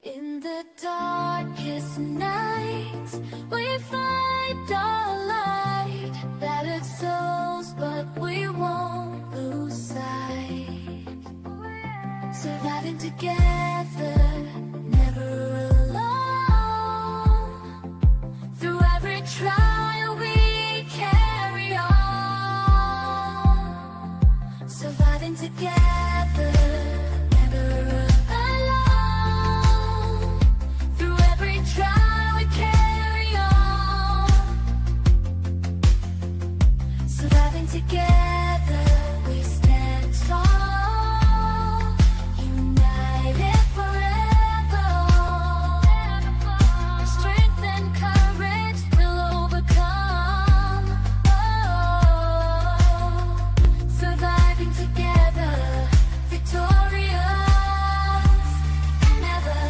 In the darkest nights, we find our light. Battered souls, but we won't lose sight. Surviving together, never alone. Through every trial, we carry on. Surviving together, never alone. Through every trial, we carry on. Surviving together, we stand strong. United forever. Strength and courage will overcome. Oh, surviving together, victorious, never,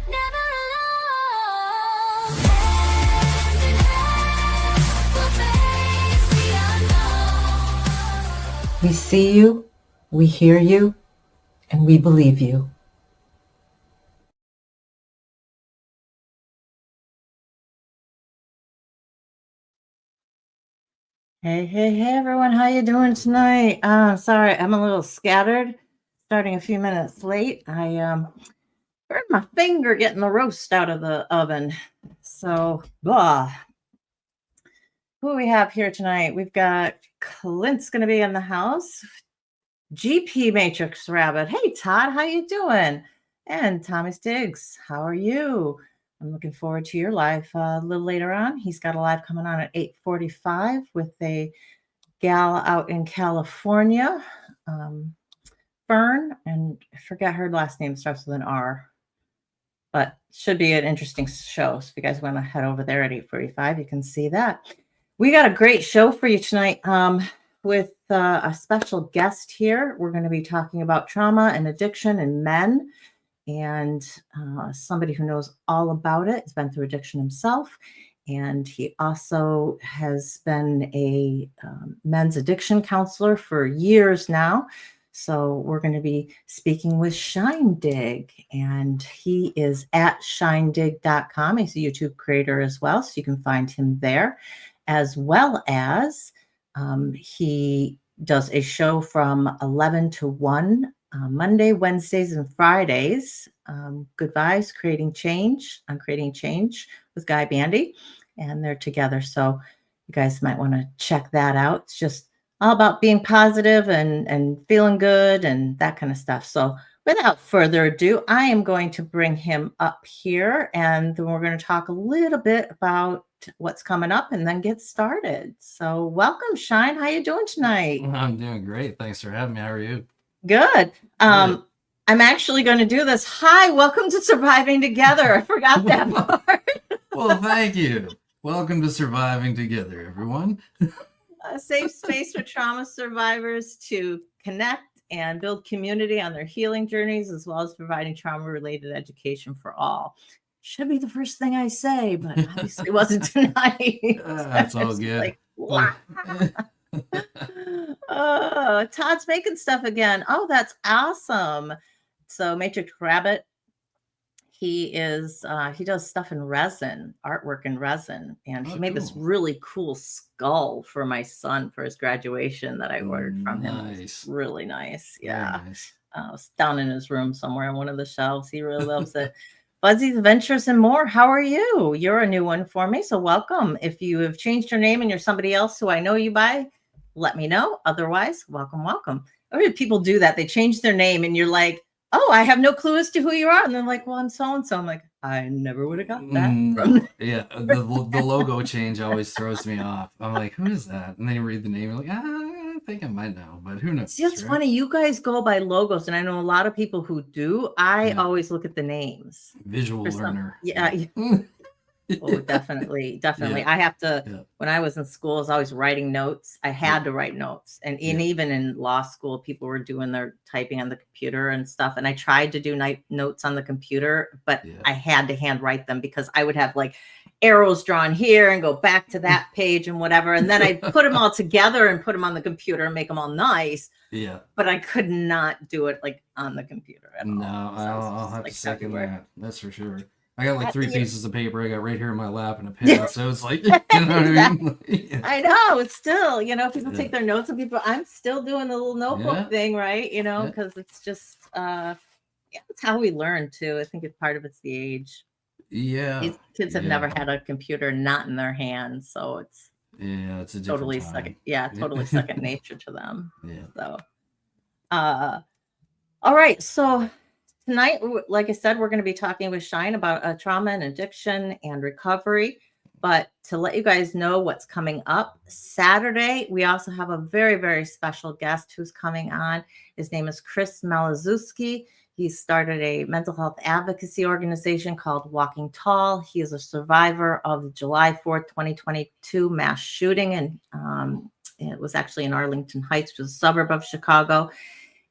never alone. Hand in hand, we'll face the unknown. We see you, we hear you, and we believe you. Hey, everyone. How you doing tonight? Sorry, I'm a little scattered, starting a few minutes late. I burned my finger getting the roast out of the oven. So, blah. Who do we have here tonight? We've got Clint's going to be in the house. GP Matrix Rabbit. Hey, Todd, how you doing? And Tommy Stiggs, how are you? I'm looking forward to your live a little later on. He's got a live coming on at 8:45 with a gal out in California, Fern, and I forget her last name, starts with an R, but should be an interesting show. So if you guys want to head over there at 8:45, you can see that. We got a great show for you tonight with a special guest here. We're going to be talking about trauma and addiction in men, and somebody who knows all about it. Has been through addiction himself, and he also has been a men's addiction counselor for years now. So we're going to be speaking with Shinedig, and he is at shinedig.com. He's a YouTube creator as well, so you can find him there, as well as he does a show from 11 to 1 Monday, Wednesdays, and Fridays. Good Vibes, Creating Change with Guy Bandy, and they're together. So you guys might want to check that out. It's just all about being positive and feeling good and that kind of stuff. So without further ado, I am going to bring him up here, and then we're going to talk a little bit about what's coming up and then get started. So welcome, Shine. How you doing tonight? I'm doing great. Thanks for having me. How are you? Good. I'm actually going to do this. Hi, welcome to Surviving Together. I forgot that part. Well, thank you. Welcome to Surviving Together, everyone. A safe space for trauma survivors to connect and build community on their healing journeys, as well as providing trauma-related education for all. Should be the first thing I say, but obviously it wasn't tonight. That's all good. Like, wow. Oh, Todd's making stuff again. Oh, that's awesome. So Matrix Rabbit, he does stuff in resin, artwork in resin, and he made this really cool skull for my son for his graduation that I ordered from him. It's really nice. Yeah. Nice. It's down in his room somewhere on one of the shelves. He really loves it. Fuzzy's Adventures and More. How are you? You're a new one for me, so welcome. If you have changed your name and you're somebody else who I know you by, let me know. Otherwise, welcome. I mean, people do that. They change their name and you're like, oh, I have no clue as to who you are. And they're like, well, I'm so-and-so. I'm like, I never would have got that. Yeah, the logo change always throws me off. I'm like, who is that? And then you read the name, you're like, I think I might know, but who knows? See, it's funny. You guys go by logos, and I know a lot of people who do. I always look at the names. Visual learner. Yeah. Oh, definitely. Yeah. I have to, when I was in school, I was always writing notes. I had to write notes. And even in law school, people were doing their typing on the computer and stuff. And I tried to do notes on the computer, but I had to handwrite them because I would have like arrows drawn here and go back to that page and whatever. And then I put them all together and put them on the computer and make them all nice. Yeah. But I could not do it like on the computer at No, all. So it's I'll just, have like, to second everywhere. that. That's for sure. I got like Yeah. 3 pieces of paper I got right here in my lap and a pen. So it's like, you know what I mean? Yeah. I know it's still, people Yeah. take their notes and people, I'm still doing the little notebook Yeah. thing, right? Yeah. Because it's just, it's how we learn too. I think it's part of it's the age. Yeah. These kids have Yeah. never had a computer not in their hands, so it's Yeah, it's a different totally time. second, totally second nature to them. Yeah. So, all right. So tonight, like I said, we're going to be talking with Shine about trauma and addiction and recovery. But to let you guys know what's coming up Saturday, we also have a very, very special guest who's coming on. His name is Chris Malazewski. He started a mental health advocacy organization called Walking Tall. He is a survivor of the July 4th, 2022 mass shooting. And it was actually in Arlington Heights, which is a suburb of Chicago.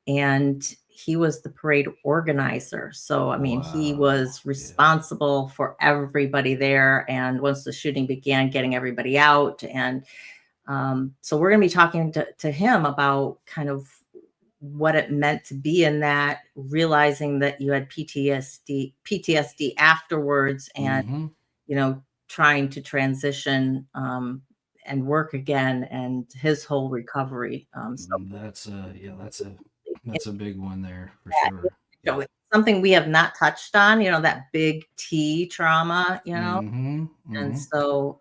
And he was the parade organizer. So, I mean, he Wow. was responsible for everybody there. And once the shooting began, getting everybody out. And so we're going to be talking to him about kind of what it meant to be in that, realizing that you had PTSD afterwards, and Mhm. trying to transition and work again, and his whole recovery. So That's a big one there for Yeah. sure. it's something we have not touched on, that big T trauma, Mhm. and Mhm. so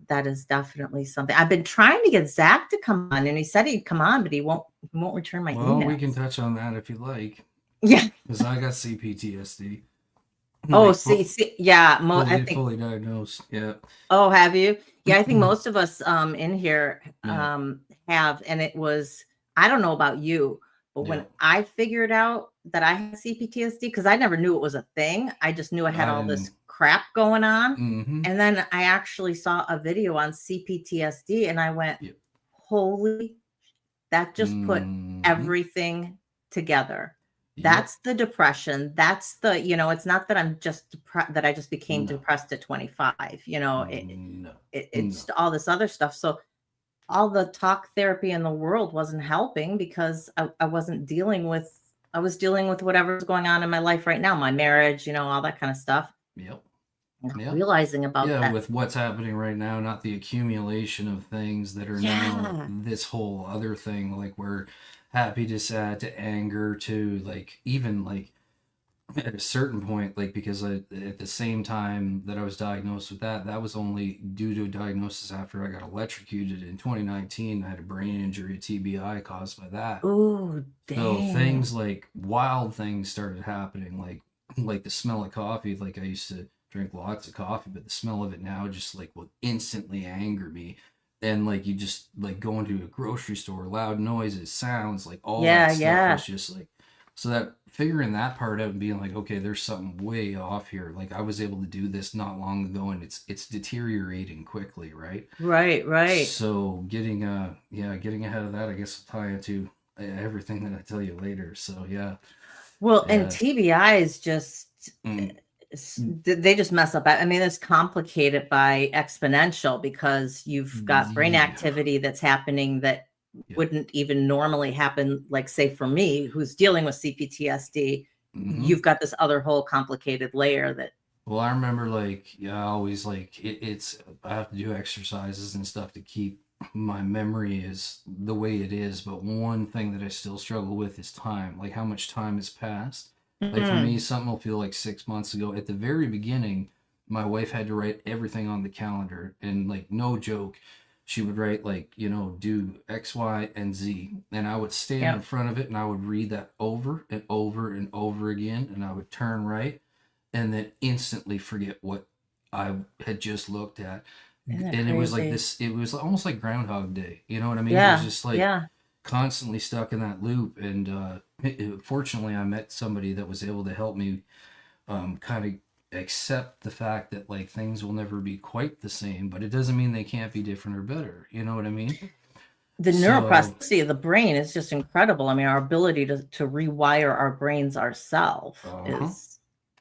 that is definitely something. I've been trying to get Zach to come on, and he said he'd come on, but he won't return my Well, email. we can touch on that if you like, Yeah. because I got CPTSD. Oh, Like, see, yeah. I think. fully diagnosed. Yeah. Oh, have you? Yeah, I think most of us in here Yeah. have, and it was. I don't know about you, but when Yeah. I figured out that I had CPTSD, because I never knew it was a thing, I just knew I had I all this didn't- crap going on. Mhm. And then I actually saw a video on CPTSD, and I went, Yep. holy, that just put Mhm. everything together. Yep. That's the depression. That's the, it's not that I'm just that I just became No. depressed at 25. No. It's just all this other stuff. So all the talk therapy in the world wasn't helping, because I wasn't dealing with, I was dealing with whatever's going on in my life right now, my marriage, all that kind of stuff. Yep. Not Yep. realizing about Yeah, that. with what's happening right now, not the accumulation of things that are now Yeah. this whole other thing, like we're happy to sad to anger to like even like at a certain point, like because at the same time that I was diagnosed with that was only due to a diagnosis after I got electrocuted in 2019. I had a brain injury, a TBI caused by that. Oh, So dang. things like wild things started happening, like the smell of coffee. Like I used to drink lots of coffee, but the smell of it now just like will instantly anger me. And like you just like go into a grocery store, loud noises, sounds, like all that stuff was just like, so that figuring that part out and being like, okay, there's something way off here. Like I was able to do this not long ago, and it's deteriorating quickly, right? Right. So getting ahead of that, I guess will tie into everything that I tell you later. So yeah. Well, and Yeah. TBI is just, Mm. they just mess up. I mean, it's complicated by exponential, because you've got brain Yeah. activity that's happening that Yeah. wouldn't even normally happen. Like, say for me, who's dealing with CPTSD, Mhm. you've got this other whole complicated layer that. Well, I remember like, I always like it's I have to do exercises and stuff to keep my memory is the way it is. But one thing that I still struggle with is time, like how much time has passed. Like for me, something will feel like 6 months ago. At the very beginning, my wife had to write everything on the calendar, and like no joke, she would write like, do X, Y, and Z. And I would stand in front of it and I would read that over and over and over again, and I would turn right and then instantly forget what I had just looked at. Isn't that And it was like crazy? this, it was almost like Groundhog Day. You know what I mean? It Yeah. was just like Yeah. constantly stuck in that loop. And fortunately, I met somebody that was able to help me kind of accept the fact that like things will never be quite the same, but it doesn't mean they can't be different or better. You know what I mean? The So- neuroplasticity of the brain is just incredible. I mean, our ability to rewire our brains ourselves Uh-huh. is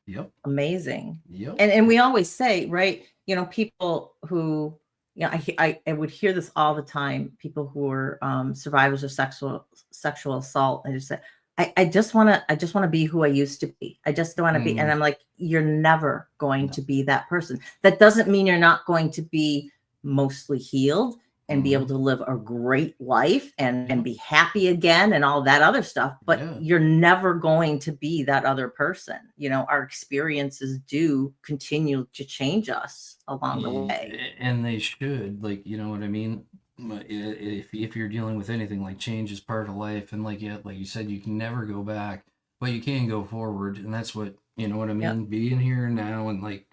Yep. Amazing. Yep. And we always say, right, people who, I would hear this all the time, people who are survivors of sexual assault, and just say, I just want to be who I used to be. I just don't want to be. And I'm like, you're never going No. to be that person. That doesn't mean you're not going to be mostly healed and be able to live a great life and be happy again and all that other stuff. But Yeah. you're never going to be that other person. Our experiences do continue to change us along the way. And they should, like, you know what I mean? If you're dealing with anything, like, change is part of life, and like you said, you can never go back, but you can go forward, and that's what, you know what I mean? Yep. Being here now, and like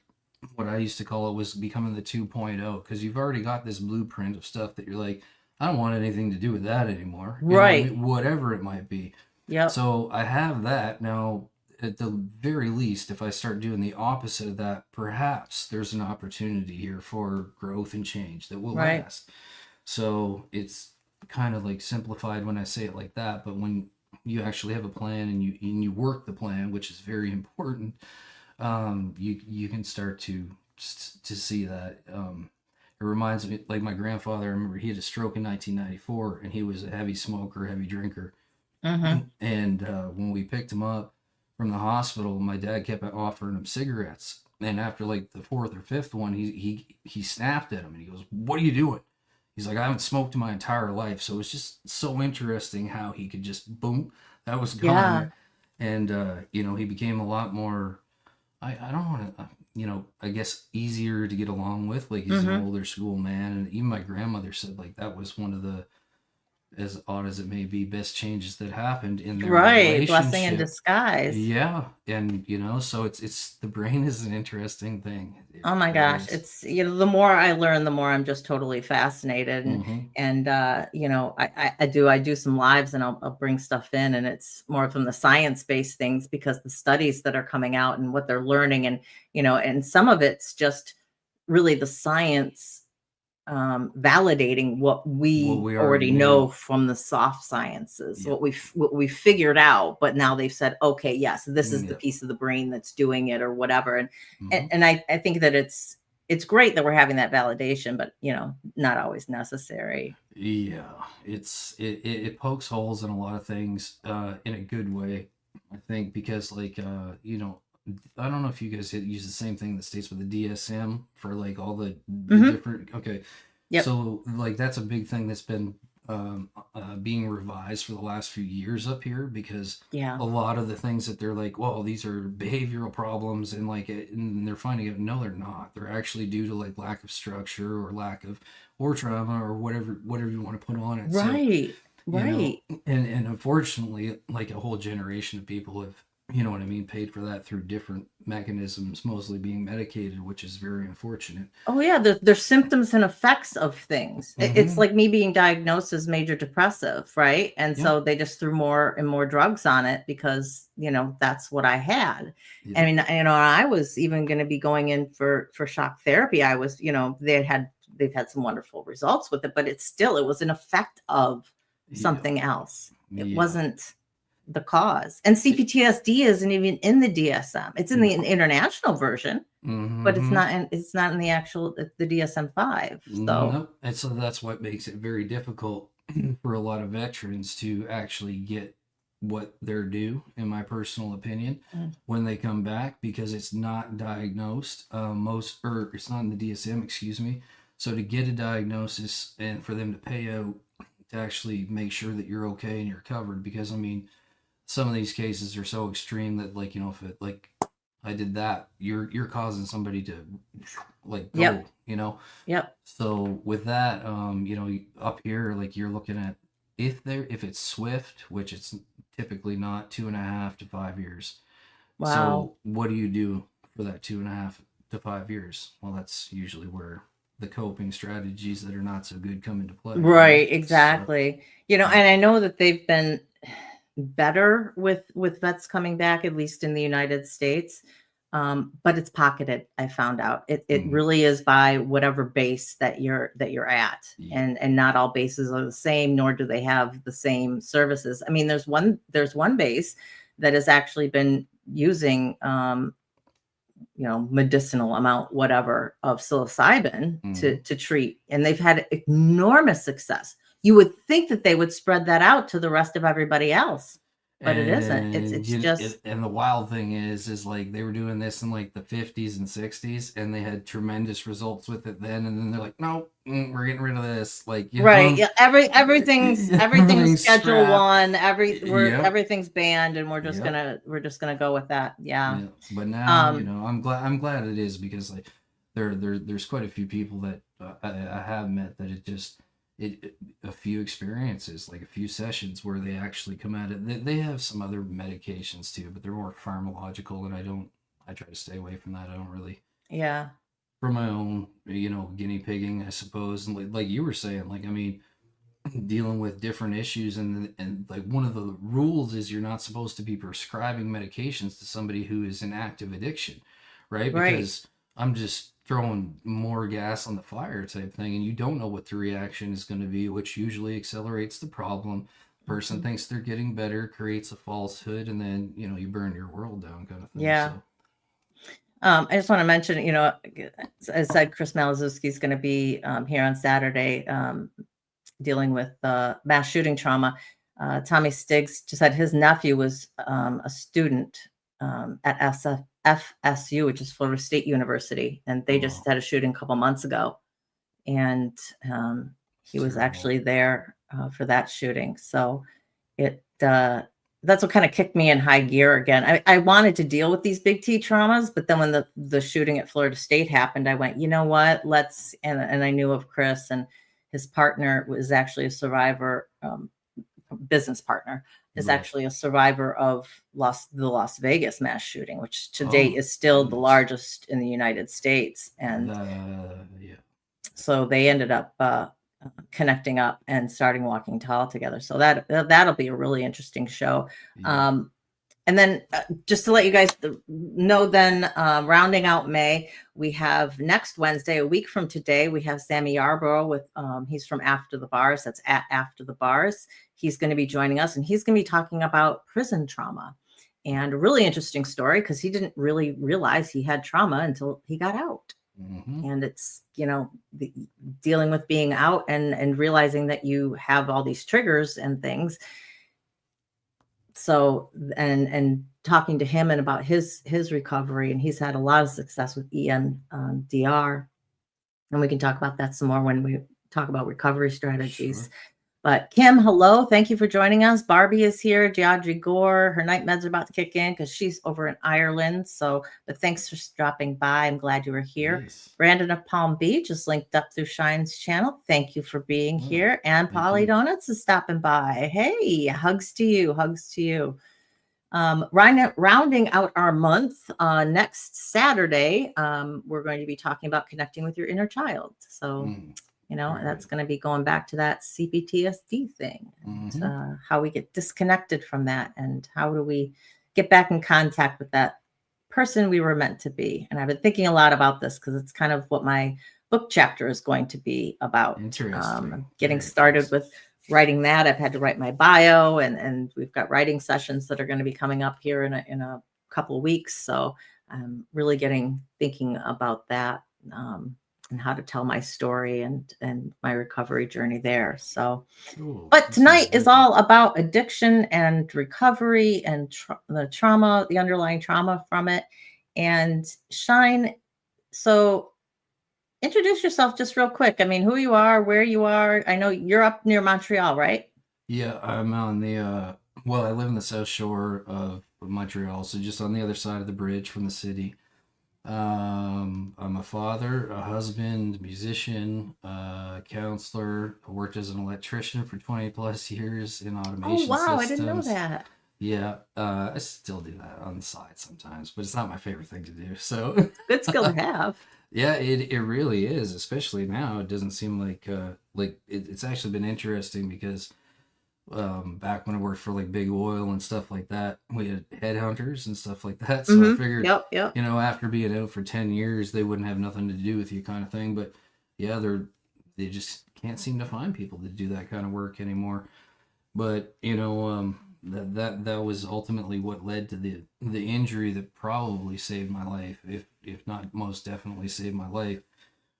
what I used to call it was becoming the 2.0, because you've already got this blueprint of stuff that you're like, I don't want anything to do with that anymore. You know what I Right. mean? Whatever it might be. Yep. So I have that now. At the very least, if I start doing the opposite of that, perhaps there's an opportunity here for growth and change that will Right. last. So it's kind of like simplified when I say it like that, but when you actually have a plan and you work the plan, which is very important, you can start to see that. It reminds me, like my grandfather. I remember he had a stroke in 1994, and he was a heavy smoker, heavy drinker. Mhm. And when we picked him up from the hospital, my dad kept offering him cigarettes. And after like the fourth or fifth one, he snapped at him and he goes, "What are you doing?" He's like, "I haven't smoked in my entire life." So it's just so interesting how he could just boom, that was gone. Yeah. And he became a lot more. I don't want to. I guess easier to get along with. Like he's an older school man, and even my grandmother said like that was one of the, as odd as it may be, best changes that happened in their Right. Blessing in relationship. disguise. Yeah, and so it's the brain is an interesting thing. It Oh my really gosh, is. it's the more I learn, the more I'm just totally fascinated, Mhm. and I do some lives, and I'll bring stuff in, and it's more from the science-based things, because the studies that are coming out and what they're learning, and and some of it's just really the science validating what we What we already already know knew. from the soft sciences, Yep. what we figured out, but now they've said, okay, yes, this is the Yep. piece of the brain that's doing it, or whatever. And Mhm. I think that it's great that we're having that validation, but not always necessary. Yeah, it pokes holes in a lot of things in a good way, I think, because like I don't know if you guys use the same thing in the States with the DSM for like all the Mhm. different. Okay, Yep. so like that's a big thing that's been being revised for the last few years up here, because Yeah. a lot of the things that they're like, well, these are behavioral problems, and like and they're finding out, no, they're not. They're actually due to like lack of structure or lack of, or trauma, or whatever you want to put on it. So Right. you know, Right. and unfortunately, like a whole generation of people have, you know what I mean, paid for that through different mechanisms, mostly being medicated, which is very unfortunate. Oh yeah, there's symptoms and effects of things. It's Hmm. like me being diagnosed as major depressive, right? And Yeah. so they just threw more and more drugs on it, because that's what I had. I Yep. mean, I was even going to be going in for shock therapy. I was, they've had some wonderful results with it, but it was an effect of Yep. something else. It Yeah. wasn't the cause. And CPTSD isn't even in the DSM. It's in the No. international version, but Hmm. it's not in the actual the DSM-5. So Nope. And so that's what makes it very difficult for a lot of veterans to actually get what they're due, in my personal opinion, mm, when they come back, because it's not diagnosed. Or it's not in the DSM, excuse me. So to get a diagnosis and for them to pay out to actually make sure that you're okay and you're covered, because I mean, some of these cases are so extreme that, like, if it, like I did that, you're causing somebody to like go, yep, yep. so with that, up here, like you're looking at, if it's swift, which it's typically not, 2.5 to 5 years. Wow. So what do you do for that 2.5 to 5 years? Well, that's usually where the coping strategies that are not so good come into play. Right, So exactly. yeah. And I know that they've been better with vets coming back, at least in the United States. But it's pocketed. I found out it Mhm. really is by whatever base that you're at, Yep. and not all bases are the same, nor do they have the same services. I mean, there's one base that has actually been using medicinal amount, whatever, of psilocybin Mhm. to treat. And they've had enormous success. You would think that they would spread that out to the rest of everybody else, but it isn't. And It's just, and the wild thing is like they were doing this in like the 50s and 60s, and they had tremendous results with it then. And then they're like, no, we're getting rid of this. Like, right. Yeah, everything's everything's Schedule scrapped. 1. Yep. Everything's banned, and Yep. we're just gonna go with that. Yeah. Yeah. But now, Um, I'm glad it is, because like there's quite a few people that I have met that a few experiences, like a few sessions where they actually come at it. They have some other medications too, but they're more pharmacological, and I try to stay away from that. I don't really, yeah. for my own, guinea pigging, I suppose. And like you were saying, like, I mean, dealing with different issues, and like one of the rules is you're not supposed to be prescribing medications to somebody who is in active addiction, right? Right. Because I'm just throwing more gas on the fire type thing, and you don't know what the reaction is going to be, which usually accelerates the problem. Person Mhm. thinks they're getting better, creates a falsehood, and then you burn your world down, kind of thing. Yeah. So I just want to mention, as I said, Chris Malazewski is going to be here on Saturday, dealing with mass shooting trauma. Tommy Stiggs just said his nephew was a student at FSU, which is Florida State University, and they just oh, had a shooting a couple months ago, and he was terrible. actually there for that shooting. So it that's what kind of kicked me in high gear again. I wanted to deal with these big T traumas, but then when the shooting at Florida State happened, I went, you know what, let's, and I knew of Chris, and his partner was actually a survivor, business partner is Right. actually a survivor of the Las Vegas mass shooting, which to Oh date my is still the goodness. largest in the United States. And Yeah. so they ended up connecting up and starting Walking Tall together. So that'll be a really interesting show. Yeah. Um, and then just to let you guys know, then rounding out May, we have next Wednesday, a week from today, we have Sammy Yarborough with, he's from After the Bars. That's at After the Bars. He's going to be joining us, and he's going to be talking about prison trauma. And a really interesting story, because he didn't really realize he had trauma until he got out. Mm-hmm. And it's, dealing with being out and realizing that you have all these triggers and things. So and talking to him and about his recovery, and he's had a lot of success with EMDR, and we can talk about that some more when we talk about recovery strategies. Sure. But Kim, hello. Thank you for joining us. Barbie is here. Geodry Gore. Her night meds are about to kick in because she's over in Ireland. So, but thanks for dropping by. I'm glad you were here. Nice. Brandon of Palm Beach is linked up through Shine's channel. Thank you for being Oh, here. And thank Polly you. Donuts is stopping by. Hey, hugs to you. Hugs to you. Rounding out our month, next Saturday, we're going to be talking about connecting with your inner child. So, Very that's good. going to be going back to that CPTSD thing, and Mhm. how we get disconnected from that, and how do we get back in contact with that person we were meant to be. And I've been thinking a lot about this because it's kind of what my book chapter is going to be about. Interesting. Getting Very started interesting. with writing that. I've had to write my bio, and we've got writing sessions that are going to be coming up here in a couple of weeks. So I'm really thinking about that. And how to tell my story and my recovery journey there. So, Cool. but That sounds tonight is very cool. all about addiction and recovery and the trauma, the underlying trauma from it. And Shine, so introduce yourself just real quick. I mean, who you are, where you are. I know you're up near Montreal, right? Yeah, I'm on the well, I live in the South Shore of Montreal, so just on the other side of the bridge from the city. I'm a father, a husband, musician, counselor. I worked as an electrician for 20 plus years in Oh, automation wow. I didn't know systems. that. Yeah, I still do that on the side sometimes, but it's not my favorite thing to do. So, Good skill to have. yeah, it really is, especially now. It doesn't seem like it's actually been interesting because back when I worked for like big oil and stuff like that, we had headhunters and stuff like that. So I figured, Yep. Yep. after being out for 10 years, they wouldn't have nothing to do with you, kind of thing. But yeah, they just can't seem to find people to do that kind of work anymore. But that was ultimately what led to the injury that probably saved my life, if not most definitely saved my life,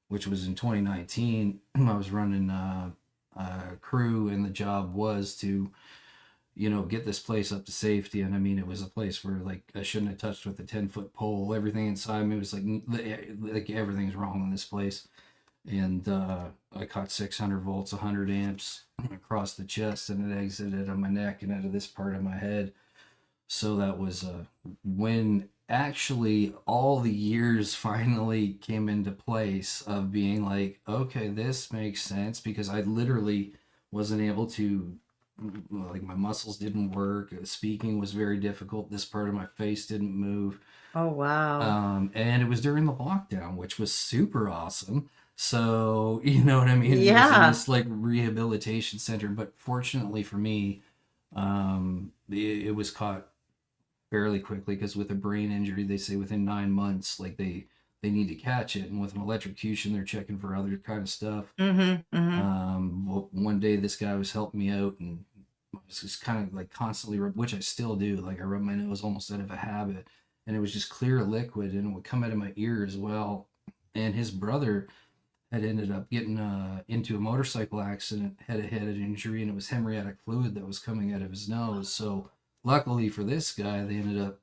which was in 2019. I was running a crew, and the job was to, get this place up to safety. And I mean, it was a place where like I shouldn't have touched with a 10-foot pole. Everything inside me was like everything's wrong in this place. And I caught 600 volts, 100 amps across the chest, and it exited on my neck and out of this part of my head. So that was when actually all the years finally came into place of being like, okay, this makes sense, because I literally wasn't able to, like, my muscles didn't work. Speaking was very difficult. This part of my face didn't move. Oh, wow. And it was during the lockdown, which was super awesome. So, you know what I mean? It was in Yeah. this like rehabilitation center, but fortunately for me, it was caught fairly quickly, because with a brain injury, they say within 9 months, like they need to catch it, and with an electrocution, they're checking for other kind of stuff. Mm-hmm. Mm-hmm. One day this guy was helping me out, and I was just kind of like constantly, which I still do, like I rub my nose almost out of a habit, and it was just clear liquid, and it would come out of my ear as well. And his brother had ended up getting into a motorcycle accident, had a head injury, and it was hemorrhagic fluid that was coming out of his nose. So luckily for this guy, they ended up,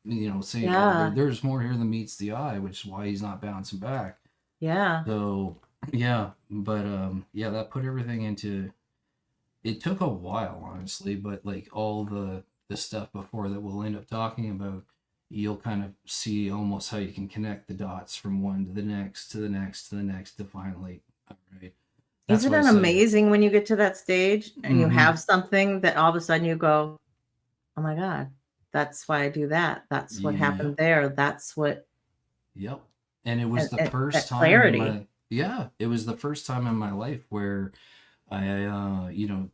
saying, oh, Yeah. there's more here than meets the eye, which is why he's not bouncing back. Yeah. So yeah, but yeah, that put everything into. It took a while, honestly, but like all the stuff before that we'll end up talking about, you'll kind of see almost how you can connect the dots from one to the next to the next to the next to finally, all right. That's Isn't why I it say, amazing when you get to that stage and you mm-hmm, have something that all of a sudden you go, oh my God, that's why I do that. That's what yep, happened there. That's what, yep. And it was the that first time in clarity. my, yeah, it was the first time in my life where I,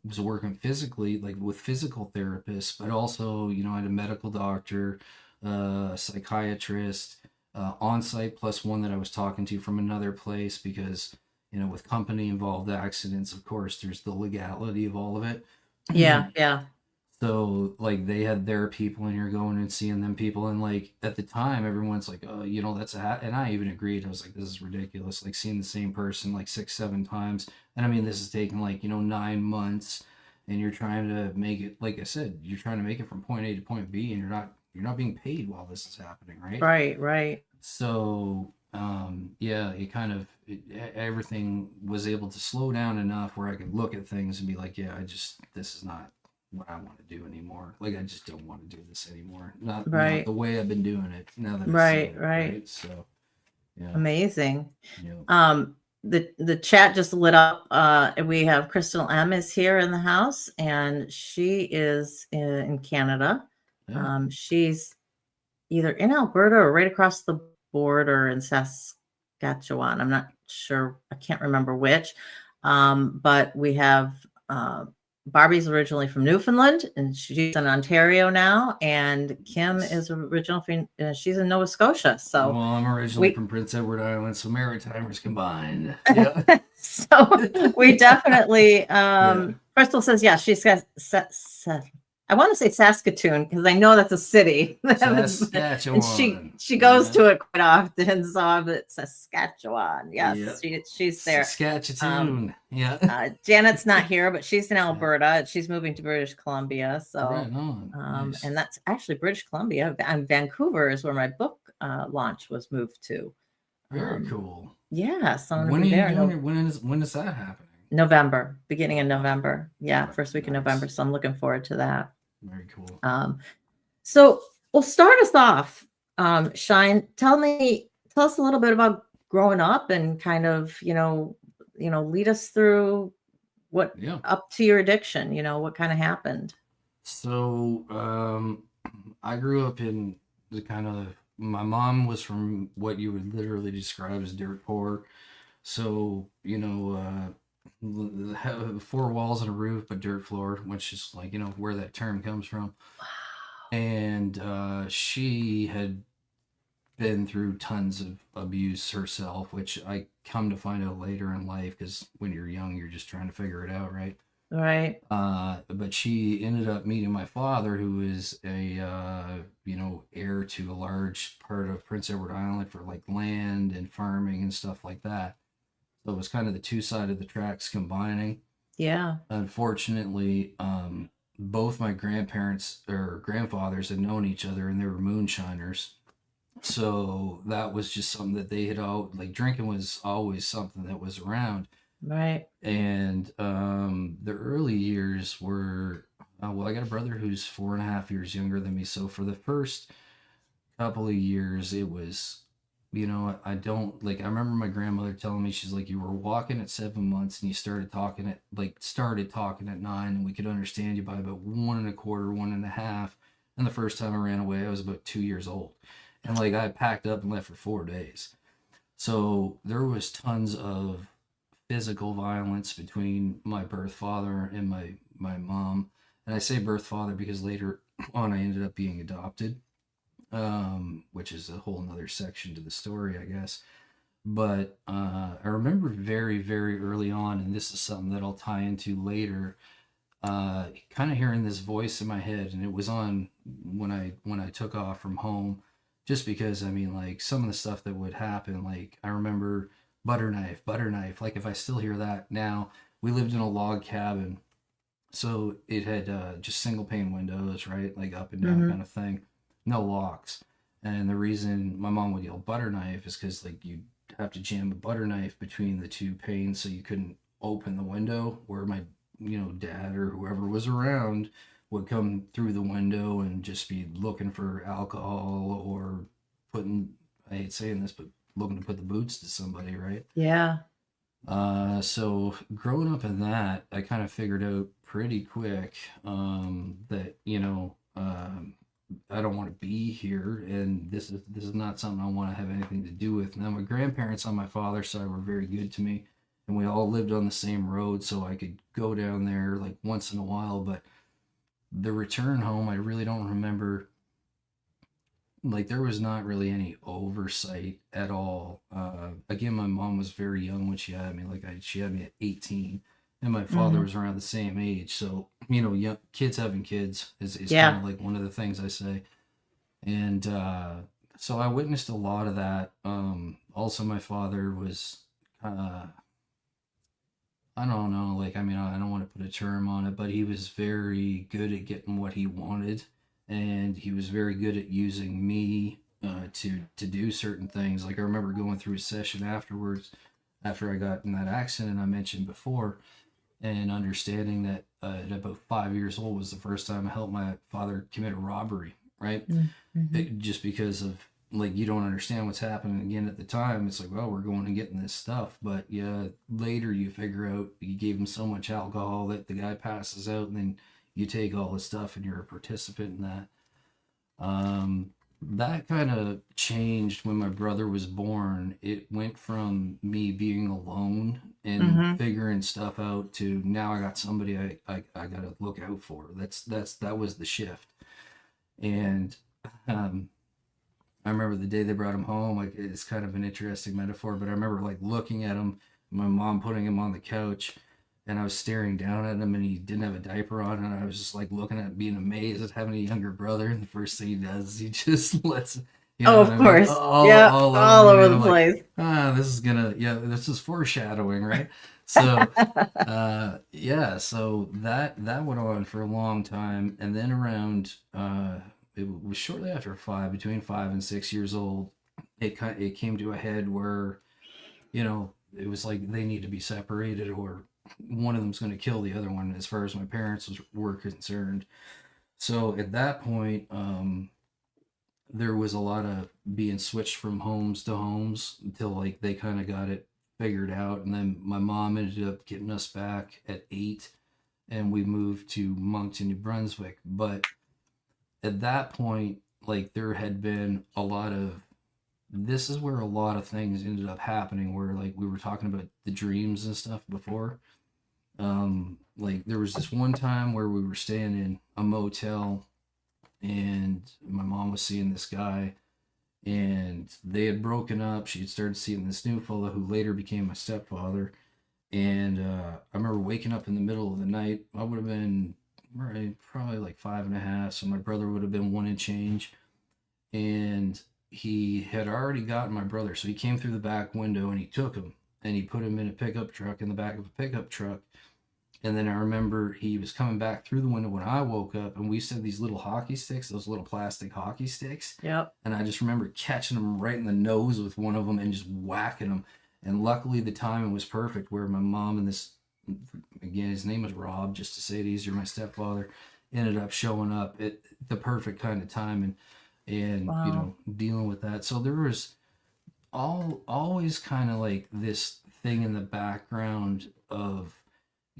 was working physically, like with physical therapists, but also, I had a medical doctor, a psychiatrist, on site, plus one that I was talking to from another place, because, with company involved accidents, of course, there's the legality of all of it. Yeah. Yeah. So like they had their people, and you're going and seeing them people, and like at the time everyone's like, oh, that's and I even agreed. I was like, this is ridiculous, like seeing the same person like 6 7 times. And I mean, this is taking like 9 months, and you're trying to make it, like I said, you're trying to make it from point A to point B, and you're not being paid while this is happening, right? Right. Right. So yeah, everything was able to slow down enough where I could look at things and be like, yeah, this is not what I want to do anymore. Like I just don't want to do this anymore. Not Right. the way I've been doing it, now that I see Right. it, Right. right? So yeah, Amazing. yeah, The chat just lit up. We have Crystal M is here in the house, and she is in Canada. yeah. She's either in Alberta or right across the border in Saskatchewan. I'm not sure. I can't remember which. But we have Barbie's originally from Newfoundland, and she's in Ontario now. And Kim Nice. is original from she's in Nova Scotia. Well, So I'm originally we from Prince Edward Island, so Maritimers combined. Yeah, so we definitely yeah. Crystal says yeah, she's got I want to say Saskatoon because I know that's a city. And Saskatchewan. she goes Yeah, to it quite often. So it's Saskatchewan. yeah. Yes, she's there. Um, Saskatchewan. Yeah. Janet's not here, but she's in Alberta. She's moving to British Columbia. Right So, on. Nice. and that's actually British Columbia. And Vancouver is where my book launch was moved to. Very cool. Yeah, so I'm When gonna are be you there. doing it? When is that happening? November, beginning of November. Yeah, Right, first week of nice. November. So I'm looking forward to that. Very cool. So we'll start us off. Shine, tell us a little bit about growing up and kind of, lead us through what Yeah. up to your addiction, what kind of happened. So, I grew up in the kind of, my mom was from what you would literally describe as dirt poor. So, 4 walls and a roof, but dirt floor, which is like, where that term comes from. And she had been through tons of abuse herself, which I come to find out later in life, because when you're young, you're just trying to figure it out, right? Right. But she ended up meeting my father, who is a heir to a large part of Prince Edward Island for like land and farming and stuff like that. So it was kind of the two side of the tracks combining. Yeah. Unfortunately, both my grandparents or grandfathers had known each other, and they were moonshiners. So that was just something that they had all like, drinking was always something that was around. Right. And the early years were, well, I got a brother who's 4.5 years younger than me. So for the first couple of years, it was, I don't like, I remember my grandmother telling me, she's like, you were walking at 7 months and you started talking at 9, and we could understand you by about 1 1/4, 1 1/2. And the first time I ran away, I was about 2 years old. And like, I packed up and left for 4 days. So there was tons of physical violence between my birth father and my mom. And I say birth father because later on I ended up being adopted, which is a whole nother section to the story, I guess. But I remember very, very early on, and this is something that I'll tie into later, kind of hearing this voice in my head, and it was on when I took off from home, just because I mean, like, some of the stuff that would happen, like I remember butter knife. Like, if I still hear that now, we lived in a log cabin, so it had just single pane windows, right, like up and down Mm-hmm. kind of thing, no locks. And the reason my mom would yell butter knife is because like you have to jam a butter knife between the two panes so you couldn't open the window, where my dad or whoever was around would come through the window and just be looking for alcohol, or putting, I hate saying this, but looking to put the boots to somebody, right? Yeah. So growing up in that, I kind of figured out pretty quick that I don't want to be here, and this is not something I want to have anything to do with. Now, my grandparents on my father's side were very good to me, and we all lived on the same road, so I could go down there like once in a while. But the return home, I really don't remember. Like, there was not really any oversight at all. Again, my mom was very young when she had me. Like, she had me at 18, and my father Mm-hmm. was around the same age. So young kids having kids is kind Yeah. of like one of the things I say. And so I witnessed a lot of that. Also, my father was, I don't know, like, I mean, I don't want to put a term on it, but he was very good at getting what he wanted, and he was very good at using me to do certain things. Like, I remember going through a session afterwards, after I got in that accident I mentioned before, and understanding that at about 5 years old was the first time I helped my father commit a robbery, right? Mm-hmm. Just because of, like, you don't understand what's happening. Again, at the time it's like, well, we're going and getting this stuff, but yeah, later you figure out you gave him so much alcohol that the guy passes out, and then you take all the stuff and you're a participant in that. That kind of changed when my brother was born. It went from me being alone and Mm-hmm. figuring stuff out to now I got somebody I gotta look out for. That was the shift. And um I remember the day they brought him home. Like, it's kind of an interesting metaphor, but I remember like looking at him, my mom putting him on the couch, and I was staring down at him, and he didn't have a diaper on, and I was just like looking at, being amazed at having a younger brother. And the first thing he does is he just lets, you know Oh, what of I mean, course. Yeah. all All over me. over And the I'm like, place. this is gonna, yeah, this is foreshadowing, right? So, yeah, so that went on for a long time, and then around it was shortly after 5, between 5 and 6 years old, it came to a head where it was like they need to be separated, or one of them's going to kill the other one, as far as my parents were concerned. So at that point, there was a lot of being switched from homes to homes until like they kind of got it figured out, and then my mom ended up getting us back at 8, and we moved to Moncton, New Brunswick. But at that point, like, there had been a lot of, this is where a lot of things ended up happening, where like we were talking about the dreams and stuff before. Like, there was this one time where we were staying in a motel, and my mom was seeing this guy, and they had broken up. She had started seeing this new fellow who later became my stepfather, And I remember waking up in the middle of the night. I would have been probably like 5 and a half, so my brother would have been one and change. And he had already gotten my brother, so he came through the back window and he took him and he put him in a pickup truck, in the back of a pickup truck. And then I remember he was coming back through the window when I woke up, and we used to have these little hockey sticks, those little plastic hockey sticks. Yep. And I just remember catching him right in the nose with one of them and just whacking him. And luckily the timing was perfect, where my mom and this, again, his name was Rob, just to say it easier, my stepfather, ended up showing up at the perfect kind of time, and Wow. you know, dealing with that. So there was always kind of like this thing in the background of,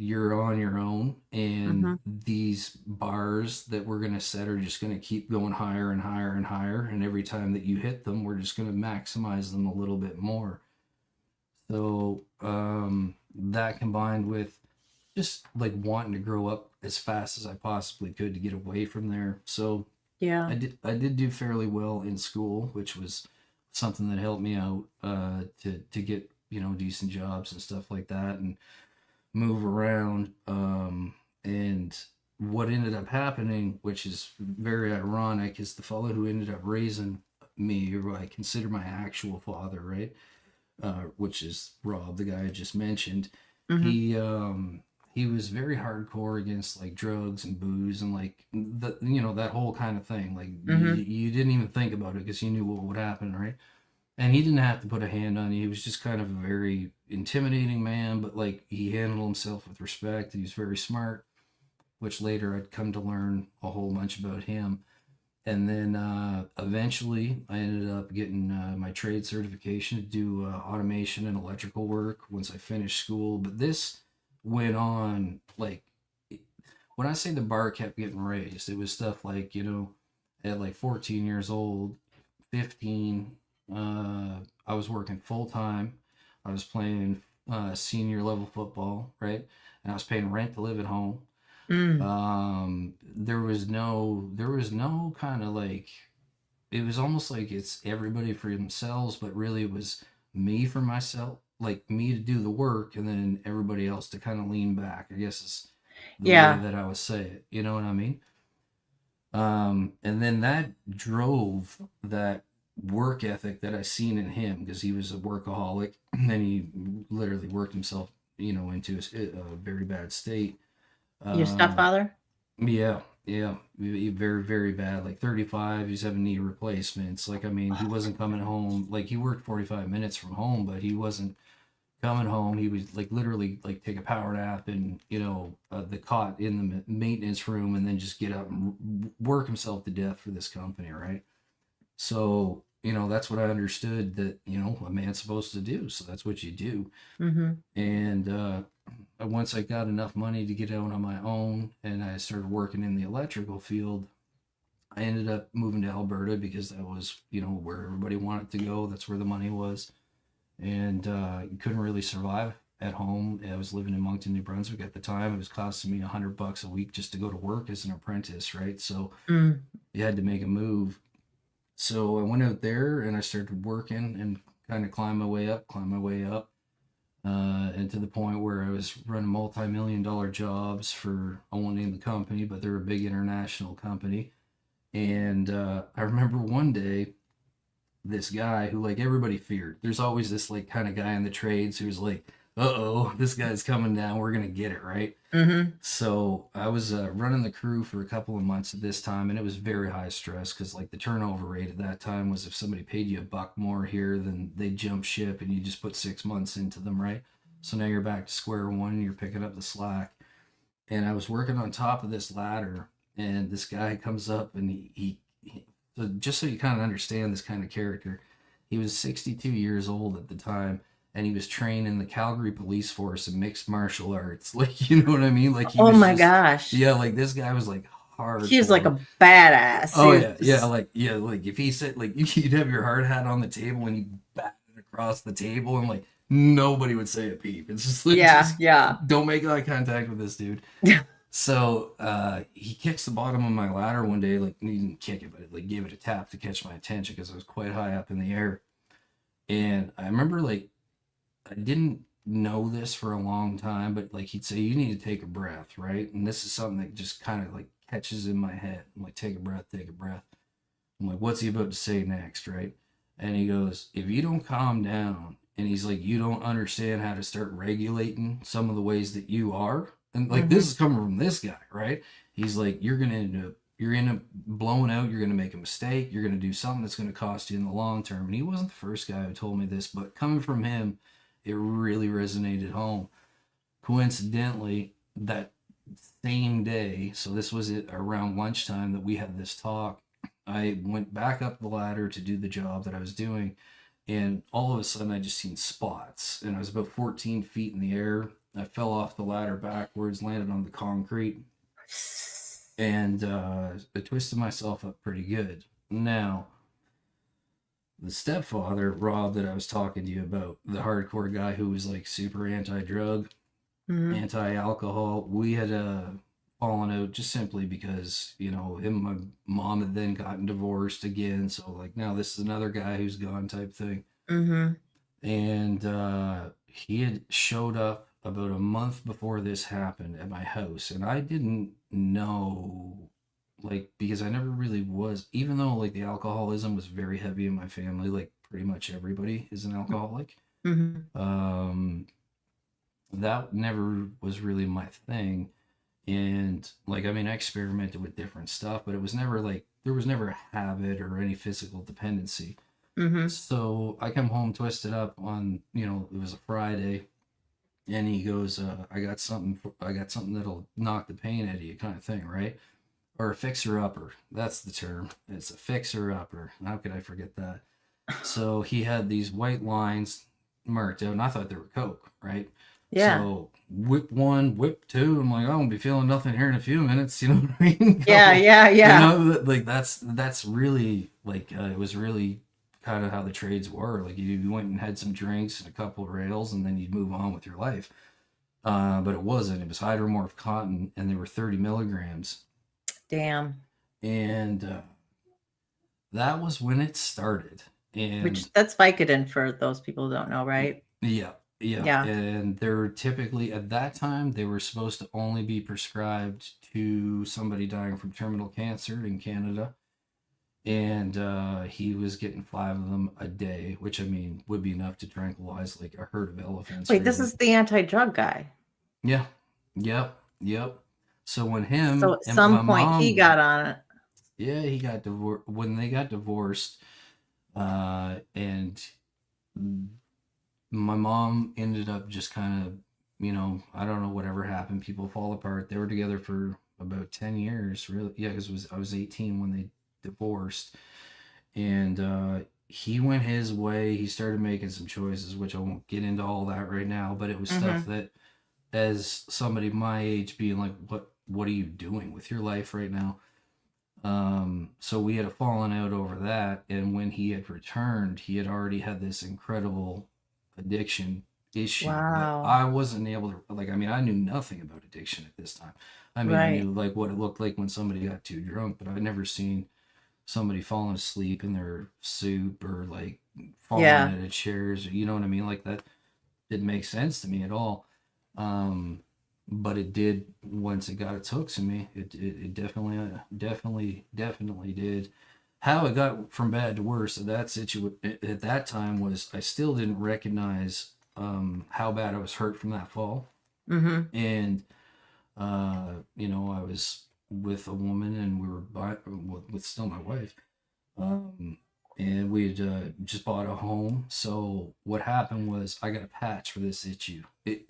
you're on your own, and these bars that we're going to set are just going to keep going higher and higher and higher, and every time that you hit them, we're just going to maximize them a little bit more. So that combined with just like wanting to grow up as fast as I possibly could to get away from there. So Yeah. I did do fairly well in school, which was something that helped me out to get, you know, decent jobs and stuff like that, and move around. And what ended up happening, which is very ironic, is the fellow who ended up raising me, who I consider my actual father, right? Which is Rob, the guy I just mentioned. He was very hardcore against like drugs and booze and like the, you know, that whole kind of thing. Like you didn't even think about it because you knew what would happen, right? And he didn't have to put a hand on you. He was just kind of a very intimidating man, but like he handled himself with respect. He was very smart, which later I'd come to learn a whole bunch about him. And then eventually I ended up getting my trade certification to do automation and electrical work once I finished school. But this went on, like, when I say the bar kept getting raised, it was stuff like, you know, at like 14 years old, 15, I was working full time. I was playing senior level football, right? And I was paying rent to live at home. There was no kind of like, it was almost like it's everybody for themselves, but really it was me for myself, like me to do the work, and then everybody else to kind of lean back, I guess is the way that I would say it. You know what I mean? And then that drove that work ethic that I seen in him, because he was a workaholic and he literally worked himself, you know, into a very bad state. Your stepfather? Yeah, very, very bad. Like 35, he's having knee replacements. Like, I mean, he wasn't coming home. Like, he worked 45 minutes from home, but he wasn't coming home. He would like literally like take a power nap and, you know, the cot in the maintenance room, and then just get up and work himself to death for this company, right? So, you know, that's what I understood that, you know, a man's supposed to do. So that's what you do. And once I got enough money to get out on my own and I started working in the electrical field, I ended up moving to Alberta because that was, you know, where everybody wanted to go. That's where the money was. And you couldn't really survive at home. I was living in Moncton, New Brunswick at the time. It was costing me $100 a week just to go to work as an apprentice, right? So you had to make a move. So I went out there and I started working and kind of climb my way up, and to the point where I was running multi-million-dollar jobs for, I won't name the company, but they're a big international company. And I remember one day, this guy who like everybody feared. There's always this like kind of guy in the trades who's like, uh-oh, this guy's coming down. We're going to get it, right? So I was running the crew for a couple of months at this time, and it was very high stress because like the turnover rate at that time was, if somebody paid you $1 more here, then they jump ship and you just put 6 months into them, right? So now you're back to square one and you're picking up the slack. And I was working on top of this ladder, and this guy comes up and he so just so you kind of understand this kind of character, he was 62 years old at the time, and he was trained in the Calgary Police Force in mixed martial arts. Like, you know what I mean? Like, he Oh was my just, gosh. yeah, like this guy was like hard. He was like a badass. Oh He yeah, was- like if he said like you'd have your hard hat on the table and he batted across the table, and like nobody would say a peep. It's just like, yeah. don't make eye contact with this dude. So he kicks the bottom of my ladder one day, like, he didn't kick it, but like gave it a tap to catch my attention because I was quite high up in the air. And I remember like I didn't know this for a long time, but like he'd say, you need to take a breath, right? And this is something that just kind of like catches in my head. I'm like, take a breath, take a breath. I'm like, what's he about to say next, right? And he goes, if you don't calm down, and he's like, you don't understand how to start regulating some of the ways that you are. And like, this is coming from this guy, right? He's like, you're going to end up, you're going to blowing out, you're going to make a mistake, you're going to do something that's going to cost you in the long term. And he wasn't the first guy who told me this, but coming from him, it really resonated home. Coincidentally, that same day, so this was it around lunchtime that we had this talk, I went back up the ladder to do the job that I was doing, and all of a sudden I just seen spots, and I was about 14 feet in the air. I fell off the ladder backwards, landed on the concrete, and I twisted myself up pretty good. Now, the stepfather, Rob, that I was talking to you about, the hardcore guy who was like super anti-drug, anti-alcohol, we had fallen out just simply because, you know, him and my mom had then gotten divorced again. So like now this is another guy who's gone type thing. And he had showed up about a month before this happened at my house, and I didn't know, like, because I never really was, even though like the alcoholism was very heavy in my family, like pretty much everybody is an alcoholic. That never was really my thing. And like, I mean, I experimented with different stuff, but it was never like, there was never a habit or any physical dependency. So I come home twisted up on, you know, it was a Friday, and he goes, I got something that'll knock the pain out of you, kind of thing, right? Or a fixer upper. That's the term. It's a fixer upper. How could I forget that? So he had these white lines marked out, and I thought they were Coke, right? Yeah. So whip one, whip two. I'm like, oh, I'll be feeling nothing here in a few minutes. You know what I mean? Yeah, yeah. You know, like that's really like it was really kind of how the trades were. Like you went and had some drinks and a couple of rails, and then you'd move on with your life. But it wasn't. It was hydromorph cotton, and they were 30 milligrams. Damn. And that was when it started. And Which that's Vicodin for those people who don't know, right? yeah. Yeah. And they're typically, at that time, they were supposed to only be prescribed to somebody dying from terminal cancer in Canada. And he was getting 5 of them a day, which I mean would be enough to tranquilize like a herd of elephants. Wait, this is the anti-drug guy. Yeah. Yep. So when him So at and some my point he mom- got on it. Yeah, he got divorced. When they got divorced, and my mom ended up just kind of, you know, I don't know, whatever happened. People fall apart. They were together for about 10 years, really. Yeah, because I was 18 when they divorced. And he went his way. He started making some choices, which I won't get into all that right now, but it was stuff that, as somebody my age, being like, what are you doing with your life right now? So we had a falling out over that, and when he had returned, he had already had this incredible addiction issue that Wow. I wasn't able to, like, I mean, I knew nothing about addiction at this time. I mean, I Right. knew like what it looked like when somebody got too drunk, but I'd never seen somebody falling asleep in their soup or like falling Yeah. out of chairs, or, you know what I mean? Like that didn't make sense to me at all. But it did once it got its hooks in me. It definitely did. How it got from bad to worse at that time was I still didn't recognize how bad I was hurt from that fall. And you know, I was with a woman, and we were with still my wife, and we had just bought a home. So what happened was I got a patch for this issue,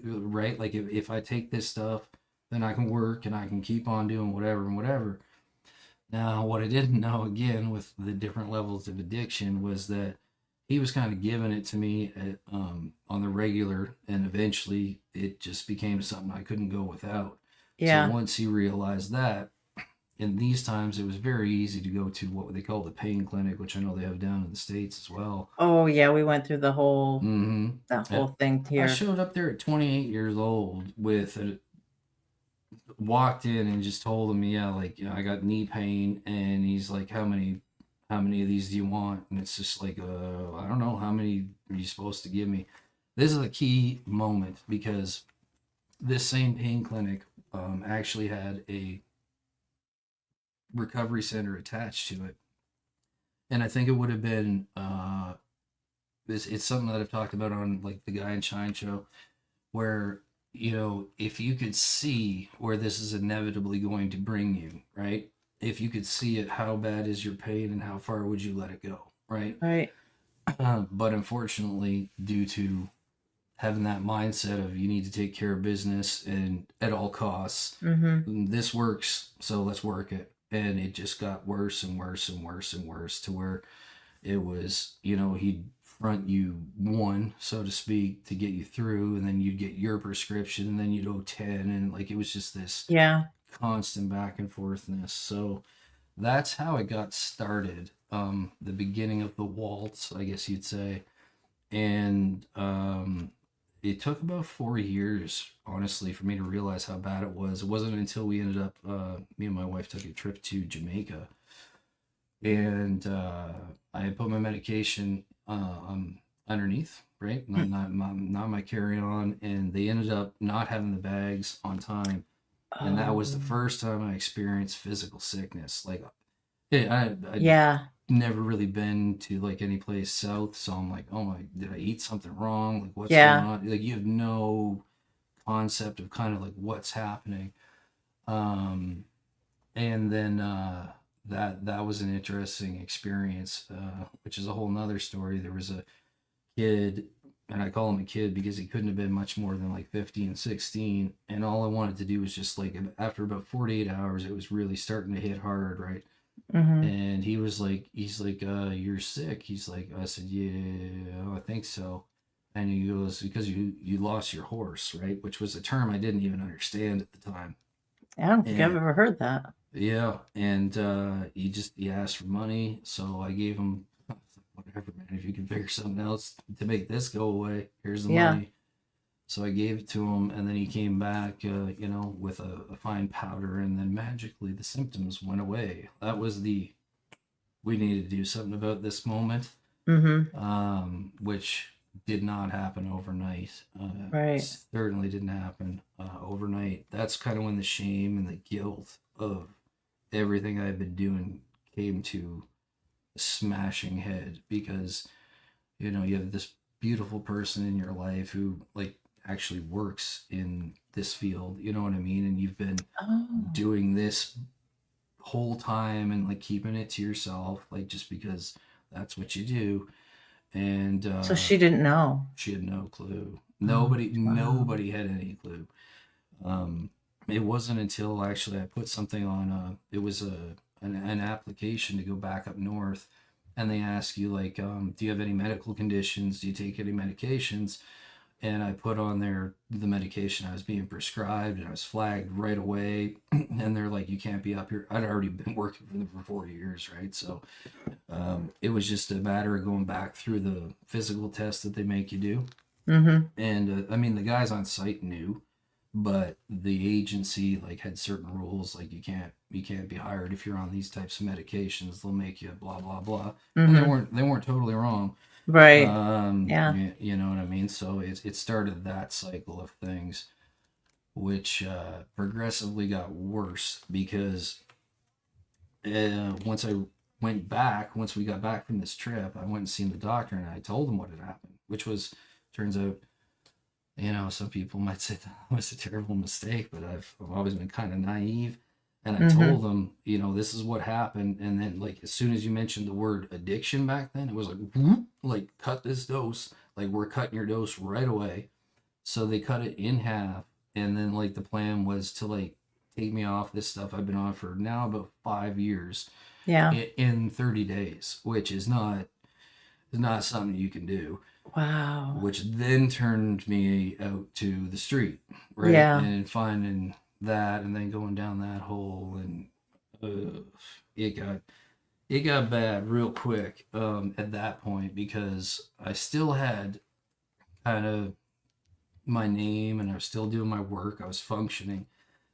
right? Like if I take this stuff, then I can work and I can keep on doing whatever and whatever. Now, what I didn't know, again, with the different levels of addiction, was that he was kind of giving it to me on the regular, and eventually it just became something I couldn't go without. Yeah. So once he realized that, in these times, it was very easy to go to what they call the pain clinic, which I know they have down in the States as well. Oh yeah, we went through the whole Mm-hmm. thing I here. showed up there at 28 years old walked in and just told him, yeah, like, you know, I got knee pain, and he's like, how many of these do you want? And it's just like, I don't know, how many are you supposed to give me? this is a key moment because this same pain clinic actually had a recovery center attached to it. And I think it would have been it's something that I've talked about on like the Guy and Shine show, where if you could see where this is inevitably going to bring you, right? If you could see it, how bad is your pain and how far would you let it go, right? Right. But unfortunately, due to having that mindset of you need to take care of business and at all costs, this works, so let's work it. And it just got worse and worse and worse and worse to where it was, he'd front you one, so to speak, to get you through, and then you'd get your prescription, and then you'd owe 10, and like it was just this Yeah. constant back and forthness. So that's how it got started. The beginning of the waltz, I guess you'd say. And it took about 4 years, honestly, for me to realize how bad it was. It wasn't until we ended up, me and my wife took a trip to Jamaica, and I had put my medication underneath, right? Not my carry-on, and they ended up not having the bags on time. And that was the first time I experienced physical sickness. Like, I Yeah. never really been to like any place south, so I'm like, oh my, did I eat something wrong? Like, what's Yeah. going on? Like, you have no concept of kind of like what's happening. And then that was an interesting experience, which is a whole nother story. There was a kid, and I call him a kid because he couldn't have been much more than like 15, 16. And all I wanted to do was just like, after about 48 hours, it was really starting to hit hard, right? And he's like, you're sick. He's like, I said, yeah, I think so. And he goes, because you lost your horse, right? Which was a term I didn't even understand at the time. I don't think I've And ever heard that. yeah, and he asked for money, so I gave him whatever, man. If you can figure something else to make this go away, here's the Yeah. money. So I gave it to him, and then he came back, with a fine powder, and then magically the symptoms went away. That was we needed to do something about this moment, which did not happen overnight. Right. Certainly didn't happen overnight. That's kind of when the shame and the guilt of everything I've been doing came to a smashing head, because you have this beautiful person in your life who like actually works in this field, you know what I mean? And you've been Oh. doing this whole time and like keeping it to yourself, like just because that's what you do. And So she didn't know. she had no clue. Wow. Nobody had any clue. It wasn't until actually I put something on it was an application to go back up north, and they ask you like, do you have any medical conditions? Do you take any medications? And I put on there the medication I was being prescribed, and I was flagged right away. And they're like, you can't be up here. I'd already been working for them for 4 years, right? So it was just a matter of going back through the physical test that they make you do. And I mean, the guys on site knew, but the agency like had certain rules, like you can't be hired if you're on these types of medications. They'll make you blah blah blah. And they weren't totally wrong. Right. Yeah. You know what I mean? So it started that cycle of things, which progressively got worse because once we got back from this trip, I went and seen the doctor, and I told him what had happened, which was, turns out, some people might say that was a terrible mistake, but I've always been kind of naive. And I told them, this is what happened. And then like, as soon as you mentioned the word addiction back then, it was like, whoop, like cut this dose, like we're cutting your dose right away. So they cut it in half. And then like the plan was to like take me off this stuff I've been on for now about 5 years Yeah. in 30 days, which is not something you can do. Wow. Which then turned me out to the street, right? Yeah. And finding that, and then going down that hole, and it got bad real quick at that point, because I still had kind of my name, and I was still doing my work. I was functioning,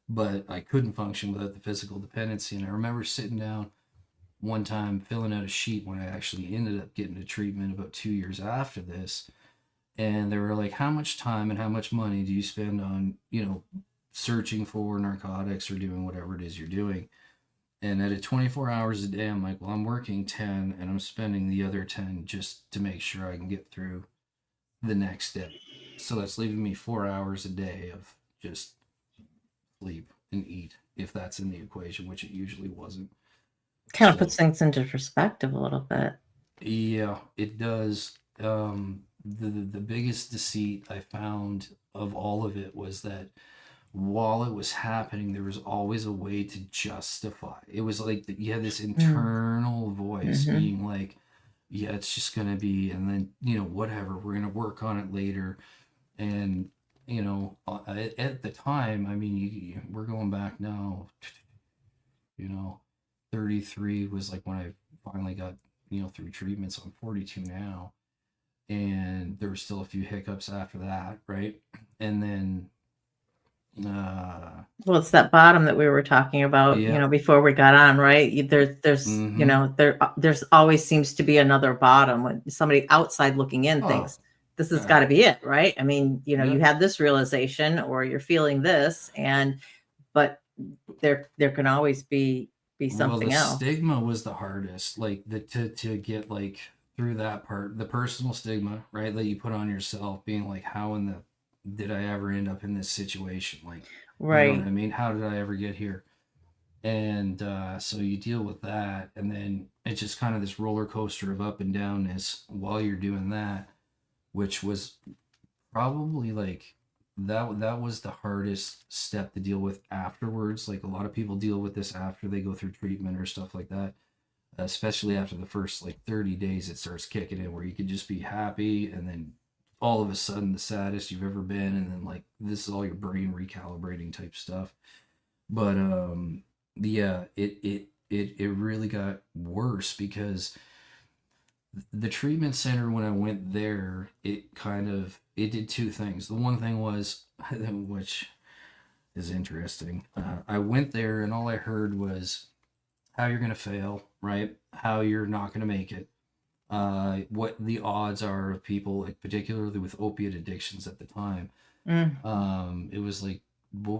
but I couldn't function without the physical dependency. And I remember sitting down one time filling out a sheet when I actually ended up getting a treatment about 2 years after this. And they were like, how much time and how much money do you spend on, searching for narcotics or doing whatever it is you're doing? And at 24 hours a day, I'm like, well, I'm working 10 and I'm spending the other 10 just to make sure I can get through the next day. So that's leaving me 4 hours a day of just sleep and eat, if that's in the equation, which it usually wasn't. Kind of So, puts things into perspective a little bit. yeah, it does. The biggest deceit I found of all of it was that while it was happening, there was always a way to justify. It was like you had this internal voice Mm-hmm. being like, "Yeah, it's just gonna be," and then whatever, we're gonna work on it later. And at the time, I mean, we're going back now. You know, 33 was like when I finally got through treatment. So I'm 42 now, and there were still a few hiccups after that, right? And then Well, it's that bottom that we were talking about, yeah. before we got on, right? Mm-hmm. There's always seems to be another bottom when somebody outside looking in Oh, thinks this has got to be it, right? I mean, you yeah. had this realization or you're feeling this, but there can always be Well, the something else. stigma was the hardest, like to get like through that part, the personal stigma, right? That you put on yourself, being like, how in the did I ever end up in this situation? Like, you know what Right. I mean? How did I ever get here? And so you deal with that, and then it's just kind of this roller coaster of up and downness while you're doing that, which was probably like that was the hardest step to deal with afterwards. Like a lot of people deal with this after they go through treatment or stuff like that, especially after the first like 30 days it starts kicking in where you could just be happy, and then all of a sudden the saddest you've ever been, and then like this is all your brain recalibrating type stuff. But yeah, it really got worse because the treatment center, when I went there, it did two things. The one thing was which is interesting. I went there and all I heard was how you're gonna fail, right? How you're not gonna make it. What the odds are of people, like particularly with opiate addictions at the time. Mm. It was like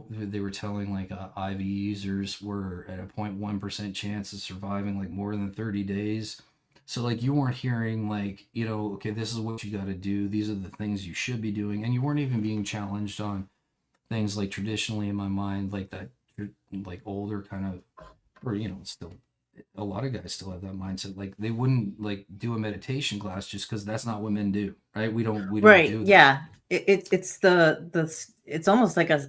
they were telling like IV users were at a 0.1% chance of surviving like more than 30 days. So like you weren't hearing like, okay, this is what you got to do. These are the things you should be doing. And you weren't even being challenged on things like traditionally in my mind, like that, like older kind of, or, still a lot of guys still have that mindset. Like they wouldn't like do a meditation class just because that's not what men do. Right. We don't Right. do that. Yeah. It's it's almost like a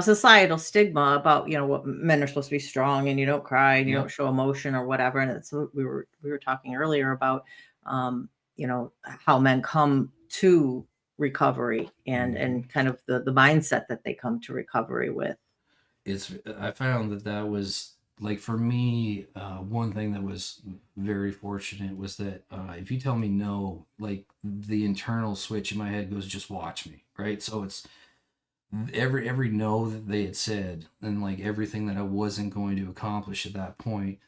societal stigma about, what men are supposed to be strong and you don't cry and you don't Yep. show emotion or whatever. And it's what we were talking earlier about, how men come to recovery and kind of the mindset that they come to recovery with. I found that was like for me, one thing that was very fortunate was that if you tell me no, like the internal switch in my head goes, just watch me, right? So it's every no that they had said, and like everything that I wasn't going to accomplish at that point,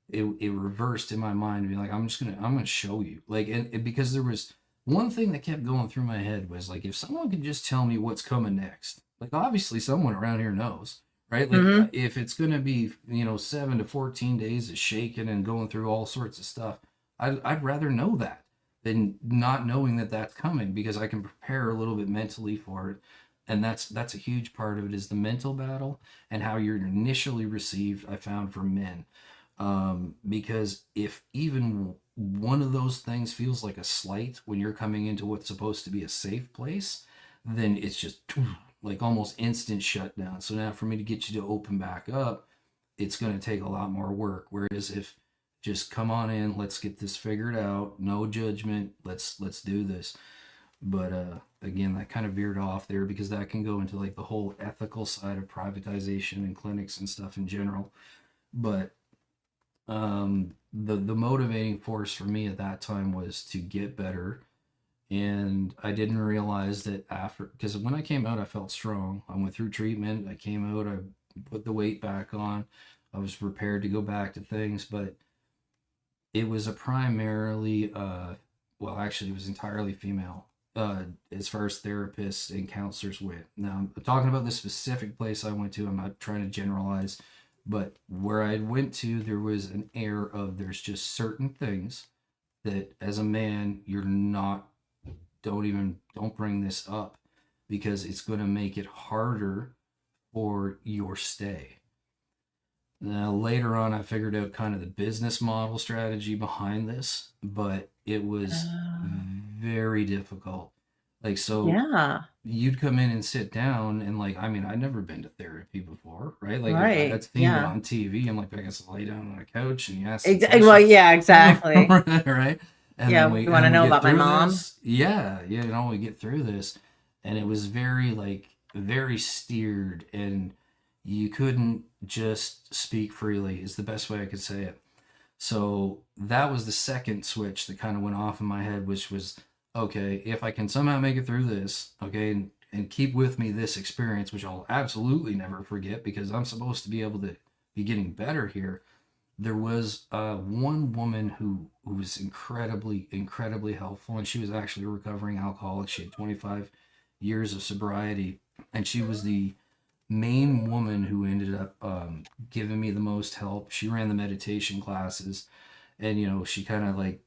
it reversed in my mind to be like, I'm gonna show you, like, and because there was one thing that kept going through my head was like, if someone could just tell me what's coming next, like obviously someone around here knows, right? Like Hmm. if it's gonna be 7 to 14 days of shaking and going through all sorts of stuff, I'd rather know that than not knowing that that's coming, because I can prepare a little bit mentally for it. And that's a huge part of it, is the mental battle and how you're initially received, I found, for men. Because if even one of those things feels like a slight when you're coming into what's supposed to be a safe place, then it's just like almost instant shutdown. So now for me to get you to open back up, it's going to take a lot more work. Whereas if just come on in, let's get this figured out, no judgment, let's do this. But again, that kind of veered off there because that can go into like the whole ethical side of privatization and clinics and stuff in general. But the motivating force for me at that time was to get better. And I didn't realize that after, because when I came out I felt strong. I went through treatment, I came out, I put the weight back on, I was prepared to go back to things. But it was a primarily well, actually it was entirely female as far as therapists and counselors went. Now, I'm talking about the specific place I went to. I'm not trying to generalize, but where I went to, there was an air of there's just certain things that as a man, you're not, don't bring this up because it's going to make it harder for your stay. Now, later on, I figured out kind of the business model strategy behind this, but it was very difficult. Like, so Yeah. you'd come in and sit down, and like, I mean, I'd never been to therapy before, right? Like, I Right. had seen it Yeah. on TV. I'm like, I guess lay down on a couch and you ask some Well, questions, yeah, exactly. right? And Yeah. then You want to we know get about my through mom? this. Yeah, you know, we get through this, and it was very like very steered, and you couldn't just speak freely. Is the best way I could say it. So that was the second switch that kind of went off in my head, which was, okay, if I can somehow make it through this, okay, and keep with me this experience, which I'll absolutely never forget because I'm supposed to be able to be getting better here. There was one woman who was incredibly helpful, and she was actually a recovering alcoholic. She had 25 years of sobriety, and she was the main woman who ended up giving me the most help. She ran the meditation classes, and you know, she kind of like,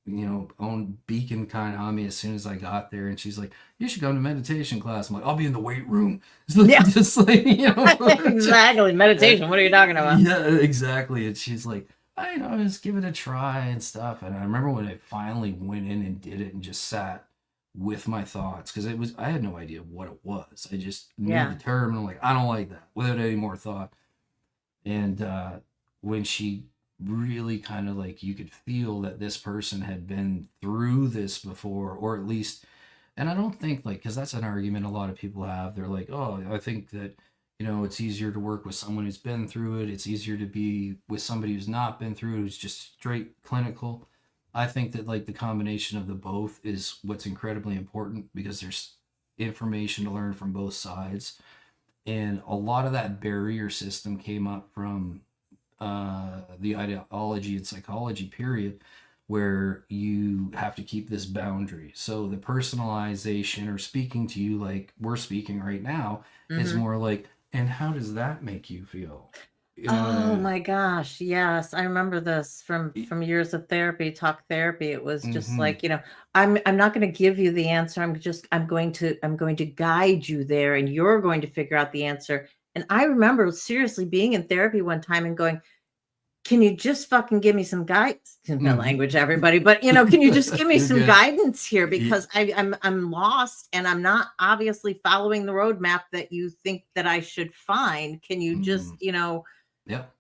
you know, own beacon kind of on me as soon as I got there, and she's like, "You should come to meditation class." I'm like, "I'll be in the weight room." Yeah. Just like, you know, Exactly. Meditation. What are you talking about? yeah, exactly. And she's like, I know, just give it a try and stuff. And I remember when I finally went in and did it and just sat with my thoughts because I had no idea what it was. I just knew Yeah. the term and I'm like, I don't like that without any more thought. And when she really kind of like, you could feel that this person had been through this before, or at least, and I don't think like, because that's an argument a lot of people have. They're like, oh, I think that, you know, it's easier to work with someone who's been through it. It's easier to be with somebody who's not been through it, who's just straight clinical. I think that like the combination of the both is what's incredibly important because there's information to learn from both sides. And a lot of that barrier system came up from the ideology and psychology period where you have to keep this boundary. So the personalization or speaking to you like we're speaking right now is Mhm. more like, and how does that make you feel? Oh my gosh, yes. I remember this from years of therapy, talk therapy. It was just Mm-hmm. like, I'm not going to give you the answer. I'm going to guide you there and you're going to figure out the answer. And I remember seriously being in therapy one time and going, "Can you just fucking give me some guidance?" My Mm-hmm. language, everybody, but can you just give me You're some good. guidance here Yeah. because I'm lost and I'm not obviously following the roadmap that you think that I should find. Can you just, Mm-hmm. Yep.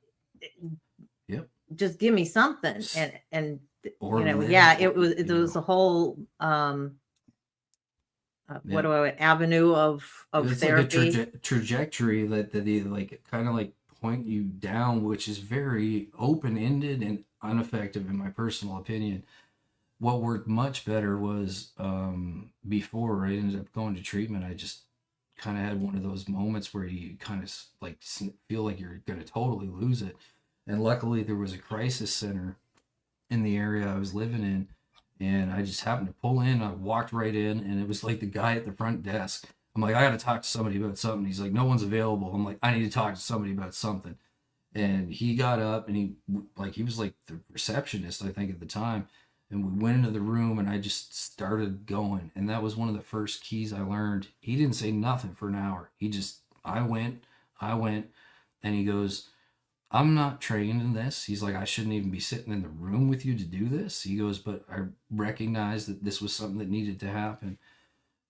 Yep. just give me something? S- And Or yeah, live, it or, was you it was a know, whole what yeah. do I avenue of It's like a therapy. trajectory that they like kind of like point you down, which is very open ended and ineffective in my personal opinion. What worked much better was before I ended up going to treatment, I just kind of had one of those moments where you kind of like feel like you're going to totally lose it. And luckily, there was a crisis center in the area I was living in, and I just happened to pull in. I walked right in, and it was like the guy at the front desk. I'm like, I got to talk to somebody about something. He's like, no one's available. I'm like, I need to talk to somebody about something. And he got up, and he was like the receptionist, I think, at the time. And we went into the room, and I just started going. And that was one of the first keys I learned. He didn't say nothing for an hour. I went, and he goes, I'm not trained in this. He's like, I shouldn't even be sitting in the room with you to do this. He goes, but I recognize that this was something that needed to happen.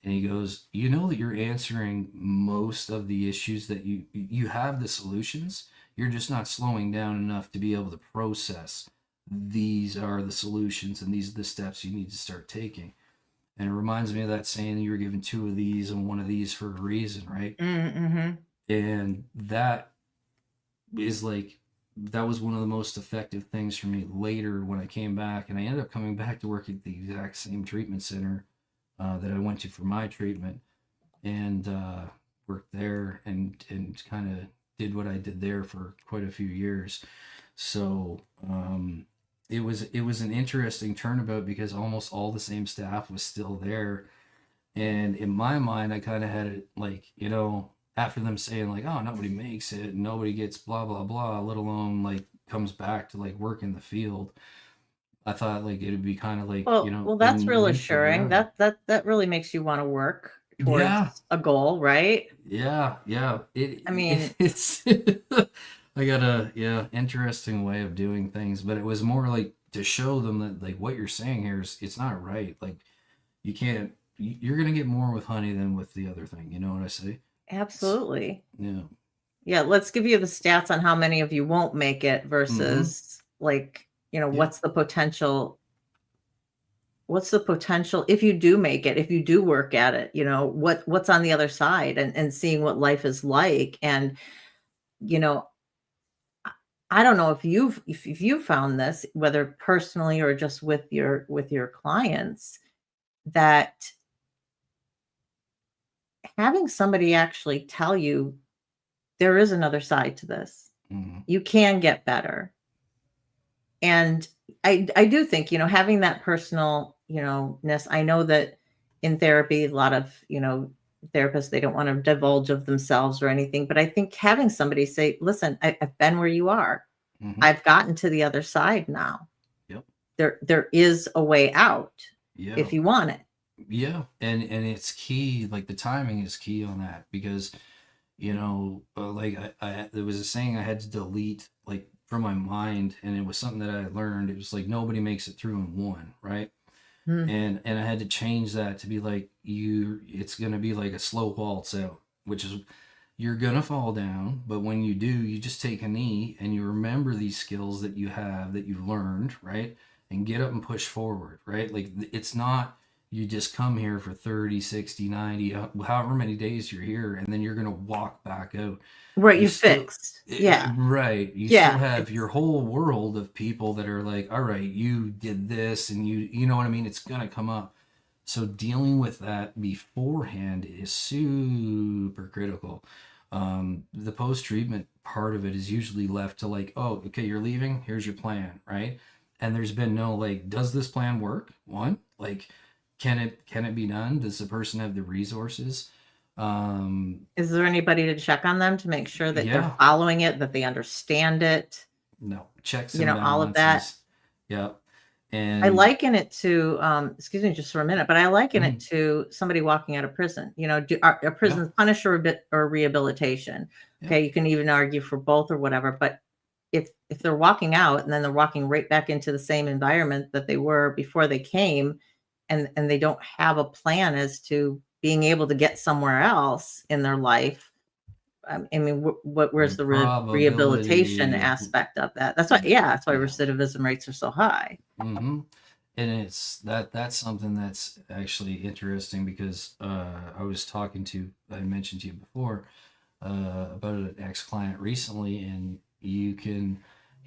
And he goes, you know that you're answering most of the issues that you have the solutions. You're just not slowing down enough to be able to process. These are the solutions and these are the steps you need to start taking. And it reminds me of that saying, you were given two of these and one of these for a reason, right? Mm-hmm. And that is like, that was one of the most effective things for me later when I came back. And I ended up coming back to work at the exact same treatment center that I went to for my treatment, and worked there and kind of did what I did there for quite a few years. So it was an interesting turnabout because almost all the same staff was still there. And in my mind, I kind of had it like, after them saying like, oh, nobody makes it, nobody gets blah blah blah, let alone like comes back to like work in the field. I thought like it'd be kind of like, Well, that's in real neutral assuring. ground. That really makes you want to work Yeah, towards a goal, right? yeah. I mean, It's I got a interesting way of doing things, but it was more like to show them that like what you're saying here is it's not right. Like you can't you're gonna get more with honey than with the other thing. You know what I say? It's, absolutely. yeah. Yeah, let's give you the stats on how many of you won't make it Mm-hmm. versus like, Yeah. what's the potential if you do make it, if you do work at it, what's on the other side and seeing what life is like. And, you know, I don't know if you found this, whether personally or just with your clients, that having somebody actually tell you there is another side to this. Mm-hmm. You can get better. And I do think, having that personal, ness. I know that in therapy, a lot of, therapists, they don't want to divulge of themselves or anything, but I think having somebody say, listen, I've been where you are. Mm-hmm. I've gotten to the other side now. Yep. There is a way out Yeah. if you want it. Yeah. And it's key, like the timing is key on that because like I there was a saying I had to delete like from my mind, and it was something that I learned. It was like nobody makes it through in one, right? Hmm. And I had to change that to be like it's gonna be like a slow waltz out, which is you're gonna fall down, but when you do, you just take a knee and you remember these skills that you have that you've learned, right? And get up and push forward, right? Like it's not you just come here for 30, 60, 90, however many days you're here, and then you're gonna walk back out. Right, You you still fixed. Yeah. right, you still Yeah. have your whole world of people that are like, all right, you did this, and you know what I mean? It's gonna come up. So dealing with that beforehand is super critical. The post treatment part of it is usually left to like, oh, okay, you're leaving. Here's your plan, right? And there's been no like, does this plan work? One, like, can it be done? Does the person have the resources? Um, Is there anybody to check on them to make sure that they're yeah, following it, that they understand it, no, checks and all of that? balances. Yeah, I and liken it to, excuse me just for a minute, but I liken it mhm, to somebody walking out of prison. Are yeah, prisons punish or rehabilitation? yeah, Okay, you can even argue for both or whatever, but if they're walking out and then they're walking right back into the same environment that they were before they came, and they don't have a plan as to being able to get somewhere else in their life. I mean, where's the the rehabilitation probability. aspect of that? That's why, yeah, that's why Yeah. recidivism rates are so high. Hmm. And it's that's something that's actually interesting because I mentioned to you before about an ex-client recently, and he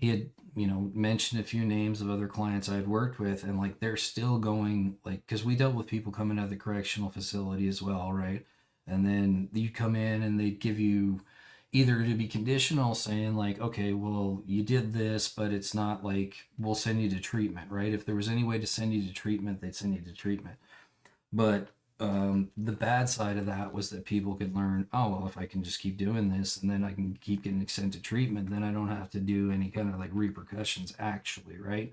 had mentioned a few names of other clients I had worked with, and like they're still going, like, because we dealt with people coming out of the correctional facility as well, right? And then you come in and they give you either to be conditional, saying like, okay, well, you did this, but it's not like we'll send you to treatment, right? If there was any way to send you to treatment, they'd send you to treatment. But the bad side of that was that people could learn, oh, well, if I can just keep doing this and then I can keep getting sent to treatment, then I don't have to do any kind of like repercussions actually, right?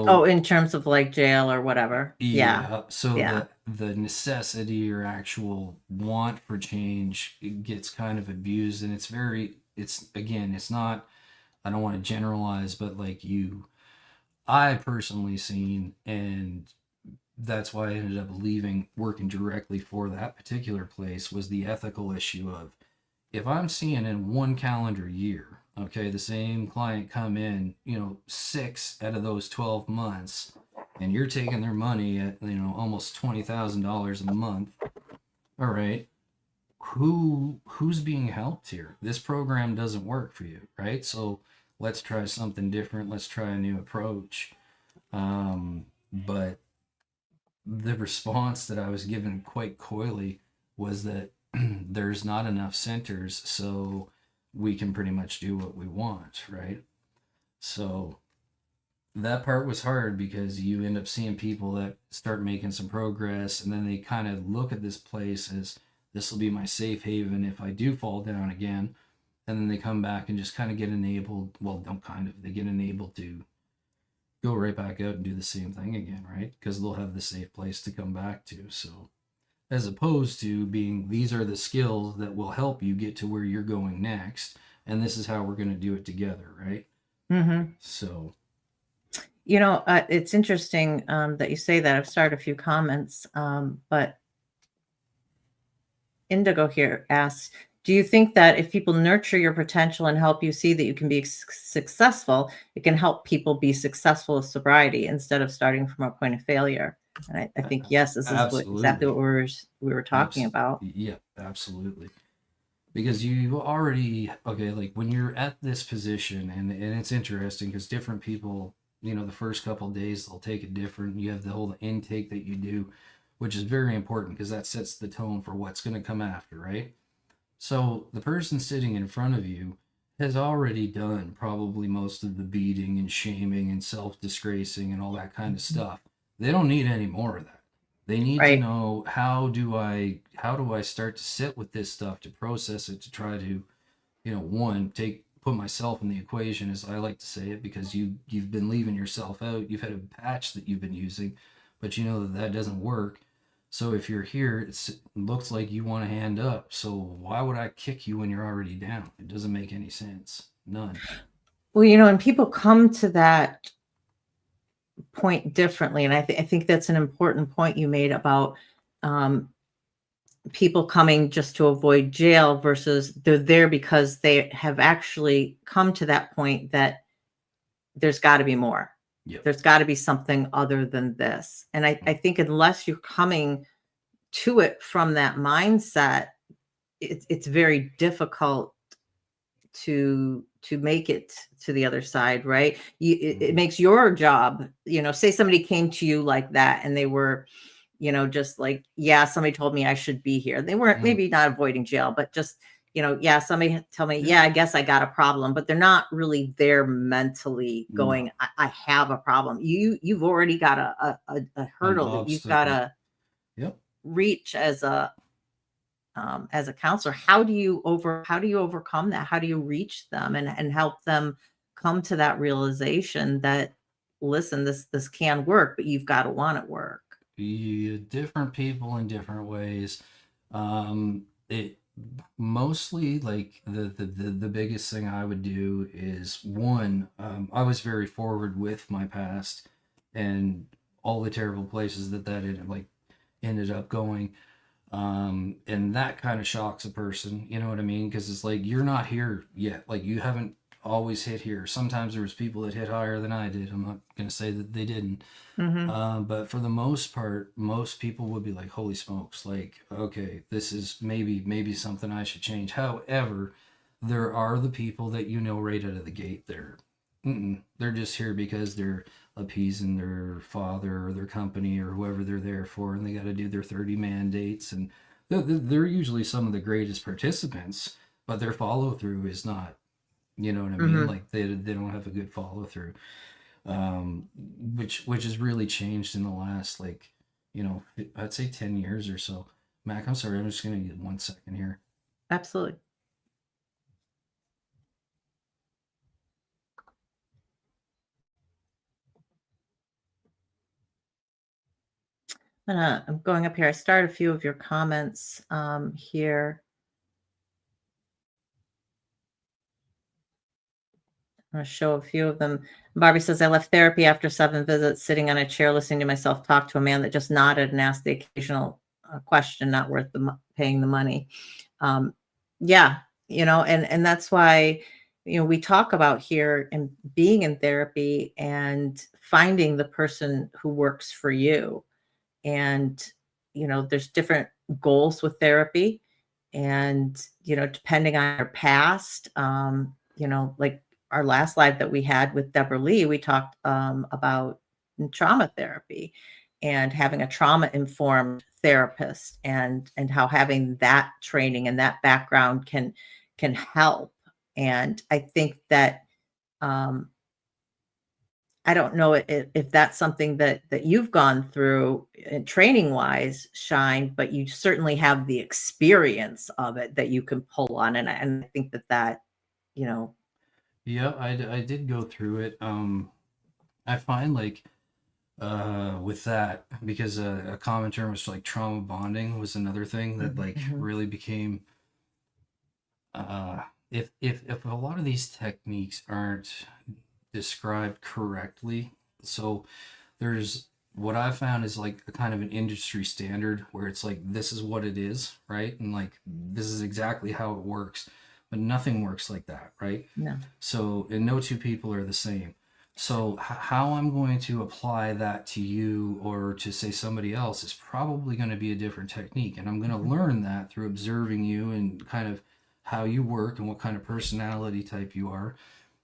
Oh, So in terms of like jail or whatever. Yeah. yeah, so Yeah. the necessity or actual want for change, it gets kind of abused, and it's again, it's not, I don't want to generalize, but like I personally seen, and that's why I ended up leaving working directly for that particular place, was the ethical issue of, if I'm seeing in one calendar year, okay, the same client come in, 6 out of those 12 months, and you're taking their money at, almost $20,000 a month, all right, who's being helped here? This program doesn't work for you, right? So let's try something different. Let's try a new approach. But the response that I was given quite coyly was that there's not enough centers, so we can pretty much do what we want, right? So that part was hard because you end up seeing people that start making some progress, and then they kind of look at this place as this will be my safe haven if I do fall down again. And then they come back and just kind of get enabled. Well, don't kind of, they get enabled to go right back out and do the same thing again, right? Because they'll have the safe place to come back to. So, as opposed to being, these are the skills that will help you get to where you're going next, and this is how we're going to do it together, right? Mm-hmm. So, You know, it's interesting that you say that. I've started a few comments, but Indigo here asks, do you think that if people nurture your potential and help you see that you can be successful, it can help people be successful with sobriety instead of starting from a point of failure? And I think, yes, this is exactly what we were talking about. Yeah, absolutely. Because you already, okay, like when you're at this position, and it's interesting because different people, the first couple of days they'll take it different. You have the whole intake that you do, which is very important because that sets the tone for what's going to come after, right? So the person sitting in front of you has already done probably most of the beating and shaming and self-disgracing and all that kind of stuff. They don't need any more of that. They need to know, how do I start to sit with this stuff, to process it, to try to, one, put myself in the equation, as I like to say it, because you've been leaving yourself out. You've had a patch that you've been using, but you know that doesn't work. So if you're here, it looks like you want to hand up. So why would I kick you when you're already down? It doesn't make any sense. None. Well, and people come to that point differently. And I think that's an important point you made about people coming just to avoid jail versus they're there because they have actually come to that point that there's got to be more. Yep. There's got to be something other than this. And I think unless you're coming to it from that mindset, it's very difficult to make it to the other side, right? It makes your job, say somebody came to you like that and they were, just like, yeah, somebody told me I should be here. They weren't maybe not avoiding jail, but just, yeah, somebody tell me, yeah, I guess I got a problem, but they're not really there mentally going, I have a problem. You've already got a hurdle that you've got to reach as a counselor. How do you overcome that? How do you reach them and help them come to that realization that, listen, this can work, but you've got to want it work? Different people in different ways. It mostly, like, the biggest thing I would do is, one, I was very forward with my past and all the terrible places that ended up going. And that kind of shocks a person, you know what I mean? Because it's like, you're not here yet. Like, you haven't always hit here. Sometimes there was people that hit higher than I did. I'm not going to say that they didn't. But for the most part, most people would be like, holy smokes, like, okay, this is maybe something I should change. However, there are the people that right out of the gate, they're just here because they're appeasing their father or their company or whoever they're there for, and they got to do their 30 mandates, and they're usually some of the greatest participants, but their follow through is not, you know what I mean? Like, they don't have a good follow through, which has really changed in the last, like, I'd say 10 years or so. Mac, I'm sorry, I'm just gonna get 1 second here. Absolutely. I'm going up here. I started a few of your comments here. I'm going to show a few of them. Barbie says, I left therapy after 7 visits, sitting on a chair, listening to myself talk to a man that just nodded and asked the occasional question, not worth paying the money. Yeah, and that's why, we talk about here and being in therapy and finding the person who works for you. And, there's different goals with therapy. And, depending on your past, like our last live that we had with Deborah Lee, we talked about trauma therapy and having a trauma-informed therapist and how having that training and that background can help. And I think that I don't know if that's something that you've gone through training wise, Shine, but you certainly have the experience of it that you can pull on, and I think that you know. Yeah, I did go through it. I find like with that, because a common term was like trauma bonding was another thing that like Mhm. really became if a lot of these techniques aren't described correctly. So there's what I found is like a kind of an industry standard where it's like this is what it is, right? And like this is exactly how it works, but nothing works like that, right? No. So, and no two people are the same. So, how I'm going to apply that to you or to say somebody else is probably going to be a different technique. And I'm going to Mhm. learn that through observing you and kind of how you work and what kind of personality type you are.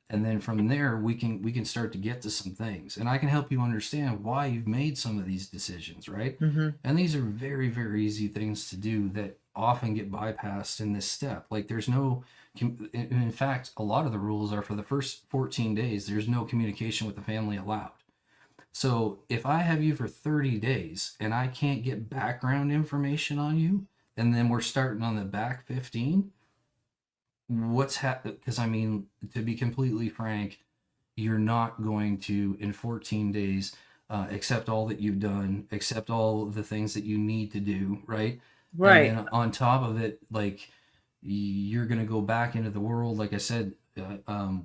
And then from there, we can start to get to some things. And I can help you understand why you've made some of these decisions, right? Mhm. And these are very, very easy things to do that often get bypassed in this step. Like there's no in fact, a lot of the rules are for the first 14 days, there's no communication with the family allowed. So if I have you for 30 days and I can't get background information on you, and then we're starting on the back 15, what's happened? Because I mean, to be completely frank, you're not going to, in 14 days, accept all that you've done, accept all the things that you need to do, right? And Right. then on top of it, like you're going to go back into the world. Like I said,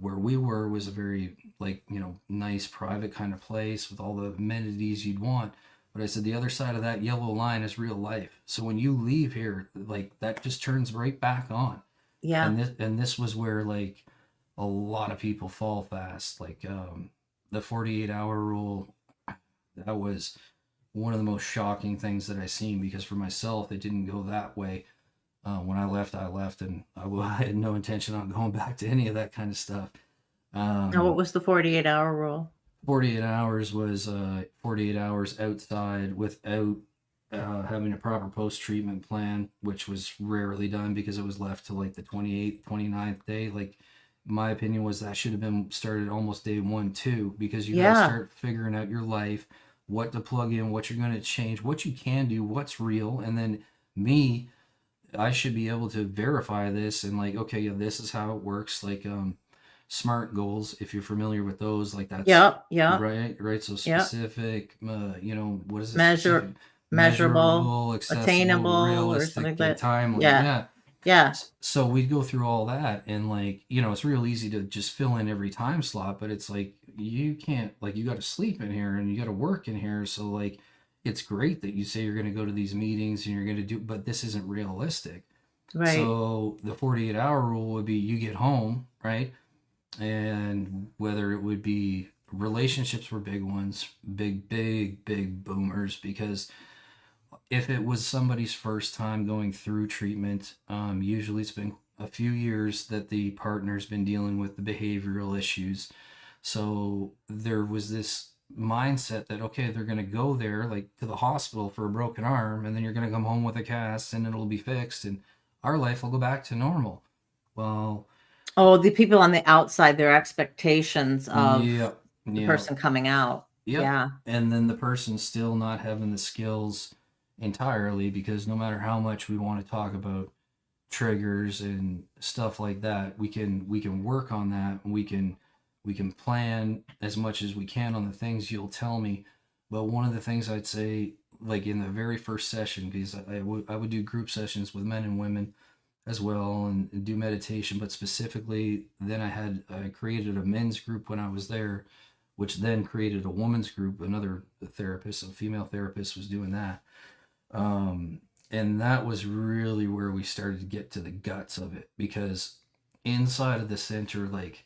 where we were was a very like nice private kind of place with all the amenities you'd want. But I said the other side of that yellow line is real life. So when you leave here, like that just turns right back on. Yeah. And this was where like a lot of people fall fast. Like the 48-hour rule, that was one of the most shocking things that I seen, because for myself it didn't go that way. When I left, and I had no intention on going back to any of that kind of stuff. Now, what Um, was the 48-hour rule? 48 hours was 48 hours outside without having a proper post treatment plan, which was rarely done because it was left to like the 28th, 29th day. Like, my opinion was that should have been started almost day one, too, because you got to Yeah. start figuring out your life, what to plug in, what you're going to change, what you can do, what's real. And then me, I should be able to verify this and like, okay, yeah, this is how it works. Like, SMART goals, if you're familiar with those, like that's Yep. Yep. right. So Yep. specific, what is it? Specific, Measure, measurable, measurable, accessible, attainable, or realistic, something and like that. timely. Yeah. Yeah. Yeah. So we'd go through all that, and like, it's real easy to just fill in every time slot, but it's like you can't, like, you got to sleep in here and you got to work in here. So like, it's great that you say you're going to go to these meetings and you're going to do, but this isn't realistic. Right. So the 48-hour rule would be you get home, right? And whether it would be relationships were big ones, big, big, big boomers, because if it was somebody's first time going through treatment, usually it's been a few years that the partner's been dealing with the behavioral issues. So there was this mindset that, okay, they're going to go there like to the hospital for a broken arm, and then you're going to come home with a cast and it'll be fixed and our life will go back to normal. Well, Oh, the people on the outside, their expectations of yep, the yep, person coming out. yep. Yeah. And then the person still not having the skills entirely, because no matter how much we want to talk about triggers and stuff like that, we can work on that. We can plan as much as we can on the things you'll tell me. But one of the things I'd say, like in the very first session, because I would do group sessions with men and women as well, and do meditation, but specifically then I created a men's group when I was there, which then created a woman's group. Another therapist, a female therapist, was doing that. And that was really where we started to get to the guts of it, because inside of the center, like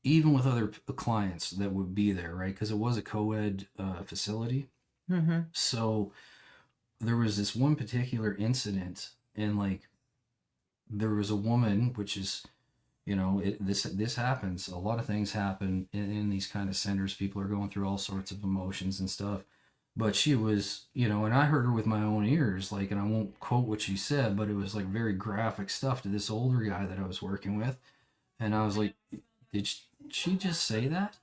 even with other clients that would be there, right? Because it was a co-ed facility. Mm-hmm. So there was this one particular incident, and like there was a woman, which is, this happens. A lot of things happen in these kind of centers. People are going through all sorts of emotions and stuff. But she was, and I heard her with my own ears, like, and I won't quote what she said, but it was like very graphic stuff to this older guy that I was working with. And I was like, did she just say that?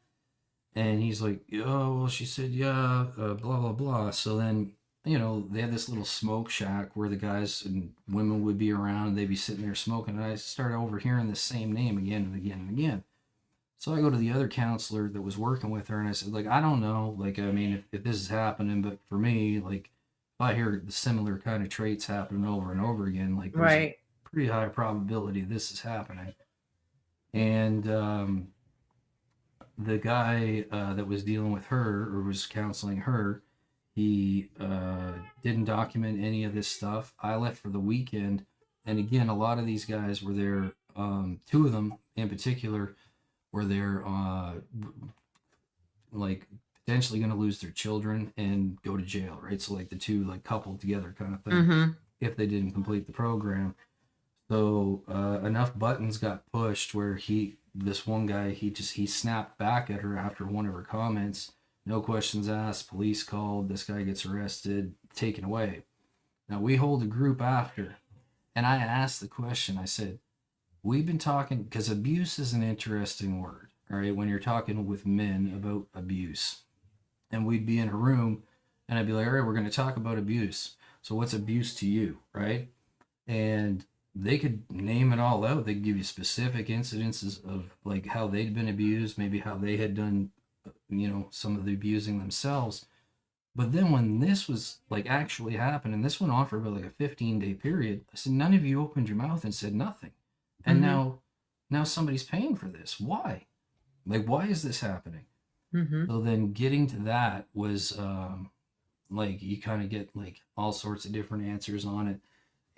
And he's like, oh, well, she said, yeah, blah, blah, blah. So then, you know, they had this little smoke shack where the guys and women would be around and they'd be sitting there smoking. And I started overhearing the same name again and again and again. So I go to the other counselor that was working with her and I said, like, I don't know. Like, I mean, if this is happening, but for me, like, if I hear the similar kind of traits happening over and over again, like, there's a Right. pretty high probability this is happening. And the guy that was dealing with her or was counseling her, he didn't document any of this stuff. I left for the weekend, and again, a lot of these guys were there. Two of them in particular were there, like potentially going to lose their children and go to jail, right? So like the two like coupled together kind of thing Mm-hmm. if they didn't complete the program. So enough buttons got pushed where this one guy, he snapped back at her after one of her comments. No questions asked. Police called. This guy gets arrested, taken away. Now we hold a group after, and I asked the question. I said, "We've been talking because abuse is an interesting word, all right? When you're talking with men about abuse, and we'd be in a room, and I'd be like, all right, we're going to talk about abuse. So what's abuse to you, right?" And they could name it all out. They could give you specific incidences of like how they'd been abused, maybe how they had done, you know, some of the abusing themselves. But then when this was like actually happening, this went on for about like a 15-day period. I said, none of you opened your mouth and said nothing. And Mm-hmm. now somebody's paying for this. Why? Like, why is this happening? Mm-hmm. So then getting to that was like you kind of get like all sorts of different answers on it.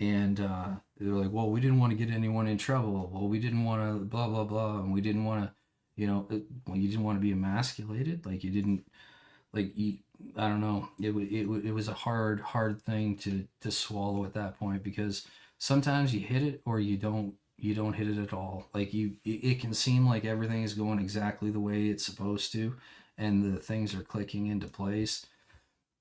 And they're like, well, we didn't want to get anyone in trouble. Well, we didn't want to blah, blah, blah. And we didn't want to, you know, well, you didn't want to be emasculated. Like you didn't, like, I don't know. It was a hard thing to swallow at that point because sometimes you hit it or you don't hit it at all. Like it can seem like everything is going exactly the way it's supposed to and the things are clicking into place.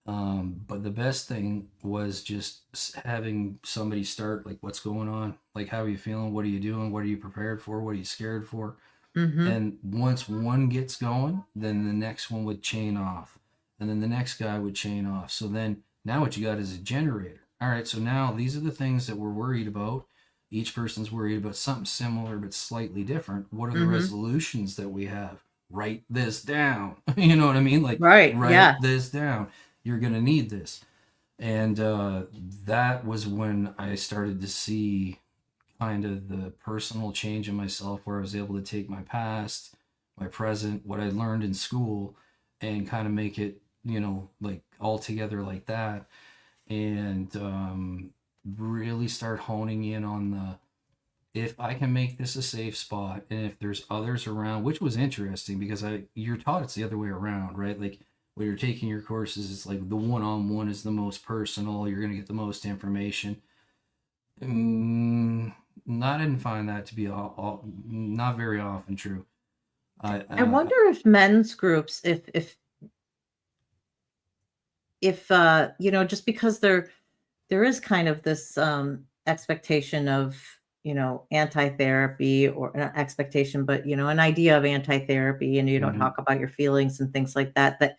But the best thing was just having somebody start like, what's going on? Like, how are you feeling? What are you doing? What are you prepared for? What are you scared for? Mm-hmm. And once one gets going, then the next one would chain off. And then the next guy would chain off. So then now what you got is a generator. All right, so now these are the things that we're worried about. Each person's worried about something similar but slightly different. What are the Mm-hmm. resolutions that we have? Write this down. You know what I mean? Like, Right. write Yeah. this down. You're going to need this. And that was when I started to see kind of the personal change in myself where I was able to take my past, my present, what I learned in school, and kind of make it, you know, like all together like that. And really start honing in on if I can make this a safe spot and if there's others around, which was interesting because you're taught it's the other way around, right? Like when you're taking your courses, it's like the one-on-one is the most personal. You're going to get the most information. I didn't find that to be not very often true. I wonder if men's groups, if you know, just because there is kind of this expectation of, you know, anti-therapy, or not expectation, but you know, an idea of anti-therapy, and you don't Mhm. talk about your feelings and things like that, that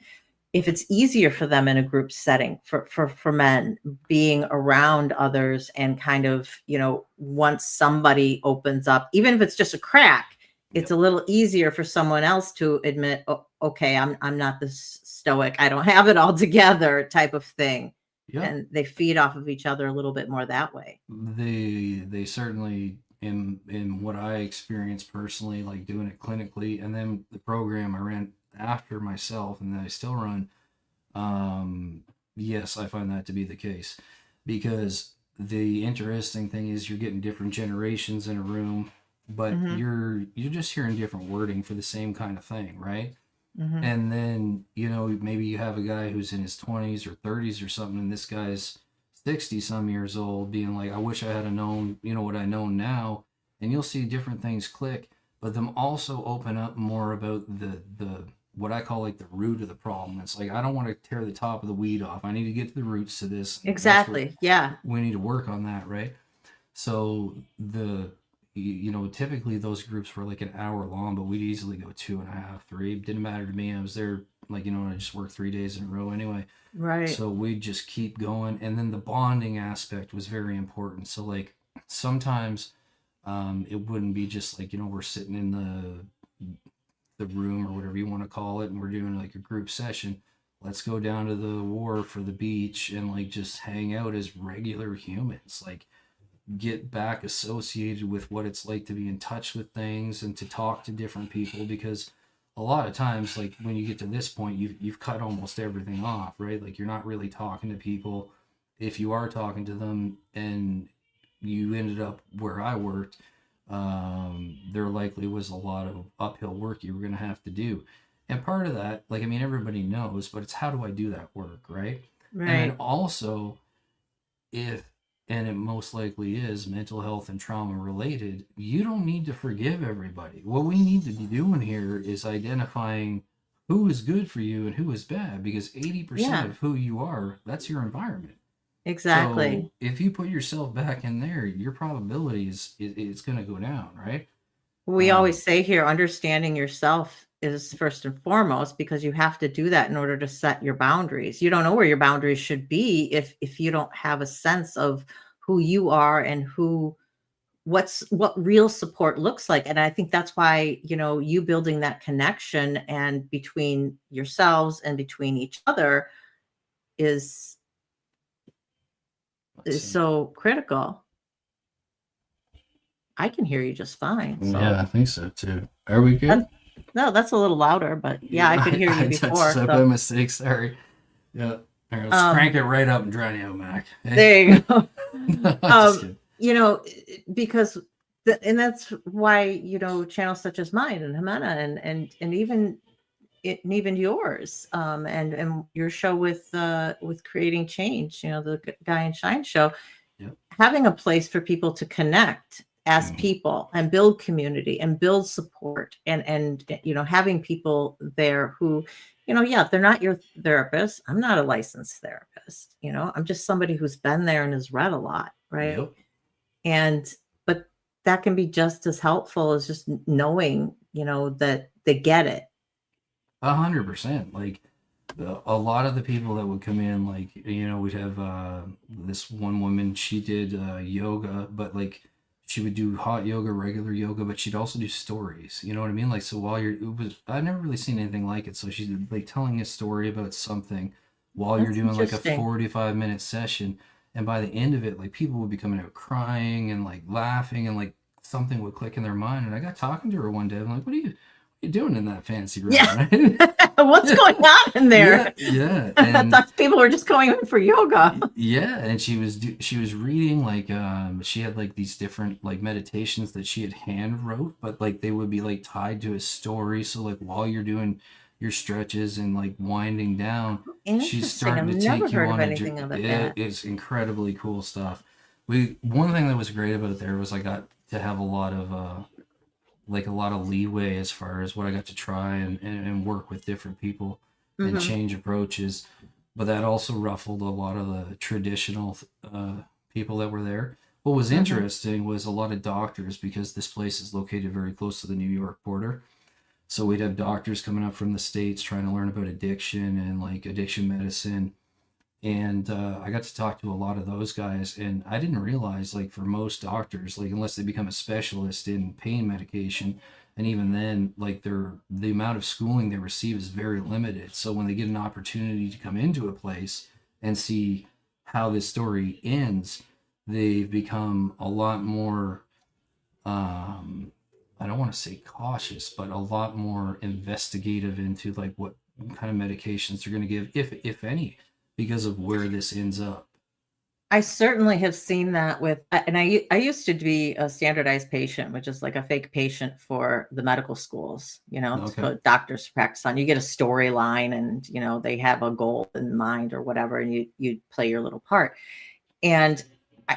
if it's easier for them in a group setting for men being around others and kind of, you know, once somebody opens up, even if it's just a crack, it's Yep. a little easier for someone else to admit, oh, okay, I'm not this stoic, I don't have it all together type of thing, Yeah. and they feed off of each other a little bit more that way. They certainly in what I experienced personally, like doing it clinically, and then the program I ran after myself, and that I still run. Yes, I find that to be the case because the interesting thing is you're getting different generations in a room, but Hmm. you're just hearing different wording for the same kind of thing, right? Hmm. And then, you know, maybe you have a guy who's in his 20s or 30s or something, and this guy's 60 some years old being like, I wish I had known, you know, what I know now. And you'll see different things click, but them also open up more about the what I call like the root of the problem. It's like, I don't want to tear the top of the weed off. I need to get to the roots to this. And that's what Exactly. Yeah. we need to work on that, right? So you know, typically those groups were like an hour long, but we'd easily go 2.5, 3. Didn't matter to me. I was there, like, you know, I just worked 3 days in a row anyway. Right. So we'd just keep going. And then the bonding aspect was very important. So, like, sometimes it wouldn't be just like, you know, we're sitting in the room or whatever you want to call it, and we're doing like a group session. Let's go down to the wharf or the beach and like just hang out as regular humans. Like, get back associated with what it's like to be in touch with things and to talk to different people, because a lot of times, like, when you get to this point, you've cut almost everything off, right? Like, you're not really talking to people. If you are talking to them and you ended up where I worked, there likely was a lot of uphill work you were going to have to do. And part of that, like, I mean, everybody knows, but it's how do I do that work, right? And then Right. also, if, and it most likely is mental health and trauma related, you don't need to forgive everybody. What we need to be doing here is identifying who is good for you and who is bad, because 80% Yeah, of who you are, that's your environment. exactly. So if you put yourself back in there, your probability is it's going to go down, right? We Um, always say here, understanding yourself is first and foremost, because you have to do that in order to set your boundaries. You don't know where your boundaries should be if you don't have a sense of who you are and what real support looks like. And I think that's why, you building that connection and between yourselves and between each other is let's is see. so critical. I can hear you just fine. Yeah, I So think so too. Are we good? no, that's a little louder, but yeah, I could hear you I touched before. up by So mistake. Sorry. Yeah. All right, let's um crank it right up and drown you out, Mac. Hey? there you go. Just kidding. Because and that's why, channels such as mine and Jimena and even yours, and your show with creating change, the Guy and Shine show, Yep. having a place for people to connect as Mhm. people and build community and build support, and having people there who, yeah, they're not your therapist. I'm not a licensed therapist. I'm just somebody who's been there and has read a lot, right? Yep. And but that can be just as helpful as just knowing, that they get it. 100%. Like, a lot of the people that would come in, like, you know, we'd have this one woman, she did yoga, but like she would do hot yoga, regular yoga, but she'd also do stories. You know what I mean? Like, so while I've never really seen anything like it. So she's like telling a story about something while you're That's doing like a interesting. 45-minute session. And by the end of it, like, people would be coming out crying and like laughing, and like something would click in their mind. And I got talking to her one day. I'm like, what are you doing in that fancy room? Yeah. Right? What's going on in there? Yeah, I and thought people were just going in for yoga. yeah, and she was reading, like, she had like these different like meditations that she had hand wrote, but like they would be like tied to a story. So like while you're doing your stretches and like winding down, she's Interesting. starting I've to never take you heard of on a anything of it it that. is incredibly cool stuff. One thing that was great about there was I got to have a lot of like a lot of leeway as far as what I got to try and work with different people and Mhm. change approaches. But that also ruffled a lot of the traditional people that were there. What was Mhm. interesting was a lot of doctors, because this place is located very close to the New York border. So we'd have doctors coming up from the States trying to learn about addiction and like addiction medicine. And I got to talk to a lot of those guys, and I didn't realize, like, for most doctors, like, unless they become a specialist in pain medication, and even then, like, the amount of schooling they receive is very limited. So when they get an opportunity to come into a place and see how this story ends, they've become a lot more, I don't want to say cautious, but a lot more investigative into like what kind of medications they're going to give, if any, because of where this ends up. I certainly have seen that and I used to be a standardized patient, which is like a fake patient for the medical schools, Okay. for doctors to practice on. You get a storyline and, they have a goal in mind or whatever, and you play your little part. And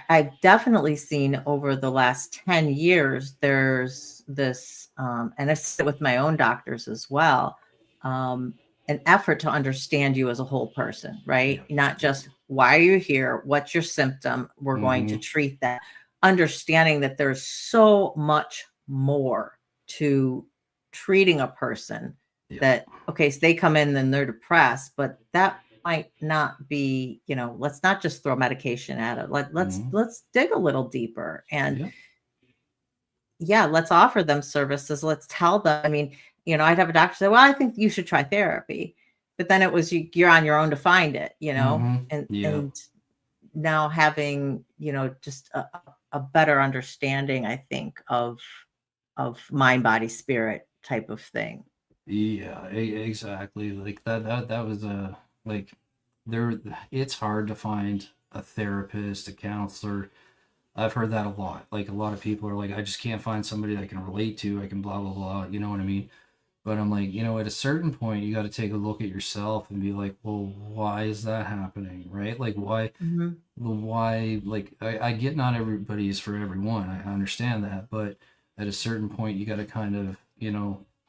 I've definitely seen over the last 10 years, there's this, and I've seen it with my own doctors as well, an effort to understand you as a whole person, right? Yeah. Not just why are you here? What's your symptom? We're going to Mm-hmm. treat that. understanding that there's so much more to treating a person Yeah. that, okay, so they come in and they're depressed, but that might not be, let's not just throw medication at it. Let's dig a little deeper and Yeah. yeah, let's offer them services. Let's tell them. I mean, I'd have a doctor say, well, I think you should try therapy. But then it was you're on your own to find it, Mhm. and Yeah. now having, just a better understanding, I think, of mind, body, spirit type of thing. Yeah, exactly. Like that was like there it's hard to find a therapist, a counselor. I've heard that a lot. Like a lot of people are like, I just can't find somebody I can relate to. I can blah blah blah. You know what I mean? But I'm like, at a certain point, you got to take a look at yourself and be like, well, why is that happening, right? Like, Mhm. like, I get not everybody is for everyone. I understand that. But at a certain point, you got to kind of,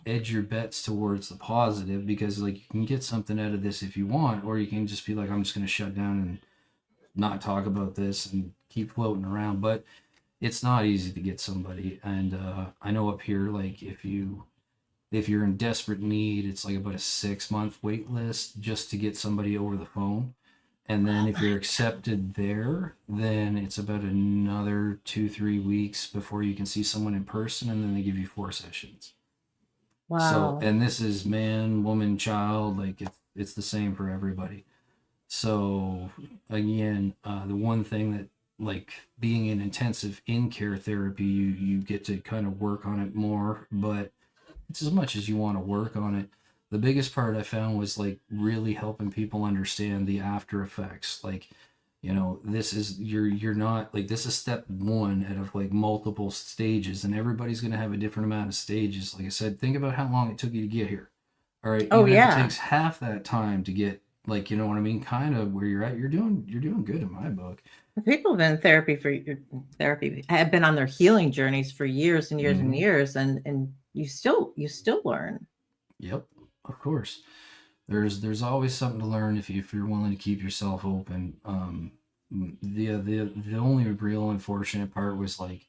edge your bets towards the positive because, like, you can get something out of this if you want, or you can just be like, I'm just going to shut down and not talk about this and keep floating around. But it's not easy to get somebody. And I know up here, like, if you're in desperate need, it's like about a 6-month wait list just to get somebody over the phone. And then if you're accepted there, then it's about another 2-3 weeks before you can see someone in person, and then they give you 4 sessions. So, Wow. and this is man, woman, child, like it's the same for everybody. So again, the one thing that, like, being in intensive in care therapy, you get to kind of work on it more, but it's as much as you want to work on it. The biggest part I found was like really helping people understand the after effects. Like, this is you're not like this is step one out of like multiple stages, and everybody's gonna have a different amount of stages. Like I said, think about how long it took you to get here. All right, Oh even if it yeah. takes half that time to get, like, you know what I mean, kind of where you're at, you're doing good in my book. People have been in therapy have been on their healing journeys for years and years and Hmm. years, and you still learn. Yep, of course. There's always something to learn if you're willing to keep yourself open. The only real unfortunate part was like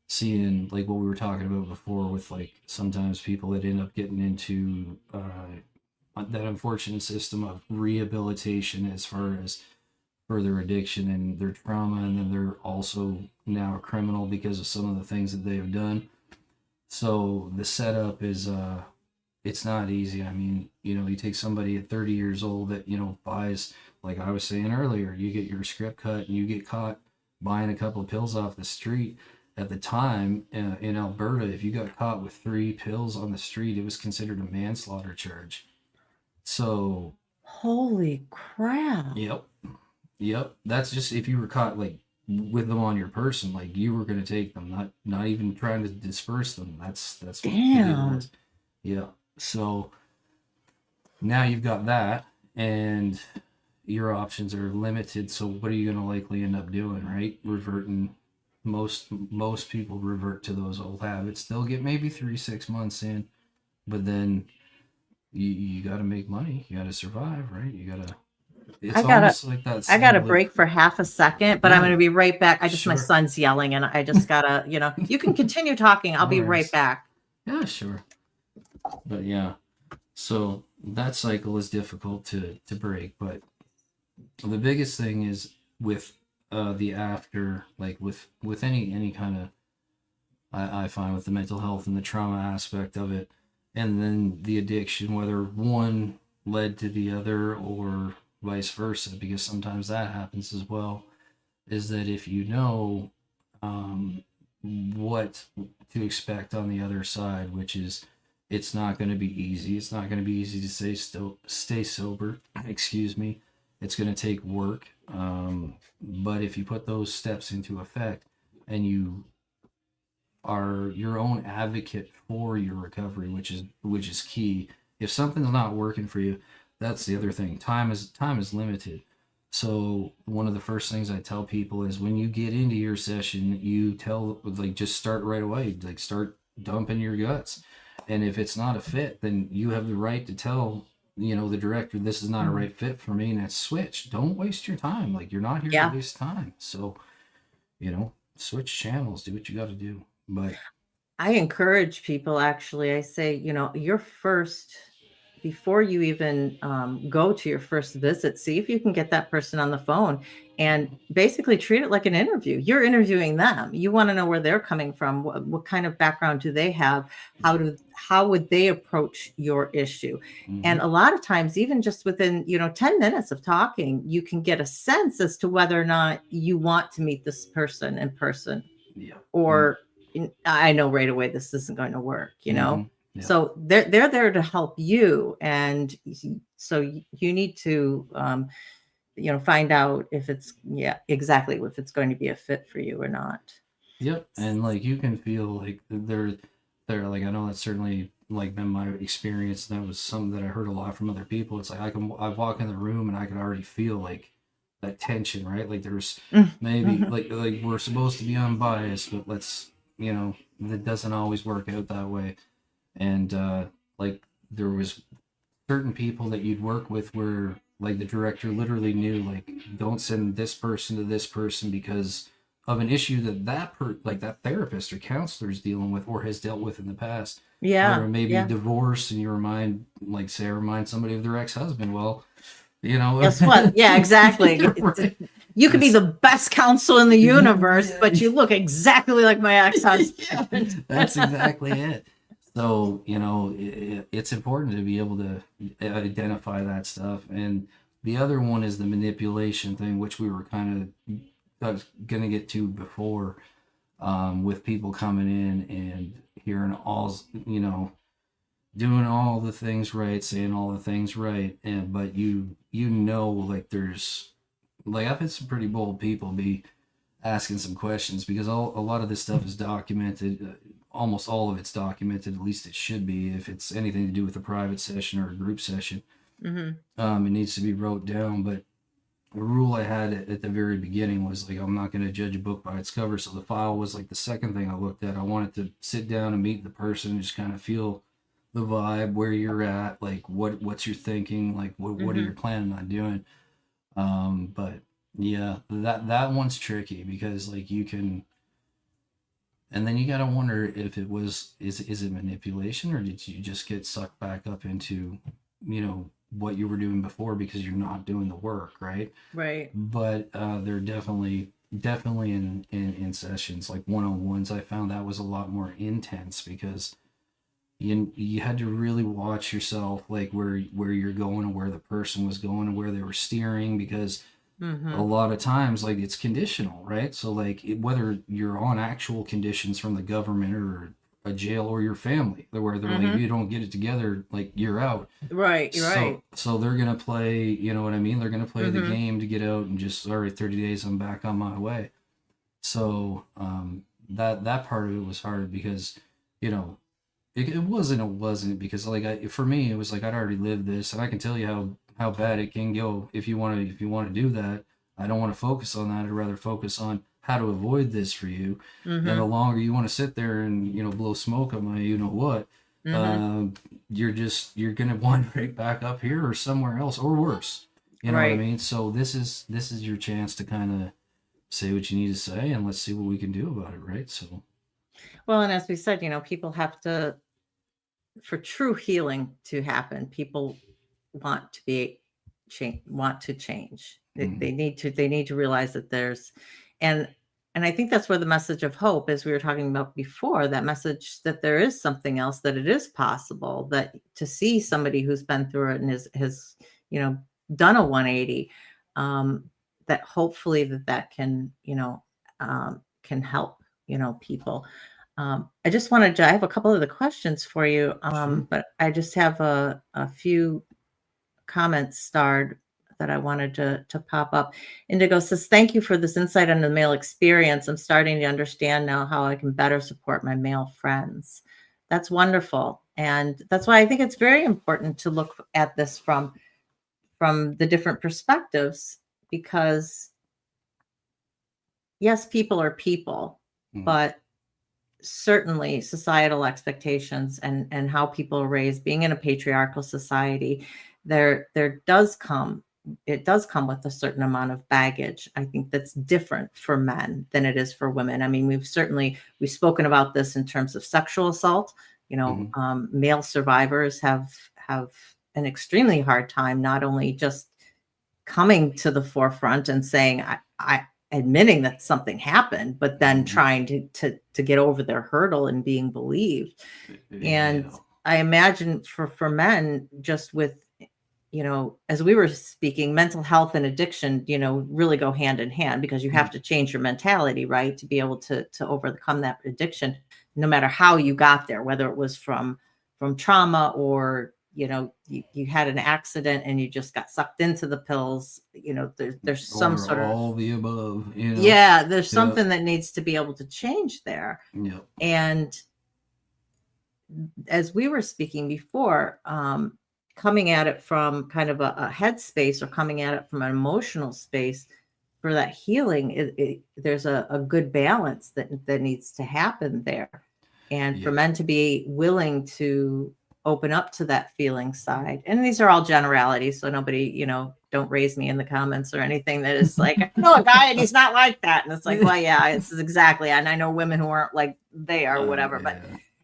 seeing like what we were talking about before with like sometimes people that end up getting into that unfortunate system of rehabilitation as far as further addiction and their trauma, and then they're also now a criminal because of some of the things that they've done. So the setup is it's not easy. I mean, you take somebody at 30 years old that, buys, like I was saying earlier, you get your script cut and you get caught buying a couple of pills off the street. At the time in Alberta, if you got caught with 3 pills on the street, it was considered a manslaughter charge. So, Holy crap. yep, yep. That's just if you were caught like with them on your person, like you were going to take them, not even trying to disperse them. That's what the deal Damn. was. Yeah. So now you've got that, and your options are limited. So what are you going to likely end up doing, right? Reverting. Most people revert to those old habits. They'll get maybe 3-6 months in, but then you got to make money. You got to survive, right? You got to. It's I gotta almost like that I got a same like break for half a second, but I'm yeah, going to be right back. My sure, son's yelling and I just gotta, you can continue talking. I'll no be right worries. back. Yeah, sure. But yeah, so that cycle is difficult to break, but the biggest thing is with the after, like with any kind of I find with the mental health and the trauma aspect of it, and then the addiction, whether one led to the other or vice versa, because sometimes that happens as well, is that if you know what to expect on the other side, which is it's not going to be easy. It's not going to be easy to stay sober. Excuse me. It's going to take work. But if you put those steps into effect and you are your own advocate for your recovery, which is key. If something's not working for you, that's the other thing. Time is limited. So one of the first things I tell people is when you get into your session, you tell like just start right away, like start dumping your guts. And if it's not a fit, then you have the right to tell the director this is not a Mhm. right fit for me, and that's switch. Don't waste your time. Like you're not here to Yeah. waste time. So you know switch channels, do what you got to do. But I encourage people, actually. I say, your first, before you even go to your first visit, see if you can get that person on the phone and basically treat it like an interview. You're interviewing them. You want to know where they're coming from. What kind of background do they have? How would they approach your issue? And mhm, a lot of times, even just within 10 minutes of talking, you can get a sense as to whether or not you want to meet this person in person, yeah, or I know right away this isn't going to work. yeah, So they're there to help you, and so you need to find out if it's exactly if it's going to be a fit for you or not. yep. And like you can feel like they're like, I know that's certainly like been my experience. That was something that I heard a lot from other people. It's like I walk in the room and I can already feel like that tension, right? Like there's maybe Mhm. like we're supposed to be unbiased, but let's it doesn't always work out that way. And like there was certain people that you'd work with where like the director literally knew like don't send this person to this person because of an issue like that therapist or counselor is dealing with or has dealt with in the past, whether Yeah, it may be yeah. divorce and you remind somebody of their ex-husband. Well, you know. Guess what? Yeah, exactly. You're right. You could be It's the best counsel in the universe, yeah, but you look exactly like my yeah, ex-husband. that's exactly it. So, it's important to be able to identify that stuff. And the other one is the manipulation thing, which we were kind of going to get to before, with people coming in and hearing doing all the things right, saying all the things right. But like like I've had some pretty bold people be asking some questions because a lot of this stuff is documented. Almost all of it's documented, at least it should be. If it's anything to do with a private session or a group session, Hmm. it needs to be wrote down. But the rule I had at the very beginning was like, I'm not going to judge a book by its cover. So the file was like the second thing I looked at. I wanted to sit down and meet the person and just kind of feel the vibe, where you're at, like what's your thinking, like what are you Hmm. planning on doing. But yeah, that one's tricky because like you can, and then you got to wonder if is it manipulation or did you just get sucked back up into what you were doing before because you're not doing the work, right? Right. But they're definitely in sessions like one-on-ones. I found that was a lot more intense because you had to really watch yourself, like where you're going and where the person was going and where they were steering, because a Hmm. lot of times like it's conditional, right? So like whether you're on actual conditions from the government or a jail or your family, where they're like, if Hmm. you don't get it together, like you're out. Right. You're So right. so they're gonna play, you know what I mean? They're gonna play the Hmm. game to get out and just, all right, 30 days, I'm back on my way. So that part of it was hard because you know it wasn't because like for me it was like I'd already lived this and I can tell you how bad it can go if you want to do that. I don't want to focus on that. I'd rather focus on how to avoid this for you. And the Hmm. longer you want to sit there and blow smoke on my what, Hmm. um, you're gonna wind right back up here or somewhere else or worse. You know what I Right. mean? So this is your chance to kind of say what you need to say and let's see what we can do about it, right? So Well, and as we said, people have to, for true healing to happen, people want to be want to change. They mhm, need to realize that and and I think that's where the message of hope, as we were talking about before, that message that there is something else, that it is possible, that to see somebody who's been through it and has you know done a 180, um, that hopefully that can help people. I have a couple of the questions for you, sure. but I just have a few comments starred that I wanted to pop up. Indigo says, "Thank you for this insight on the male experience. I'm starting to understand now how I can better support my male friends." That's wonderful. And that's why I think it's very important to look at this from the different perspectives, because yes, people are people, Mhm, but certainly societal expectations and how people are raised, being in a patriarchal society, there does come it does come with a certain amount of baggage. I think that's different for men than it is for women. I mean, we've spoken about this in terms of sexual assault. Mhm. Male survivors have an extremely hard time, not only just coming to the forefront and saying, I admitting that something happened, but then Mhm. trying to get over their hurdle and being believed. And Yeah. I imagine for men, just with, as we were speaking, mental health and addiction, really go hand in hand, because you have Mm. to change your mentality, right, to be able to overcome that addiction, no matter how you got there, whether it was from trauma, or you had an accident and you just got sucked into the pills. There's some Or sort of, all the above, you know? yeah, there's Yep. something that needs to be able to change there. Yep. And as we were speaking before, coming at it from kind of a headspace, or coming at it from an emotional space for that healing, there's a good balance that needs to happen there. And for Yeah. men to be willing to open up to that feeling side. And these are all generalities, so nobody, don't raise me in the comments or anything that is like, I know a guy and he's not like that. And it's like, well, yeah, it's exactly. And I know women who aren't like they are, whatever. But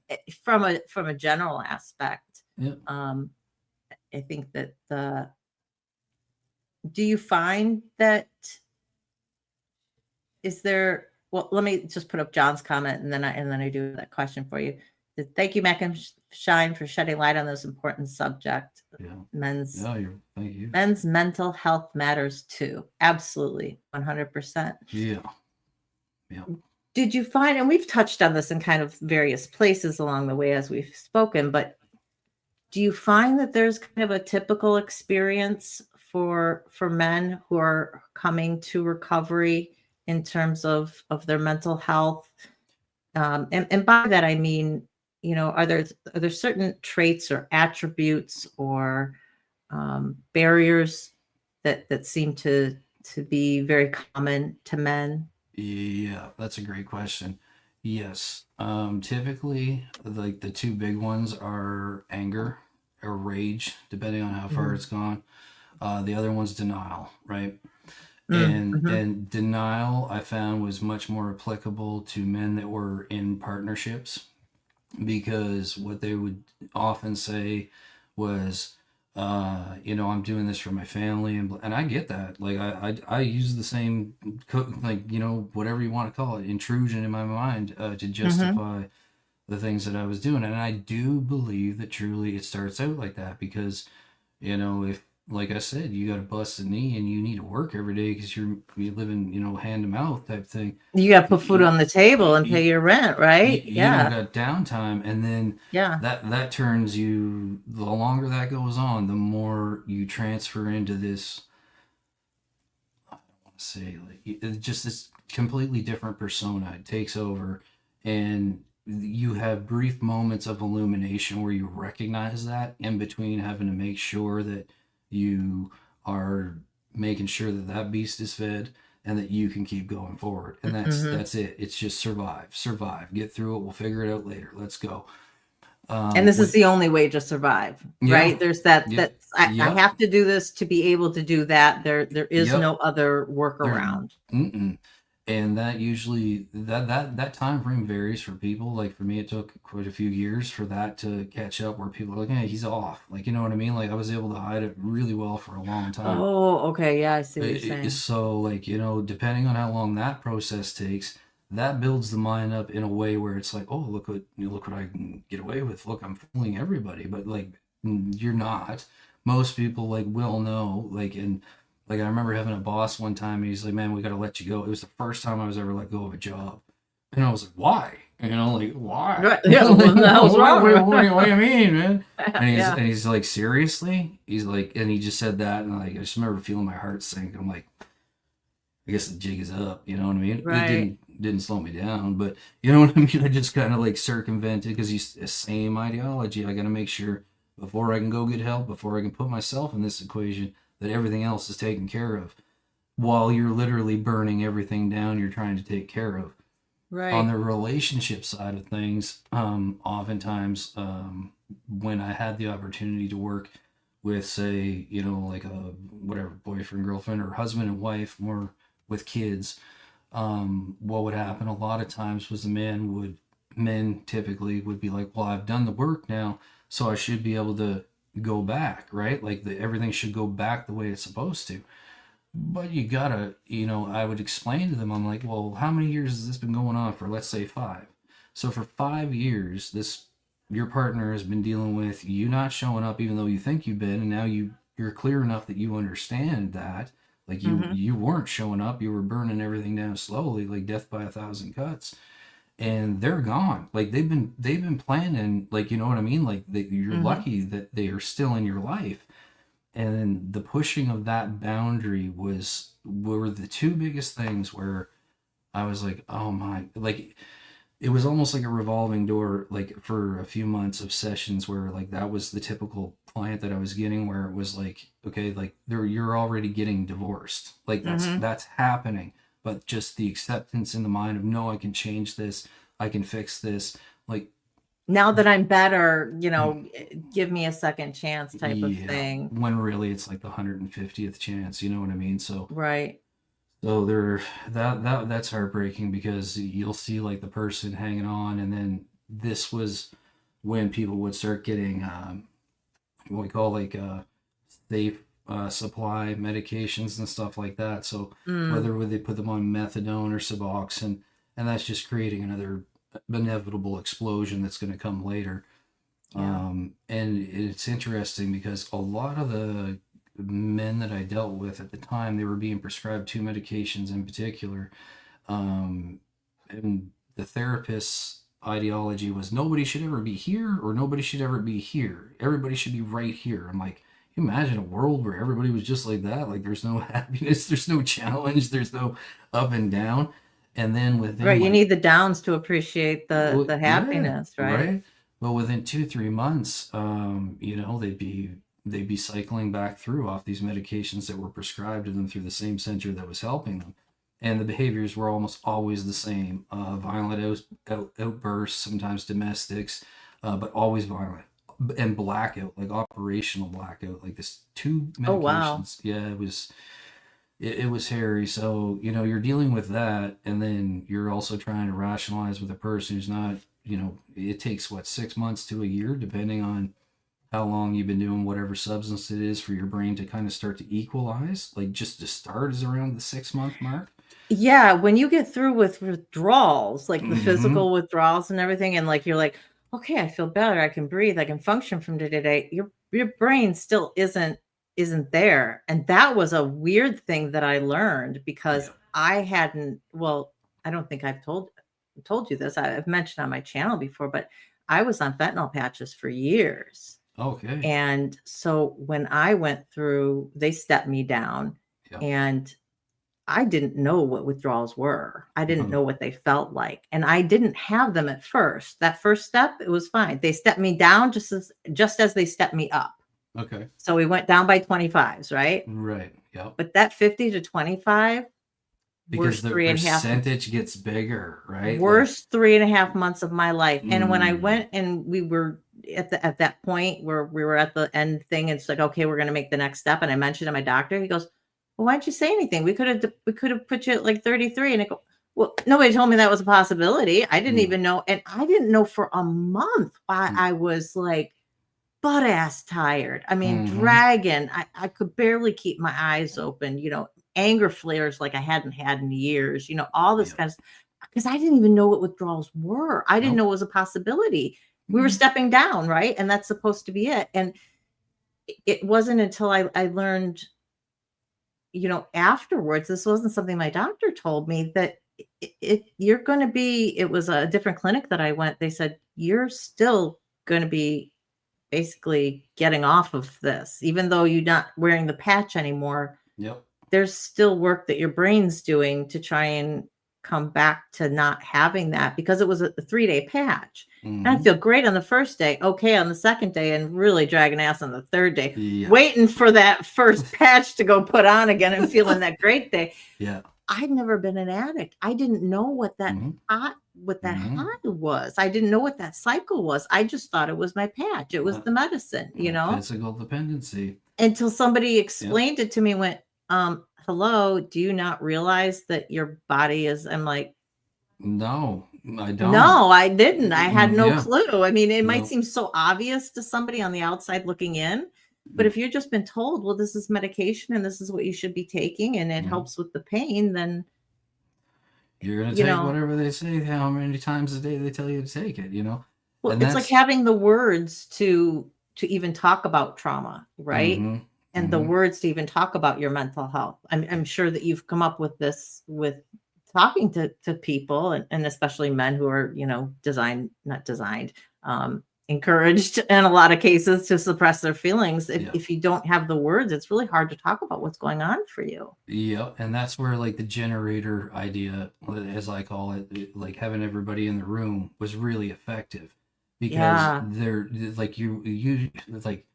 Yeah. from a general aspect, Yep. I think that do you find that, is there, well, let me just put up John's comment, and then I do that question for you. Thank you, Mac and Shine, for shedding light on this important subject. Yeah. Men's Yeah, thank you. men's mental health matters too. Absolutely, 100%. Yeah. Yeah. Did you find, and we've touched on this in kind of various places along the way as we've spoken, but do you find that there's kind of a typical experience for men who are coming to recovery in terms of their mental health? And by that I mean, are there certain traits or attributes, or barriers that seem to be very common to men? Yeah, that's a great question. Yes. Typically, like the two big ones are anger or rage, depending on how far Mhm. it's gone. The other one's denial, right? And Mhm. and denial I found was much more applicable to men that were in partnerships, because what they would often say was, I'm doing this for my family, and I get that. Like I use the same like, whatever you want to call it, intrusion in my mind, to Mhm. justify the things that I was doing. And I do believe that truly it starts out like that, because if, like I said, you got a busted knee and you need to work every day because you're living, hand to mouth type thing. You got to put food You, on the table and pay you, your rent, you, right? you don't Yeah. got downtime, and then Yeah. that turns you, the longer that goes on, the more you transfer into this, I don't want to say, like, it's just this completely different persona. It takes over, and you have brief moments of illumination where you recognize that, in between having to make sure that you are making sure that that beast is fed and that you can keep going forward. And that's Mhm. that's it. It's just survive, get through it. We'll figure it out later. Let's go. And this is With the only way to survive, Yeah, right? There's that yeah, that's I yep, have to do this to be able to do that. There is yep. no other There, workaround. mm-mm. And that usually that time frame varies for people. Like for me, it took quite a few years for that to catch up, where people are like, "Hey, he's off." Like, you know what I mean? Like I was able to hide it really well for a long time. Oh, okay. Yeah, I see what you're saying. So, like, depending on how long that process takes, that builds the mind up in a way where it's like, oh, look what I can get away with. Look, I'm fooling everybody, but like, you're not. Most people like will know. Like, and like I remember having a boss one time, and he's like, "Man, we got to let you go." It was the first time I was ever let go of a job, and I was like, "Why?" Like, why? Right. Yeah. What the hell's wrong? What do you mean, man? And he's Yeah. and he's like, seriously? He's like, and he just said that, and like I just remember feeling my heart sink. I'm like, I guess the jig is up. You know what I mean? It Right. didn't slow me down, but you know what I mean. I just kind of like circumvented, because he's the same ideology. I got to make sure before I can go get help, before I can put myself in this equation, that everything else is taken care of. While you're literally burning everything down, you're trying to take care of. On Right. the relationship side of things, oftentimes, when I had the opportunity to work with, say, you know, like a whatever boyfriend, girlfriend, or husband and wife, more with kids, what would happen a lot of times was men typically would be like, well, I've done the work now, so I should be able to go back, right? Like everything should go back the way it's supposed to. But you gotta, you know, I would explain to them, I'm like, well, how many years has this been going on for? Let's say 5. So for 5 years, your partner has been dealing with you not showing up even though you think you've been, and now you're clear enough that you understand that. Like you weren't showing up, you were burning everything down slowly, like death by a thousand cuts. And they're gone. Like they've been planning, like, you know what I mean? Like you're lucky that they are still in your life. And the pushing of that boundary were the two biggest things where I was like, oh my, like it was almost like a revolving door, like for a few months of sessions where like that was the typical client that I was getting, where it was like, okay, like you're already getting divorced, like that's happening, but just the acceptance in the mind of, no, I can change this, I can fix this, like, Now that I'm better, you know, give me a second chance type of yeah, thing. when really it's like the 150th chance, you know what I mean? Right. So that's heartbreaking, because you'll see like the person hanging on, and then this was when people would start getting what we call like safe supply medications and stuff like that. So whether they put them on methadone or Suboxone, and that's just creating another inevitable explosion that's going to come later. And it's interesting because a lot of the men that I dealt with at the time, they were being prescribed 2 medications in particular. And the therapist's ideology was nobody should ever be here or nobody should ever be here. Everybody should be right here. I'm like, can you imagine a world where everybody was just like that? Like there's no happiness, there's no challenge, there's no up and down. And then within Right. You like, need the downs to appreciate well, the yeah, happiness, right? right. Well, within 2-3 months, you know, they'd be cycling back through off these medications that were prescribed to them through the same center that was helping them, and the behaviors were almost always the same: violent outbursts, sometimes domestics, but always violent, and blackout, like operational blackout, like this 2 medications. Oh, wow. Yeah, it was hairy. So, you know, you're dealing with that, and then you're also trying to rationalize with a person who's not, you know, it takes what, 6 months to a year, depending on how long you've been doing whatever substance it is, for your brain to kind of start to equalize. Like just to start is around the 6-month mark. Yeah, when you get through with withdrawals, like the Mhm. physical withdrawals and everything, and like you're like, okay, I feel better, I can breathe, I can function from day to day. Your brain still isn't there. And that was a weird thing that I learned because Yeah. I hadn't, well, I don't think I've told you this. I've mentioned on my channel before, but I was on fentanyl patches for years. Okay. And so when I went through, they stepped me down, Yeah. and I didn't know what withdrawals were. I didn't Mhm. know what they felt like. And I didn't have them at first. That first step, it was fine. They stepped me down just as they stepped me up. Okay. So we went down by 25s, right? Right. Yep. But that 50 to 25, Because worst the 3.5 percentage gets bigger, right? Like, worst 3.5 months of my life. And when I Mm. went and we were at that point where we were at the end thing, it's like, okay, we're going to make the next step. And I mentioned to my doctor, he goes, well, why'd you say anything? We could have put you at like 33. And I go, well, nobody told me that was a possibility. I didn't Mm. even know. And I didn't know for a month why I was like butt ass tired. I mean, Mhm. dragging. I could barely keep my eyes open, you know, anger flares like I hadn't had in years, you know, all this Yeah. kind of stuff. Because I didn't even know what withdrawals were. I didn't Nope. know it was a possibility. We were Mhm. stepping down, right? And that's supposed to be it. And it wasn't until I learned, you know, afterwards, this wasn't something my doctor told me, that you're going to be, it was a different clinic that I went. They said, you're still going to be basically getting off of this, even though you're not wearing the patch anymore. Yep. There's still work that your brain's doing to try and come back to not having that, because it was a 3-day patch. And I Mhm. feel great on the first day, okay on the second day, and really dragging ass on the third day, Yeah. waiting for that first patch to go put on again and feeling that great day. Yeah. I'd never been an addict. I didn't know what that Mhm. Mhm. high was. I didn't know what that cycle was. I just thought it was my patch. It was Uh, the medicine, Physical dependency. until somebody Yep. explained it to me, went, hello, do you not realize that your body is, I'm like, No, I don't. no, I didn't. I had no Yeah. clue. I mean, it might No. seem so obvious to somebody on the outside looking in, but if you've just been told, well, this is medication and this is what you should be taking and it Mhm. helps with the pain, then, You're gonna you take know, whatever they say, how many times a day they tell you to take it, you know? well, And it's like that's having the words to even talk about trauma, right? Mhm. And the Mhm. words to even talk about your mental health. I'm sure that you've come up with this with talking to people, and especially men who are, not designed, encouraged in a lot of cases to suppress their feelings. If, Yeah. if you don't have the words, it's really hard to talk about what's going on for you. Yep, and that's where like the generator idea, as I call it, like having everybody in the room was really effective because Yeah. they're like you like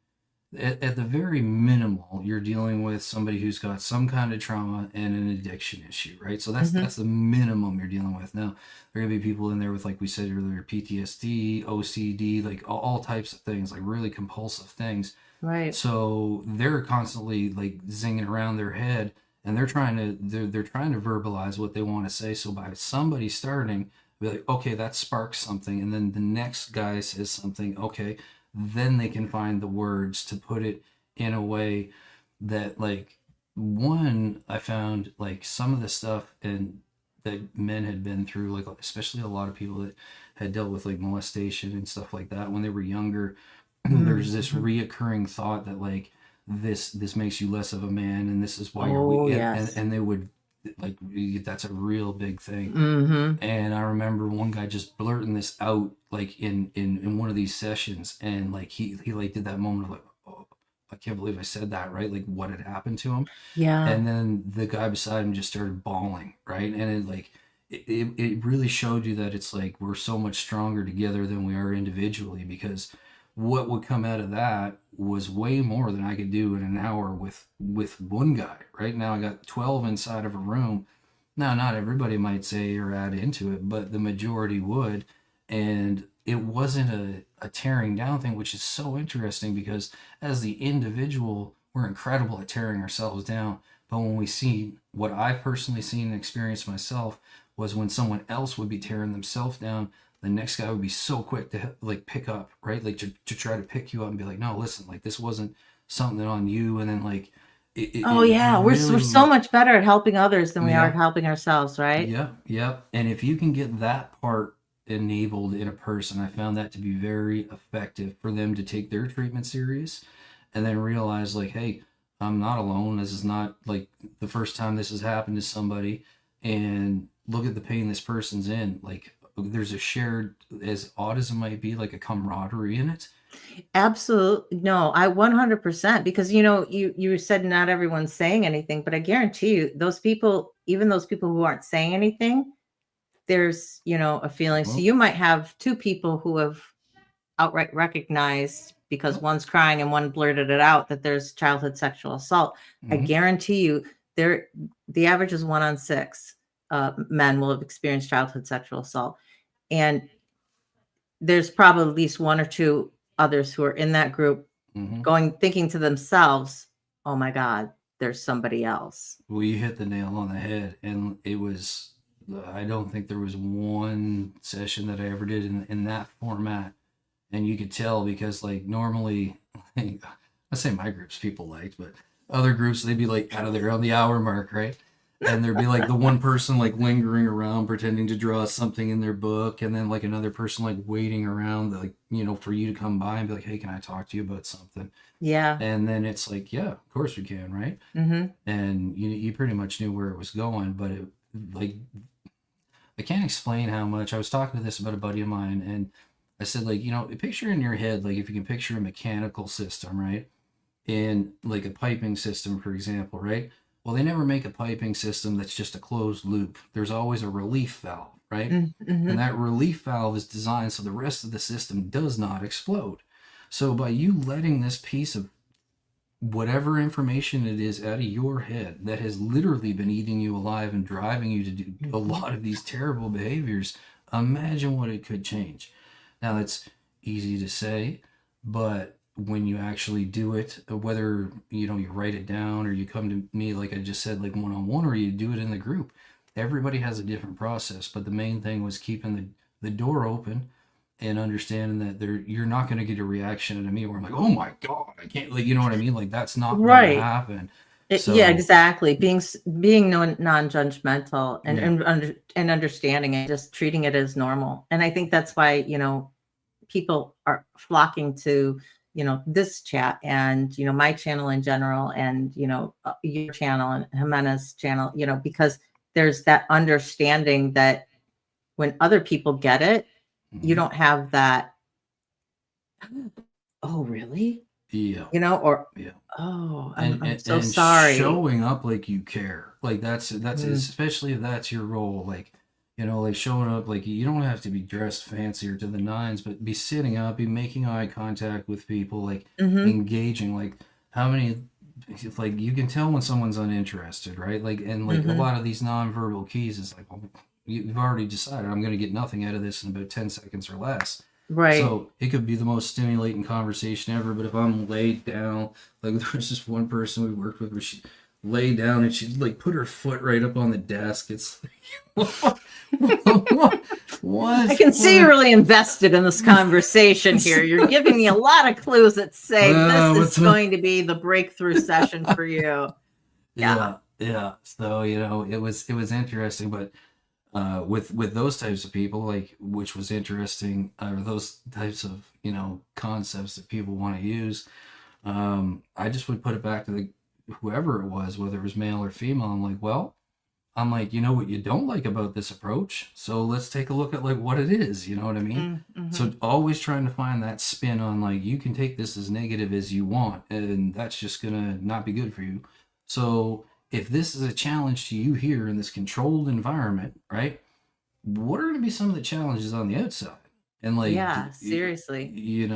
at the very minimal, you're dealing with somebody who's got some kind of trauma and an addiction issue, right? So that's Hmm. that's the minimum you're dealing with. Now, there are gonna be people in there with, like we said earlier, PTSD, OCD, like all types of things, like really compulsive things. Right. So they're constantly like zinging around their head, and they're trying to verbalize what they want to say. So by somebody starting, be like, okay, that sparks something, and then the next guy says something, okay, then they can find the words to put it in a way that like one I found like some of the stuff and that men had been through, like especially a lot of people that had dealt with like molestation and stuff like that when they were younger. There's this Mhm. reoccurring thought that like this makes you less of a man, and this is why you're Oh, weak, yes. and they would like that's a real big thing. Hmm. And I remember one guy just blurting this out like in one of these sessions, and like he like did that moment of like, oh, I can't believe I said that, right? Like what had happened to him. Yeah. And then the guy beside him just started bawling, right? And it like it really showed you that it's like we're so much stronger together than we are individually, because what would come out of that was way more than I could do in an hour with one guy. Right now I got 12 inside of a room. Now, not everybody might say or add into it, but the majority would. And it wasn't a tearing down thing, which is so interesting because as the individual, we're incredible at tearing ourselves down. But when we see what I've personally seen and experienced myself was when someone else would be tearing themselves down, the next guy would be so quick to like pick up, right? Like to try to pick you up and be like, no, listen, like this wasn't something on you. And then like Oh, it yeah. We're so really, much better at helping others than we are at yeah. helping ourselves, right? Yep, yep. And if you can get that part enabled in a person, I found that to be very effective for them to take their treatment serious and then realize, like, hey, I'm not alone. This is not like the first time this has happened to somebody. And look at the pain this person's in. Like, there's a shared, as odd as it might be, like a camaraderie in it. Absolutely. No, I 100%, because you said not everyone's saying anything, but I guarantee you those people, even those people who aren't saying anything, there's, a feeling. So Well, you might have two people who have outright recognized, because yep. one's crying and one blurted it out, that there's childhood sexual assault. I Hmm. guarantee you there the average is 1 on 6 men will have experienced childhood sexual assault. And there's probably at least one or two others who are in that group Hmm. thinking to themselves, "Oh my God, there's somebody else." Well, you hit the nail on the head, and it was. I don't think there was one session that I ever did in that format, and you could tell because like normally, I say my groups people liked, but other groups they'd be like out of there on the hour mark, right? And there'd be like the one person like lingering around pretending to draw something in their book, and then like another person like waiting around, like for you to come by and be like, hey, can I talk to you about something? Yeah. And then it's like, yeah, of course we can, right? Mhm. And you pretty much knew where it was going, but it like I can't explain how much. I was talking to this about a buddy of mine, and I said, like, picture in your head, like if you can picture a mechanical system, right? In like a piping system, for example, right? Well, they never make a piping system that's just a closed loop. There's always a relief valve, right? And Mhm. that relief valve is designed so the rest of the system does not explode. So by you letting this piece of whatever information it is out of your head that has literally been eating you alive and driving you to do a lot of these terrible behaviors, imagine what it could change. Now, that's easy to say, but when you actually do it, whether you write it down or you come to me, like I just said, like one-on-one, or you do it in the group, everybody has a different process. But the main thing was keeping the door open and understanding that you're not going to get a reaction out of me where I'm like, oh my God, I can't, like, you know what I mean? Like, that's not going to Right. happen. Yeah, So, exactly. Being non-judgmental and yeah. and understanding it, just treating it as normal. And I think that's why, people are flocking to, this chat and, my channel in general and, your channel and Jimena's channel, because there's that understanding that when other people get it, you Mhm. don't have that, oh, really? Yeah. Or, Yeah. oh, and I'm and, so and sorry. showing up like you care, like that's Mm, especially if that's your role, like like showing up, like you don't have to be dressed fancier to the nines, but be sitting up, be making eye contact with people, like mhm, engaging, like how many, like you can tell when someone's uninterested, right? Like, and like a mhm. lot of these nonverbal keys is like, well, you've already decided I'm going to get nothing out of this in about 10 seconds or less. Right. So it could be the most stimulating conversation ever, but if I'm laid down, like there was this one person we worked with where she lay down and she'd like put her foot right up on the desk. It's like, I what? can see you're really invested in this conversation here. You're giving me a lot of clues that say this is What's going to be the breakthrough session for you. Yeah. Yeah, yeah. So it was interesting, but with those types of people, like, which was interesting, or those types of concepts that people want to use, I just would put it back to the whoever it was, whether it was male or female. I'm like, you know what you don't like about this approach, so let's take a look at like what it is. You know what I mean? Mm-hmm. So always trying to find that spin on, like, you can take this as negative as you want, and that's just gonna not be good for you. So if this is a challenge to you here in this controlled environment, right? What are going to be some of the challenges on the outside? And like, Yeah, seriously.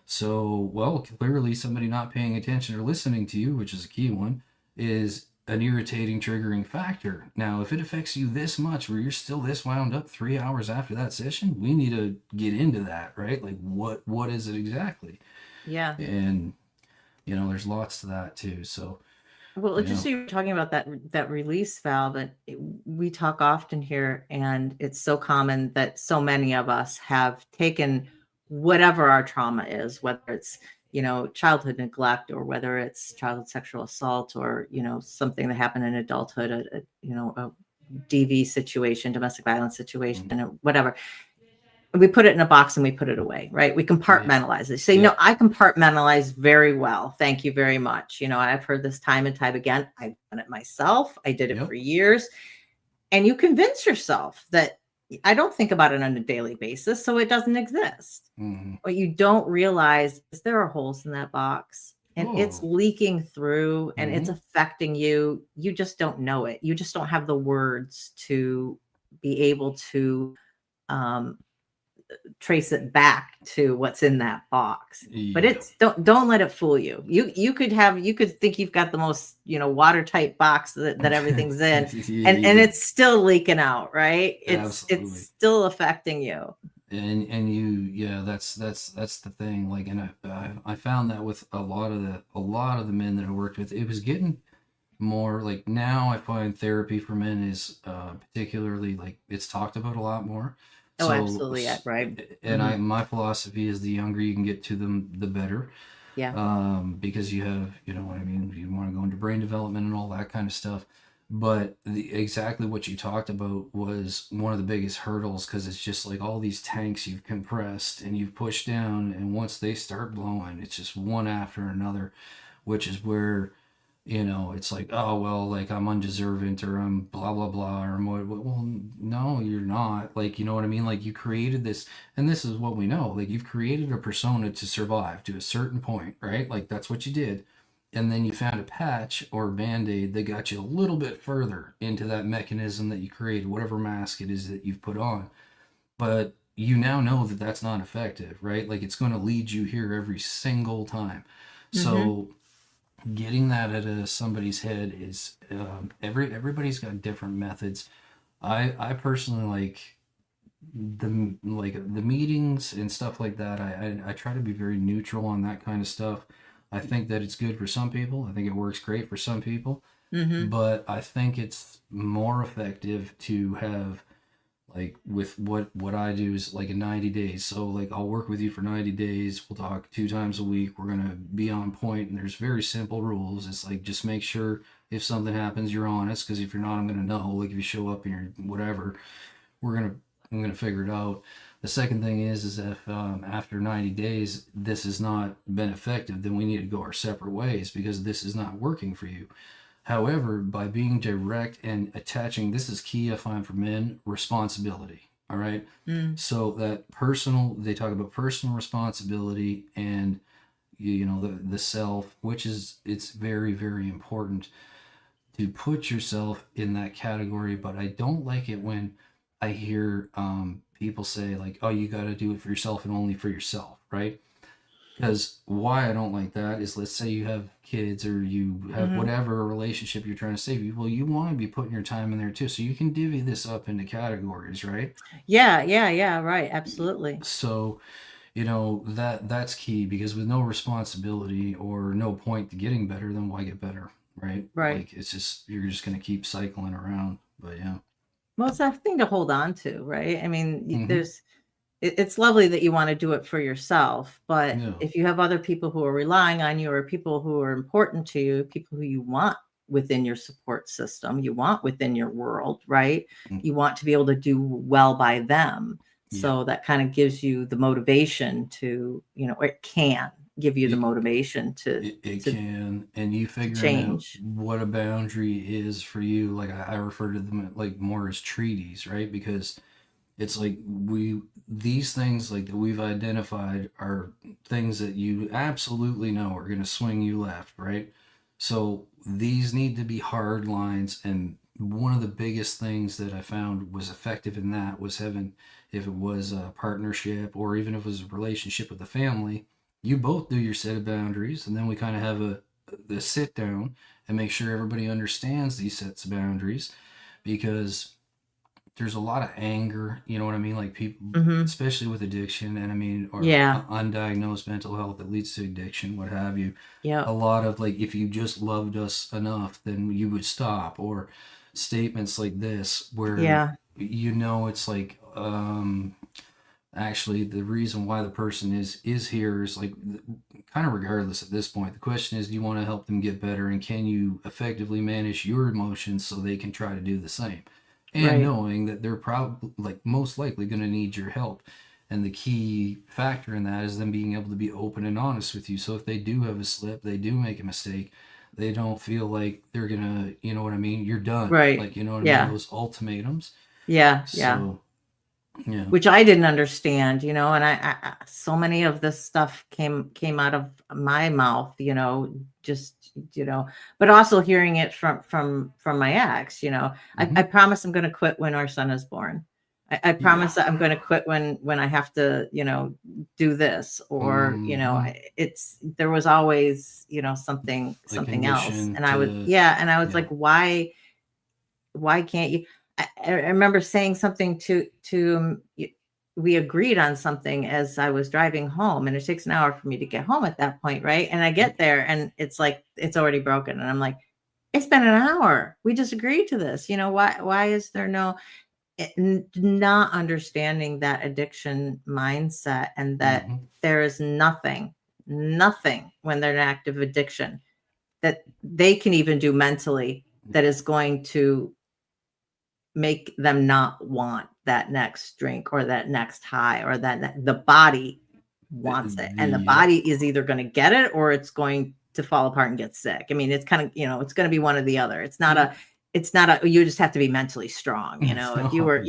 so, well, clearly somebody not paying attention or listening to you, which is a key one, is an irritating, triggering factor. Now, if it affects you this much, where you're still this wound up 3 hours after that session, we need to get into that, right? Like, what is it exactly? Yeah. And there's lots to that too. So, Well, you just so know, you were talking about that release valve, and we talk often here, and it's so common that so many of us have taken whatever our trauma is, whether it's childhood neglect, or whether it's childhood sexual assault, or something that happened in adulthood, a DV situation, domestic violence situation, mm, or whatever. We put it in a box and we put it away, right? We yeah, compartmentalize it. Say, no, yep, I compartmentalize very well. Thank you very much. I've heard this time and time again. I've done it myself. I did it for yep, years. And you convince yourself that I don't think about it on a daily basis, so it doesn't exist. mm, What you don't realize is there are holes in that box and it's oh, leaking through and it's mm, affecting you. You just don't know it. You just don't have the words to be able to um, trace it back to what's in that box. But yeah. it's don't let it fool you. You could think you've got the most watertight box that everything's in, You and do. it's still leaking out, right? It's Absolutely. still affecting you. And yeah, that's the thing. Like, and I found that with a lot of the men that I worked with, it was getting more like, now I find therapy for men is particularly, like, it's talked about a lot more. Oh, So absolutely, yeah, right. and Hmm. my philosophy is the younger you can get to them, the better. Yeah. Because you have, what I mean, you want to go into brain development and all that kind of stuff. But exactly what you talked about was one of the biggest hurdles, because it's just like all these tanks you've compressed and you've pushed down, and once they start blowing, it's just one after another, which is where it's like, oh, well, like, I'm undeserving, or I'm blah blah blah, or more. Well, no, you're not. Like, you know what I mean? Like, you created this, and this is what we know. Like, you've created a persona to survive to a certain point, right? Like, that's what you did. And then you found a patch or a band-aid that got you a little bit further into that mechanism that you created, whatever mask it is that you've put on. But you now know that that's not effective, right? Like, it's going to lead you here every single time. Hmm. So getting that out of somebody's head is everybody's got different methods. I personally the meetings and stuff like that. I try to be very neutral on that kind of stuff. I think that it's good for some people. I think it works great for some people, Mm-hmm. but I think it's more effective to have like with what I do is like in 90 days. So like I'll work with you for 90 days. We'll talk 2 times a week. We're gonna be on point, and there's very simple rules. It's like just make sure if something happens, you're honest. Because if you're not, I'm gonna know. Like if you show up and you're whatever, we're gonna I'm gonna figure it out. The second thing is if after 90 days this has not been effective, then we need to go our separate ways because this is not working for you. However, by being direct and attaching, this is key, I find, for men, responsibility. All right. Mm. So that personal, they talk about personal responsibility and the self, which is it's very, very important to put yourself in that category. But I don't like it when I hear people say like, "Oh, you got to do it for yourself and only for yourself," right? Because why I don't like that is, let's say you have kids or you have Mm-hmm. whatever relationship you're trying to save. Well, you want to be putting your time in there too, so you can divvy this up into categories, right? Yeah, yeah, yeah, right. Absolutely. So that's key because with no responsibility or no point to getting better, then why get better, right? Right. Like it's just you're just gonna keep cycling around. But yeah. Well, it's that thing to hold on to, right? I mean, Hmm. it's lovely that you want to do it for yourself, but Yeah. if you have other people who are relying on you or people who are important to you, people who you want within your support system, you want within your world, right? Mm. You want to be able to do well by them. Yeah. So that kind of gives you the motivation to, it can give you the It, motivation it to can, and you figuring out change. what a boundary is for you. Like I refer to them like more as treaties, right? Because it's like these things like that we've identified are things that you absolutely know are going to swing you left, right? So these need to be hard lines, and one of the biggest things that I found was effective in that was having, if it was a partnership or even if it was a relationship with the family, you both do your set of boundaries, and then we kind of have a sit down and make sure everybody understands these sets of boundaries because there's a lot of anger, you know what I mean? Like people, Hmm. especially with addiction, and I mean, or Yeah. undiagnosed mental health that leads to addiction, what have you. A Yep. lot of like, if you just loved us enough, then you would stop, or statements like this, where Yeah. it's like, actually, the reason why the person is here is like kind of regardless at this point. The question is, do you want to help them get better, and can you effectively manage your emotions so they can try to do the same? And Right. knowing that they're probably like most likely going to need your help. And the key factor in that is them being able to be open and honest with you. So if they do have a slip, they do make a mistake, they don't feel like they're gonna, you know what I mean? You're done. Right. Like, you know what I mean? Yeah. Those ultimatums. Yeah. Yeah. So, yeah. Which I didn't understand, and so many of this stuff came out of my mouth, just, but also hearing it from my ex, I Hmm. promise I'm going to quit when our son is born. I Yeah. promise that I'm going to quit when I have to, do this, or, Hmm. there was always, A something else. condition And I would, to, yeah. And I was yeah. like, why can't you? I remember saying something we agreed on something as I was driving home, and it takes an hour for me to get home at that point, right? And I get Yep. there and it's like it's already broken, and I'm like, it's been an hour. We just agreed to this. Why is there no not understanding that addiction mindset, and that Hmm. there is nothing when they're in active addiction that they can even do mentally that is going to make them not want that next drink or that next high, or the body wants it, and the Yep. body is either going to get it or it's going to fall apart and get sick. I mean, it's kind of, it's going to be one or the other. Yep. It's not a, you just have to be mentally strong. If you No, were,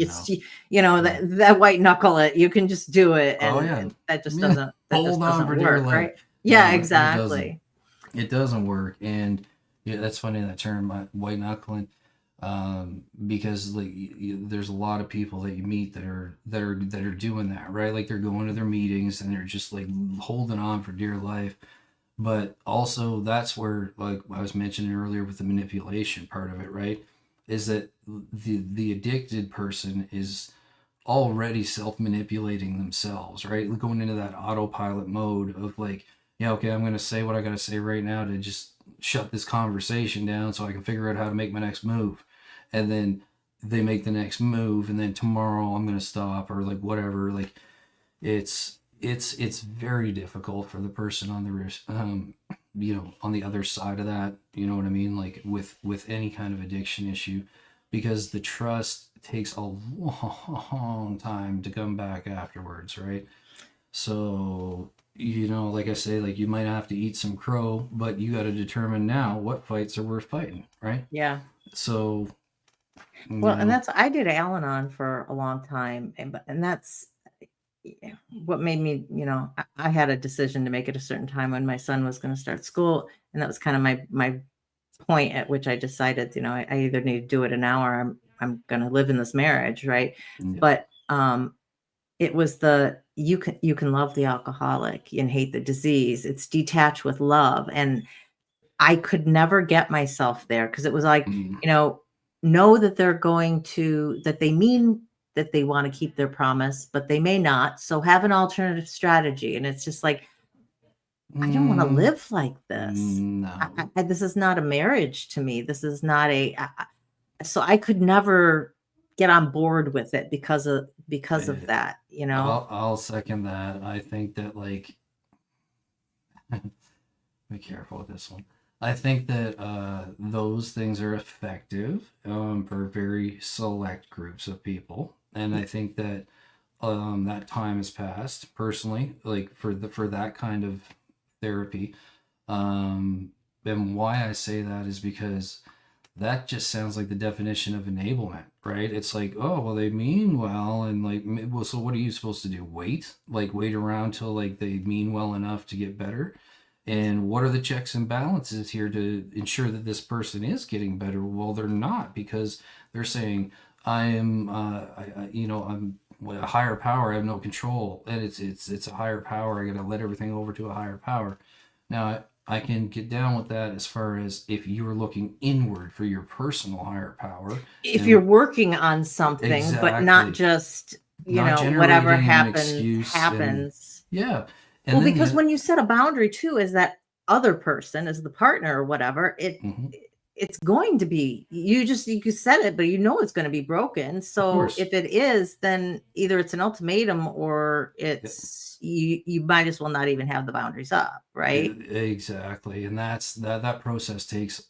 no, no. that white knuckle it, you can just do it. Oh And, yeah. and that just Yeah. doesn't, Hold on for dear work. life. Right. Yeah, No, it doesn't. exactly. It doesn't work. And yeah, that's funny that term, white knuckling, because like there's a lot of people that you meet that are doing that, right? Like they're going to their meetings and they're just like holding on for dear life. But also that's where, like I was mentioning earlier with the manipulation part of it, right? Is that the addicted person is already self-manipulating themselves, right? Like going into that autopilot mode of like, yeah, okay, I'm gonna say what I gotta say right now to just shut this conversation down so I can figure out how to make my next move. And then they make the next move, and then tomorrow I'm gonna stop or like whatever. Like it's very difficult for the person on the on the other side of that, you know what I mean, like with any kind of addiction issue, because the trust takes a long time to come back afterwards, right? So, like I say, like you might have to eat some crow, but you got to determine now what fights are worth fighting, right? Yeah. So, Well, and know, that's I did Al-Anon for a long time, and that's what made me, I had a decision to make at a certain time when my son was going to start school, and that was kind of my point at which I decided, I either need to do it now or I'm going to live in this marriage, right? yeah. But it was you can love the alcoholic and hate the disease. It's detached with love, and I could never get myself there because it was like, Mm, know that that they mean that they want to keep their promise, but they may not. So have an alternative strategy. And it's just like, I don't want to mm, live like this. no. This is not a marriage to me. This is not so I could never get on board with it because of Eh, that, I'll second that. I think that like be careful with this one. I think that those things are effective for very select groups of people, and I think that that time has passed. Personally, like for that kind of therapy, and why I say that is because that just sounds like the definition of enablement, right? It's like, oh, well, they mean well, and like, well, so what are you supposed to do? Wait around till like they mean well enough to get better? And what are the checks and balances here to ensure that this person is getting better? Well, they're not, because they're saying, I am, I'm a higher power. I have no control, and it's a higher power. I got to let everything over to a higher power. Now, I can get down with that as far as if you are looking inward for your personal higher power, if you're and working on something, but not exactly, just, not whatever generating an excuse, and happens. yeah, and Well, then because the when you set a boundary too, as that other person, as the partner or whatever, mhm, it's going to be, you can set it, but it's going to be broken. of So course. if it is, then either it's an ultimatum or it's you might as well not even have the boundaries up, right? Exactly, and that process takes.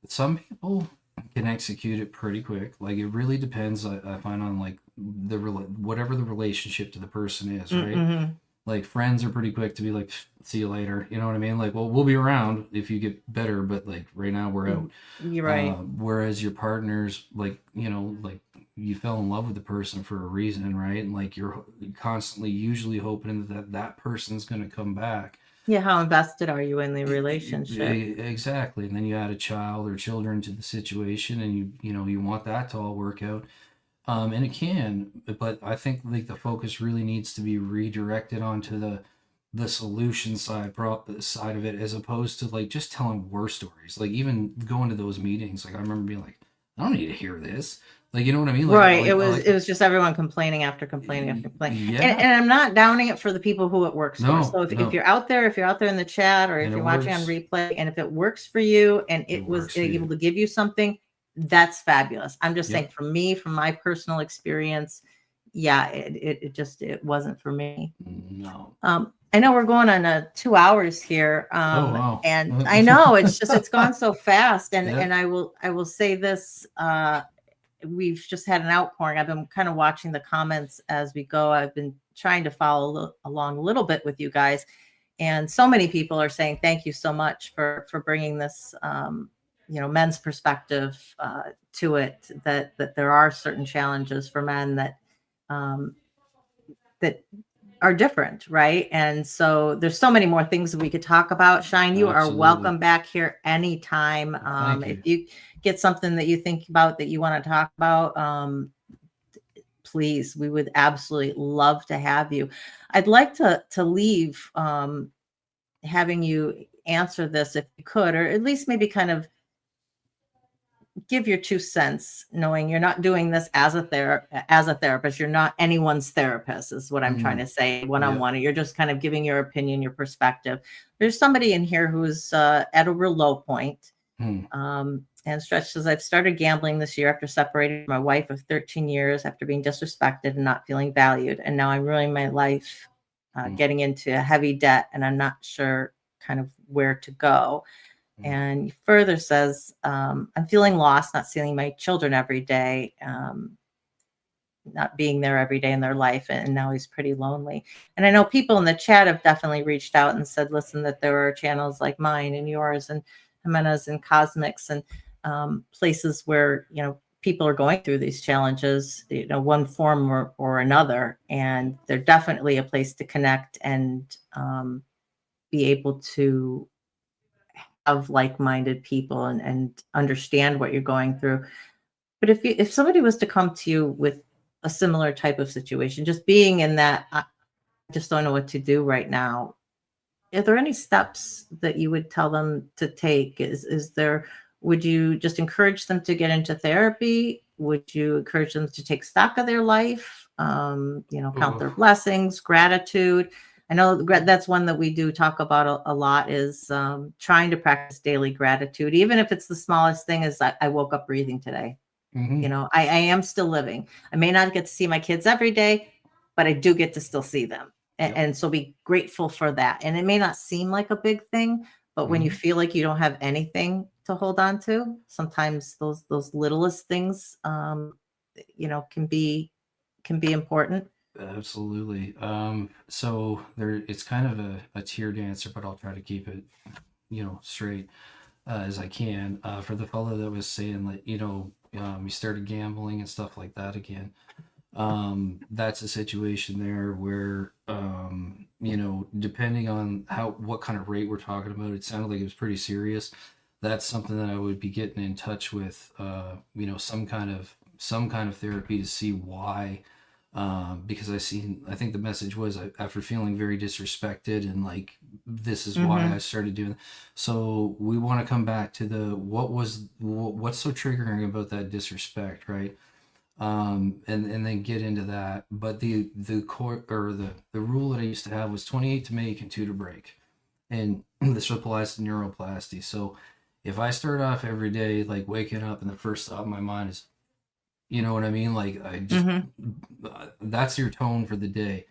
Some people can execute it pretty quick. Like it really depends. I find on like whatever the relationship to the person is, right? Mm-hmm. Like friends are pretty quick to be like, see you later. You know what I mean? Like, well, we'll be around if you get better, but like right now we're out. You're right. Whereas your partners, like, like you fell in love with the person for a reason, right? And like you're constantly usually hoping that person's going to come back. Yeah. How invested are you in the relationship? Exactly. And then you add a child or children to the situation, and you want that to all work out. And it can, but I think like the focus really needs to be redirected onto the solution side of it, as opposed to like just telling war stories. Like even going to those meetings, like I remember being like, I don't need to hear this. Like, you know what I mean? Like, Right. like, It like, was just everyone complaining after complaining after complaining. yeah, And I'm not downing it for the people who it works for. no, So if no, you're out there, in the chat, or and if it you're watching on works. replay, and if it works for you and It it was works for able you. to give you something, that's fabulous. I'm just saying, Yep. for me, from my personal experience, yeah, it wasn't for me. No. I know we're going on 2 hours here. Oh wow. And I know it's gone so fast. And Yeah. I will say this, we've just had an outpouring. I've been kind of watching the comments as we go. I've been trying to follow along a little bit with you guys, and so many people are saying thank you so much for bringing this, men's perspective to it. That there are certain challenges for men um, that are different, right? And so there's so many more things that we could talk about. Shine, you are Absolutely. welcome back here anytime. Thank If you. you get something that you think about that you want to talk about, please, we would absolutely love to have you. I'd like to leave having you answer this if you could, or at least maybe kind of give your 2 cents, knowing you're not doing this as a therapist. You're not anyone's therapist, is what I'm trying to say, one-on-one. You're just kind of giving your opinion, your perspective. There's somebody in here who's at a real low point. And Stretch says, I've started gambling this year after separating from my wife of 13 years, after being disrespected and not feeling valued. And now I'm ruining my life, getting into a heavy debt, and I'm not sure kind of where to go. And he further says, I'm feeling lost, not seeing my children every day, not being there every day in their life. And now he's pretty lonely. And I know people in the chat have definitely reached out and said, listen, that there are channels like mine and yours and Jimena's and Cosmics and places where, people are going through these challenges, one form or another. And they're definitely a place to connect and be able to have like-minded people and understand what you're going through. But if somebody was to come to you with a similar type of situation, just being in that, I just don't know what to do right now, are there any steps that you would tell them to take? Would you just encourage them to get into therapy? Would you encourage them to take stock of their life? Count their blessings, gratitude. I know that's one that we do talk about a lot, is trying to practice daily gratitude, even if it's the smallest thing. Is I woke up breathing today. I am still living. I may not get to see my kids every day, but I do get to still see them. And so be grateful for that. And it may not seem like a big thing, but when you feel like you don't have anything to hold on to, sometimes those littlest things, can be important. Absolutely. So it's kind of a tiered answer, but I'll try to keep it, straight as I can. For the fellow that was saying that, he started gambling and stuff like that again. That's a situation there where, depending on what kind of rate we're talking about, it sounded like it was pretty serious. That's something that I would be getting in touch with, some kind of therapy to see why. Because I think the message was after feeling very disrespected and like, this is why I started doing. So we want to come back to what's so triggering about that disrespect, right? And then get into that. But the core, or the rule that I used to have was 28 to make and 2 to break. And this applies to neuroplasty. So if I start off every day, like waking up and the first thought in my mind is, you know what I mean? Like I just, that's your tone for the day.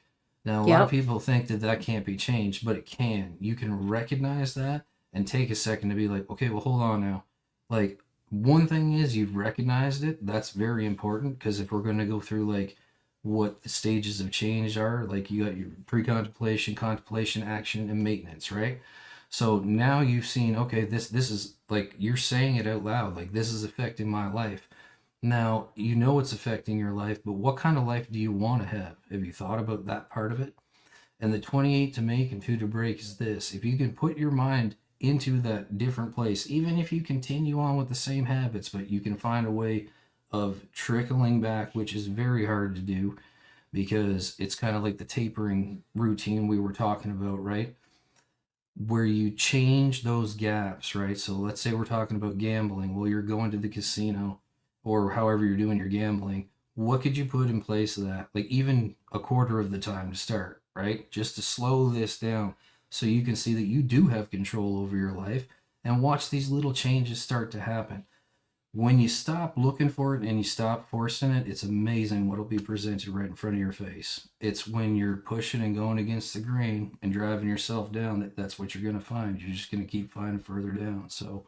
Now, a lot of people think that can't be changed, but it can. You can recognize that and take a second to be like, okay, well, hold on now. Like, one thing is you've recognized it. That's very important, because if we're going to go through like what the stages of change are, like you got your pre-contemplation, contemplation, action, and maintenance, right? So now you've seen, okay, this is like, you're saying it out loud, like this is affecting my life. Now, it's affecting your life, but what kind of life do you want to have? Have you thought about that part of it? And the 28 to make and 2 to break is this. If you can put your mind into that different place, even if you continue on with the same habits, but you can find a way of trickling back, which is very hard to do because it's kind of like the tapering routine we were talking about, right? Where you change those gaps, right? So let's say we're talking about gambling. Well, you're going to the casino, or however you're doing your gambling. What could you put in place of that? Like even a quarter of the time to start, right? Just to slow this down so you can see that you do have control over your life, and watch these little changes start to happen. When you stop looking for it and you stop forcing it, it's amazing what'll be presented right in front of your face. It's when you're pushing and going against the grain and driving yourself down that's what you're going to find. You're just going to keep finding further down. So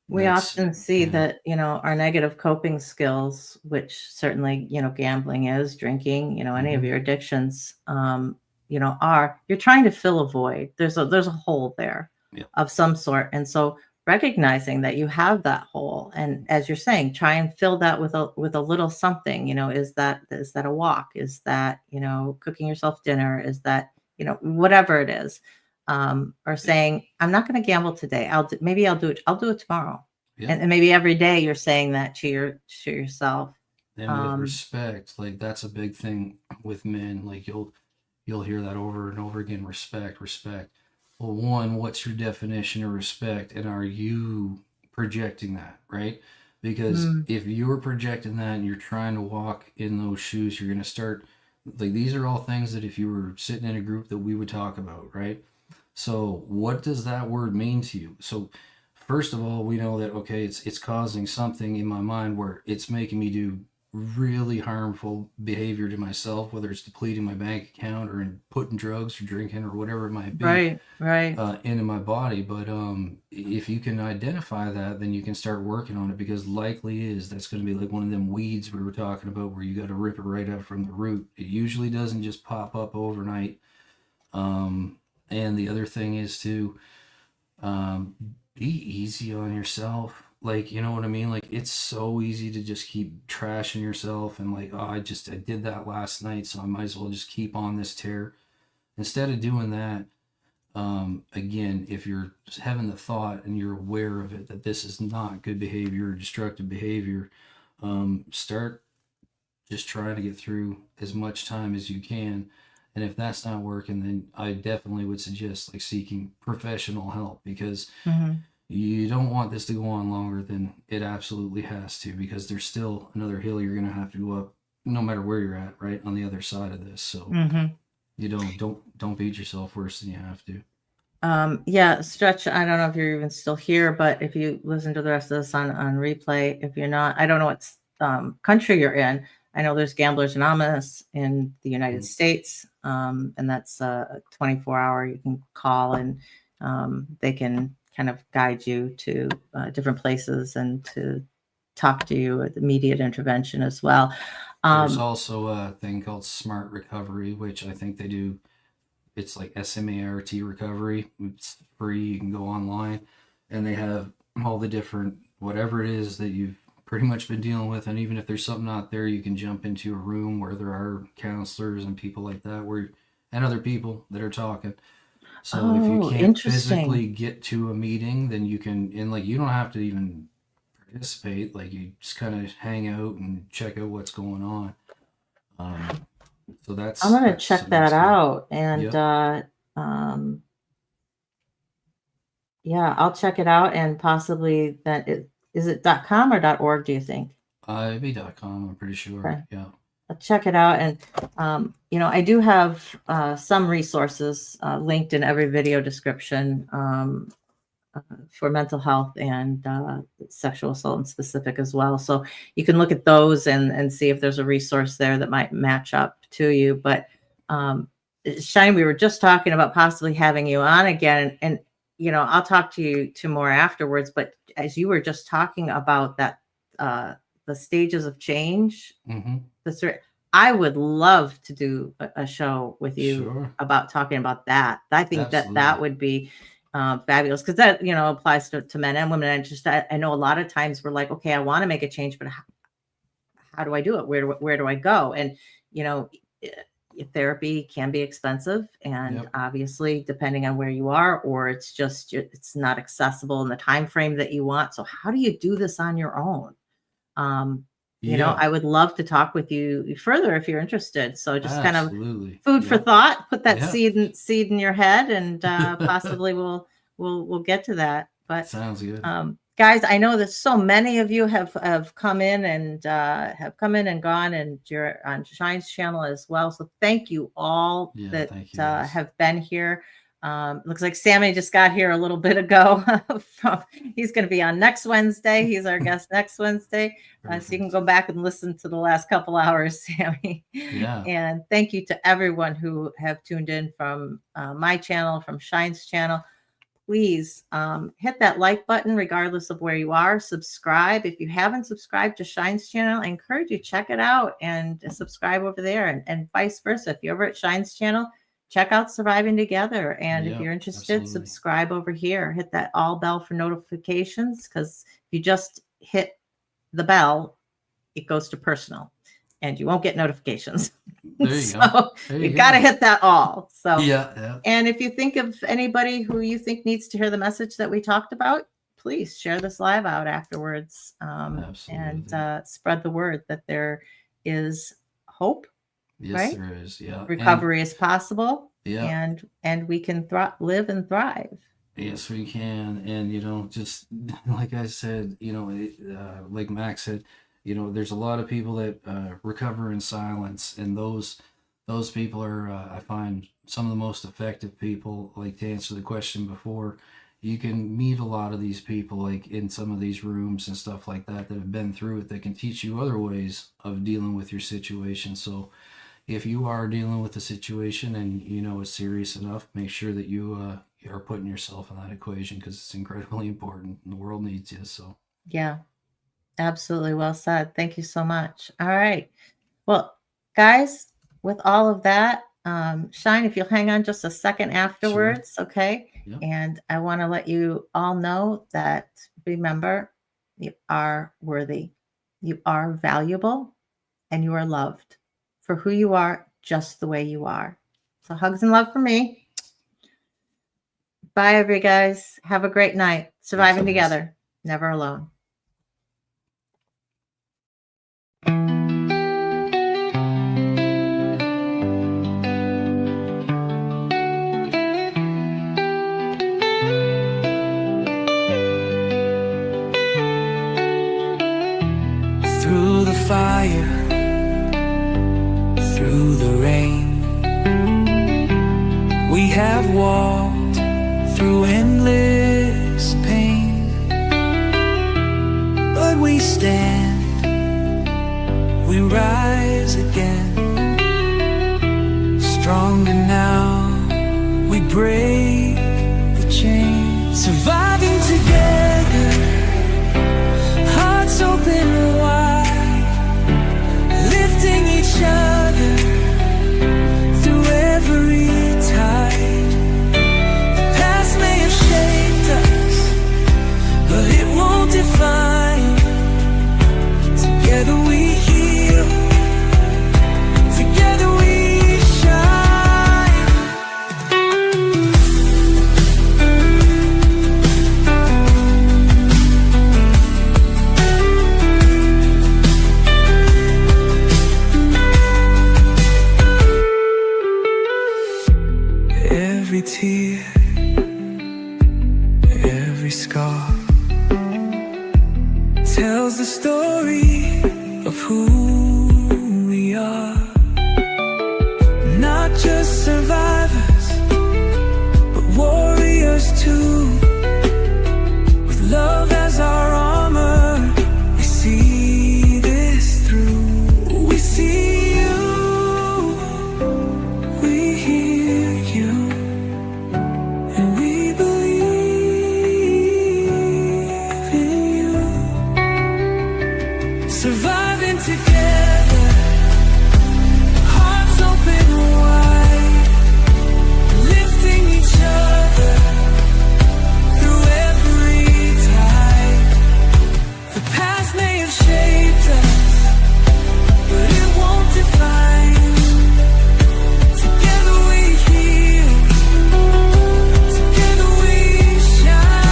we often see that, our negative coping skills, which certainly, gambling is, drinking, any of your addictions, you're trying to fill a void. There's a hole there of some sort. And so recognizing that you have that hole, and as you're saying, try and fill that with a little something, is that a walk? Is that, cooking yourself dinner? Is that, whatever it is. Or saying, I'm not going to gamble today. I'll do it tomorrow. And maybe every day you're saying that to yourself. And with respect, like that's a big thing with men. Like you'll hear that over and over again. Respect. Well, one, what's your definition of respect, and are you projecting that, right? Because Mm, if you're projecting that and you're trying to walk in those shoes, you're going to start like these are all things that if you were sitting in a group that we would talk about, right? So, what does that word mean to you? So, first of all, we know that okay, it's causing something in my mind where it's making me do really harmful behavior to myself, whether it's depleting my bank account or in putting drugs or drinking or whatever it might be right, right. into my body. But if you can identify that, then you can start working on it because likely is that's going to be like one of them weeds we were talking about where you got to rip it right out from the root. It usually doesn't just pop up overnight. And the other thing is to um, be easy on yourself. Like, you know what I mean? Like, it's so easy to just keep trashing yourself and like, oh, I did that last night, so I might as well just keep on this tear. Instead of doing that, again, if you're having the thought and you're aware of it that this is not good behavior or destructive behavior, start just trying to get through as much time as you can. And if that's not working, then I definitely would suggest like seeking professional help because Hmm. you don't want this to go on longer than it absolutely has to because there's still another hill you're going to have to go up no matter where you're at, right? On the other side of this. So Hmm. you don't beat yourself worse than you have to. Yeah, Stretch, I don't know if you're even still here, but if you listen to the rest of this on replay, if you're not, I don't know what country you're in. I know there's Gamblers Anonymous in the United Mm. States, and that's a 24-hour you can call, and they can kind of guide you to different places and to talk to you with immediate intervention as well. There's Um, also a thing called Smart Recovery, which I think they do. It's like SMART recovery. It's free. You can go online, and they have all the different whatever it is that you've pretty much been dealing with. And even if there's something out there, you can jump into a room where there are counselors and people like that, where and other people that are talking. So if you oh, can't interesting. physically get to a meeting, then you can, and like you don't have to even participate. Like you just kind of hang out and check out what's going on. Um, so I'm gonna that's check something that else too. out, and Yep. um, yeah, I'll check it out, and possibly that is it .com or .org, do you think? IB.com, I'm pretty sure. Okay. Yeah. I'll check it out. And, I do have some resources linked in every video description for mental health and sexual assault in specific as well. So you can look at those and see if there's a resource there that might match up to you. But um, Shine, we were just talking about possibly having you on again, and I'll talk to you to more afterwards. But as you were just talking about that, uh, the stages of change, Mm-hmm. that's right. I would love to do a show with you Sure. about talking about that. I think that Absolutely. would be fabulous because that applies to men and women. And just I know a lot of times we're like, okay, I want to make a change, but how do I do it? Where do I go? And you know, eh, therapy can be expensive, and Yep. obviously depending on where you are, or it's not accessible in the time frame that you want. So how do you do this on your own? Um, Yeah. I would love to talk with you further if you're interested. So just kind of Absolutely. food for Yep. thought. Put that Yep. seed in your head, and possibly we'll get to that. But Sounds good. guys, I know that so many of you have come in and have come in and gone, and you're on Shine's channel as well. So thank you all Yeah. that Thank you guys. have been here. Looks like Sammy just got here a little bit ago. He's going to be on next Wednesday. He's our guest next Wednesday. So you can Perfect. go back and listen to the last couple hours, Sammy. Yeah. And thank you to everyone who have tuned in from my channel, from Shine's channel. Please hit that like button regardless of where you are. Subscribe. If you haven't subscribed to Shine's channel, I encourage you check it out and subscribe over there, and vice versa. If you're over at Shine's channel, check out Surviving Together. And if Yep. you're interested, Absolutely. subscribe over here. Hit that all bell for notifications, because if you just hit the bell, it goes to personal and you won't get notifications. There you go. So There you you got to go. hit that all. So, Yeah. Yeah. and if you think of anybody who you think needs to hear the message that we talked about, please share this live out afterwards, and Absolutely. spread the word that there is hope, Yes, right? there is. Yeah. And Recovery is possible. Yeah. and we can live and thrive. Yes, we can. And, just like I said, like Max said, there's a lot of people that recover in silence. And those people are, I find, some of the most effective people. Like, to answer the question before, you can meet a lot of these people, like in some of these rooms and stuff like that, that have been through it, that can teach you other ways of dealing with your situation. So, if you are dealing with a situation and it's serious enough, make sure that you are putting yourself in that equation, because it's incredibly important. The world needs you. So Yeah, absolutely. Well said. Thank you so much. All right. Well, guys, with all of that, Shine, if you'll hang on just a second afterwards, okay? Yep. And I want to let you all know that, remember, you are worthy, you are valuable, and you are loved for who you are, just the way you are. So hugs and love from me. Bye, every guys. Have a great night. Surviving guys. together, never alone. Through the fire, through the rain, we have walked through endless pain, but we stand, we rise again, stronger now, we break the chain, surviving together, hearts open wide, lifting each other through every tide. The past may have shaped us, but it won't define. Together we heal, together we shine. Every tear, every scar tells the story of who we are. Not just survivors, but warriors too. With love as our armor, we see this through. We see you, we hear you, and we believe in you. Surviving together, hearts open wide, lifting each other through every tide. The past may have shaped us, but it won't define. Together we heal, together we shine.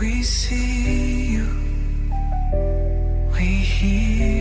We see you, we hear